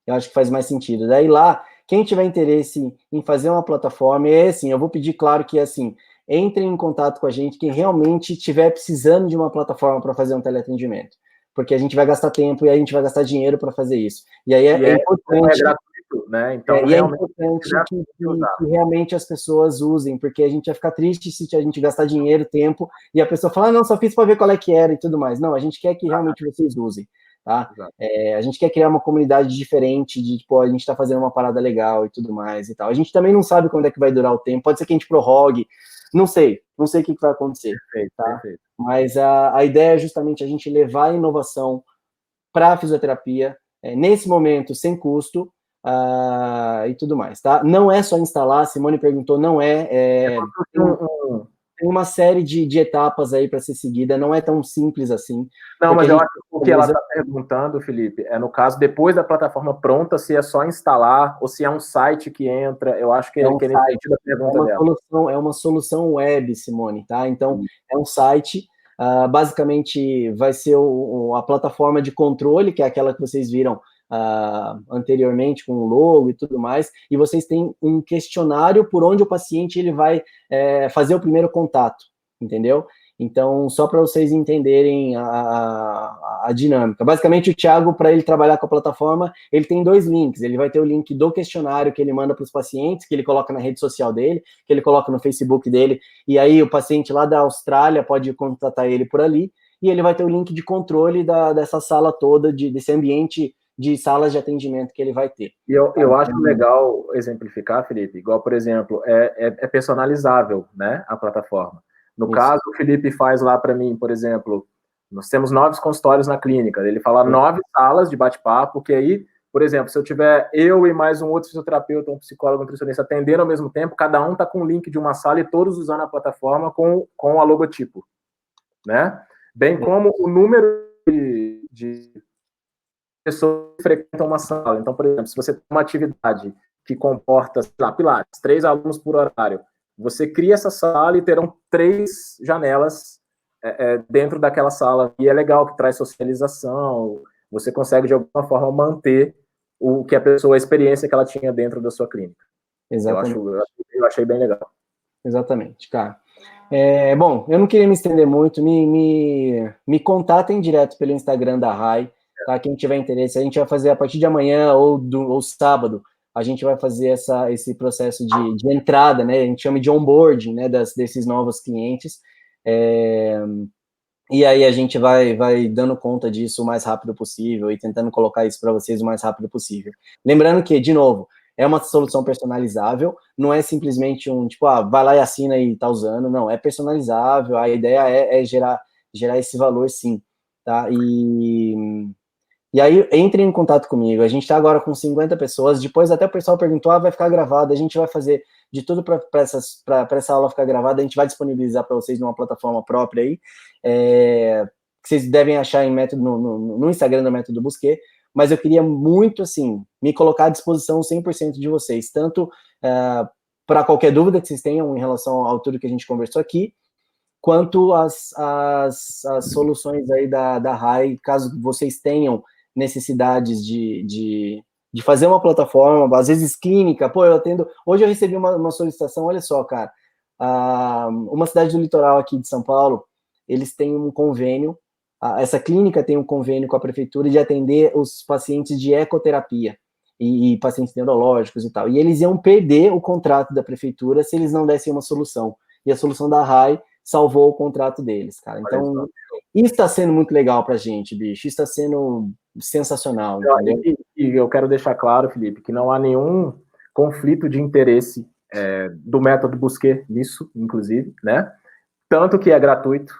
Eu acho que faz mais sentido. Daí lá, quem tiver interesse em fazer uma plataforma, assim, eu vou pedir, claro, que assim, entrem em contato com a gente, quem realmente estiver precisando de uma plataforma para fazer um teleatendimento. Porque a gente vai gastar tempo e a gente vai gastar dinheiro para fazer isso. E aí é importante... É gratuito né? Então, e é importante que realmente as pessoas usem, porque a gente vai ficar triste se a gente gastar dinheiro, tempo, e a pessoa falar, não, só fiz para ver qual é que era e tudo mais. Não, a gente quer que realmente vocês usem, tá? A gente quer criar uma comunidade diferente, de, tipo, a gente tá fazendo uma parada legal e tudo mais e tal. A gente também não sabe quando é que vai durar o tempo, pode ser que a gente prorrogue, não sei o que vai acontecer, tá? Perfeito. Mas a ideia é justamente a gente levar a inovação para a fisioterapia, nesse momento, sem custo, e tudo mais, tá? Não é só instalar, a Simone perguntou, não tem uma série de etapas aí para ser seguida, não é tão simples assim. Não, mas eu acho que o que ela está perguntando, Felipe, é no caso, depois da plataforma pronta, se é só instalar ou se é um site que entra, eu acho que um ele site, a pergunta dela. É uma solução web, Simone, tá? Então, é um site, basicamente vai ser a plataforma de controle, que é aquela que vocês viram anteriormente, com o logo e tudo mais, e vocês têm um questionário por onde o paciente ele vai fazer o primeiro contato, entendeu? Então, só para vocês entenderem a dinâmica. Basicamente, o Thiago, para ele trabalhar com a plataforma, ele tem 2 links. Ele vai ter o link do questionário que ele manda para os pacientes, que ele coloca na rede social dele, que ele coloca no Facebook dele, e aí o paciente lá da Austrália pode contatar ele por ali, e ele vai ter o link de controle dessa sala toda, desse ambiente de salas de atendimento que ele vai ter. E eu acho legal exemplificar, Felipe, igual, por exemplo, é personalizável, né, a plataforma. No caso, o Felipe faz lá para mim, por exemplo, nós temos 9 consultórios na clínica, ele fala 9 salas de bate-papo, que aí, por exemplo, se eu tiver eu e mais um outro fisioterapeuta, um psicólogo, um nutricionista atendendo ao mesmo tempo, cada um está com o link de uma sala e todos usando a plataforma com a logotipo, né? Bem como o número de pessoas que frequentam uma sala. Então, por exemplo, se você tem uma atividade que comporta, sei lá, pilates, 3 alunos por horário, você cria essa sala e terão 3 janelas dentro daquela sala. E é legal que traz socialização, você consegue, de alguma forma, manter o que a experiência que ela tinha dentro da sua clínica. Exatamente. Eu achei bem legal. Exatamente, cara. Bom, eu não queria me estender muito, me contatem direto pelo Instagram da Rai, tá? Quem tiver interesse, a gente vai fazer a partir de amanhã ou sábado, a gente vai fazer esse processo de entrada, né? A gente chama de onboarding, né? Desses novos clientes. E aí a gente vai dando conta disso o mais rápido possível e tentando colocar isso para vocês o mais rápido possível. Lembrando que, de novo, é uma solução personalizável, não é simplesmente tipo, vai lá e assina e tá usando, não, é personalizável, a ideia é gerar esse valor, sim, tá? E aí, entrem em contato comigo, a gente tá agora com 50 pessoas, depois até o pessoal perguntou, vai ficar gravado, a gente vai fazer de tudo para essa aula ficar gravada, a gente vai disponibilizar para vocês numa plataforma própria aí, que vocês devem achar em método no Instagram do Método Busquet, mas eu queria muito, assim, me colocar à disposição 100% de vocês, tanto para qualquer dúvida que vocês tenham em relação ao tudo que a gente conversou aqui, quanto as soluções aí da Rai, caso vocês tenham necessidades de fazer uma plataforma, às vezes clínica, eu atendo, hoje eu recebi uma solicitação, olha só, cara, uma cidade do litoral aqui de São Paulo, eles têm um convênio, essa clínica tem um convênio com a prefeitura de atender os pacientes de ecoterapia e pacientes neurológicos e tal, e eles iam perder o contrato da prefeitura se eles não dessem uma solução, e a solução da Rai salvou o contrato deles, cara. Então, isso está sendo muito legal pra gente, bicho, isso está sendo sensacional, entendeu? E eu quero deixar claro, Felipe, que não há nenhum conflito de interesse do método Busquet nisso, inclusive, né? Tanto que é gratuito,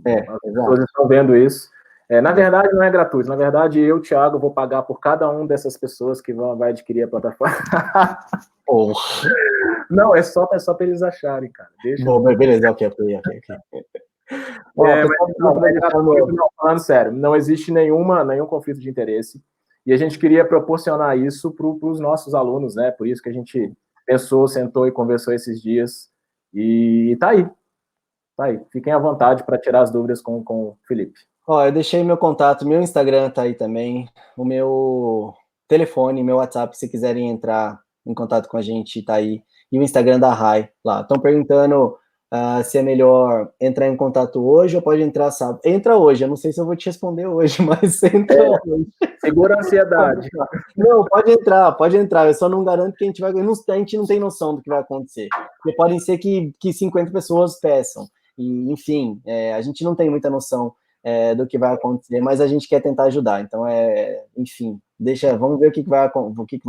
as pessoas estão vendo isso. Na verdade, não é gratuito. Na verdade, eu, Thiago, vou pagar por cada um dessas pessoas que vai adquirir a plataforma. Não, é só para eles acharem, cara. Bom, beleza, ok. Falando sério, não existe nenhum conflito de interesse. E a gente queria proporcionar isso para os nossos alunos, né? Por isso que a gente pensou, sentou e conversou esses dias. E tá aí. Fiquem à vontade para tirar as dúvidas com o Felipe. Eu deixei meu contato, meu Instagram tá aí também, o meu telefone, meu WhatsApp, se quiserem entrar em contato com a gente, tá aí. E o Instagram da Rai lá. Estão perguntando se é melhor entrar em contato hoje ou pode entrar sábado. Entra hoje, eu não sei se eu vou te responder hoje, mas entra hoje. Segura a ansiedade. Não, pode entrar. Eu só não garanto que a gente vai. A gente não tem noção do que vai acontecer. Porque podem ser que 50 pessoas peçam. E, enfim, a gente não tem muita noção do que vai acontecer, mas a gente quer tentar ajudar. Então, enfim, vamos ver o que vai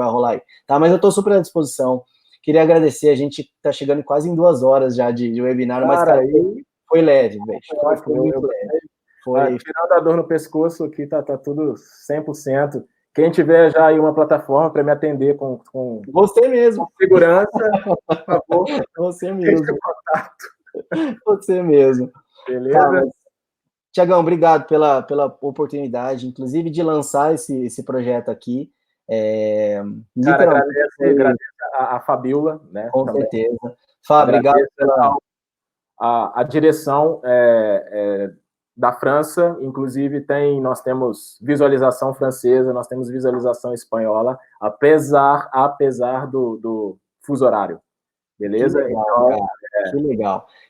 rolar aí. Tá, mas eu estou super à disposição. Queria agradecer, a gente está chegando quase em 2 horas já de webinar, mas, cara, foi leve, velho. Foi muito leve. Tirando a dor no pescoço aqui, tá tudo 100%. Quem tiver já aí uma plataforma para me atender com você mesmo, com segurança, por favor, você mesmo. Você mesmo. Beleza? Tiagão, obrigado pela oportunidade, inclusive, de lançar esse projeto aqui. Cara, agradeço a Fabiola, né? Com também. Certeza. Fábio, obrigado pela... A direção da França, inclusive nós temos visualização francesa, nós temos visualização espanhola, apesar do fuso horário. Beleza?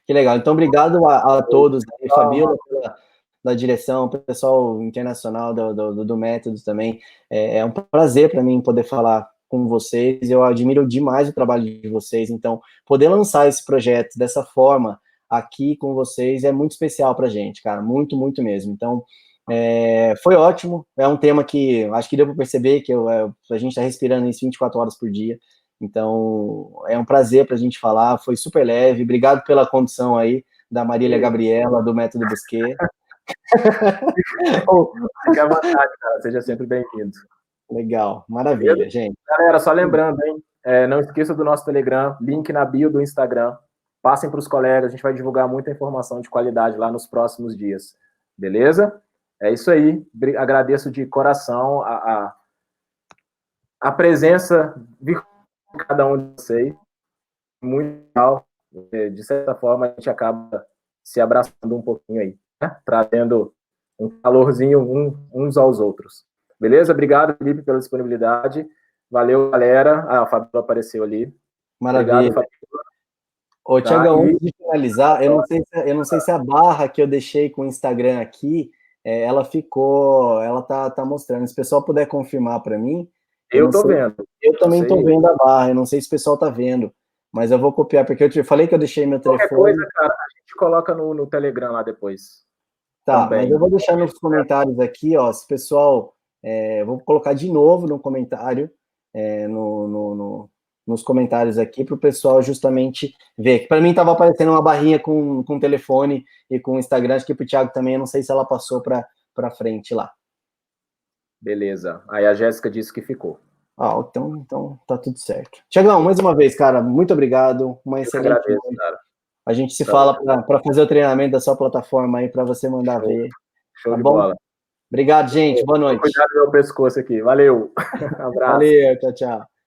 Que legal. Então, obrigado a todos, aí, Fabiola, da direção, pessoal internacional do Método também. É um prazer para mim poder falar com vocês, eu admiro demais o trabalho de vocês, então, poder lançar esse projeto dessa forma aqui com vocês é muito especial para a gente, cara, muito, muito mesmo. Então, foi ótimo, é um tema que acho que deu para perceber que a gente está respirando isso 24 horas por dia, então é um prazer para a gente falar, foi super leve, obrigado pela condução aí da Marília Gabriela, do Método Busquet. Fique à vontade, cara, seja sempre bem-vindo. Legal, maravilha, gente. Galera, só lembrando, hein, não esqueça do nosso Telegram, link na bio do Instagram, passem para os colegas, a gente vai divulgar muita informação de qualidade lá nos próximos dias, beleza? É isso aí, agradeço de coração a presença de cada um de vocês, muito legal, de certa forma a gente acaba se abraçando um pouquinho aí, né? Trazendo um calorzinho uns aos outros. Beleza? Obrigado, Felipe, pela disponibilidade. Valeu, galera. A Fabiola apareceu ali. Maravilha. Obrigado, Fabiola. Ô, Tiagão, antes de finalizar, eu não sei se a barra que eu deixei com o Instagram aqui, ela tá mostrando. Se o pessoal puder confirmar para mim. Eu tô vendo. Eu também tô vendo a barra, eu não sei se o pessoal tá vendo, mas eu vou copiar, porque eu falei que eu deixei meu telefone. Qualquer coisa, cara, a gente coloca no Telegram lá depois. Tá, também. Mas eu vou deixar nos comentários aqui, ó, se o pessoal... vou colocar de novo no comentário, nos comentários aqui, para o pessoal justamente ver. Para mim estava aparecendo uma barrinha com telefone e com Instagram, acho que para o Thiago também, eu não sei se ela passou para frente lá. Beleza. Aí a Jéssica disse que ficou. Então tá tudo certo. Tiagão, mais uma vez, cara, muito obrigado. Uma excelente noite. Cara. A gente se fala para fazer o treinamento da sua plataforma aí, para você mandar ver. Show de bola. Obrigado, gente. Boa noite. Cuidado do meu pescoço aqui. Valeu. Um abraço. Valeu, tchau, tchau.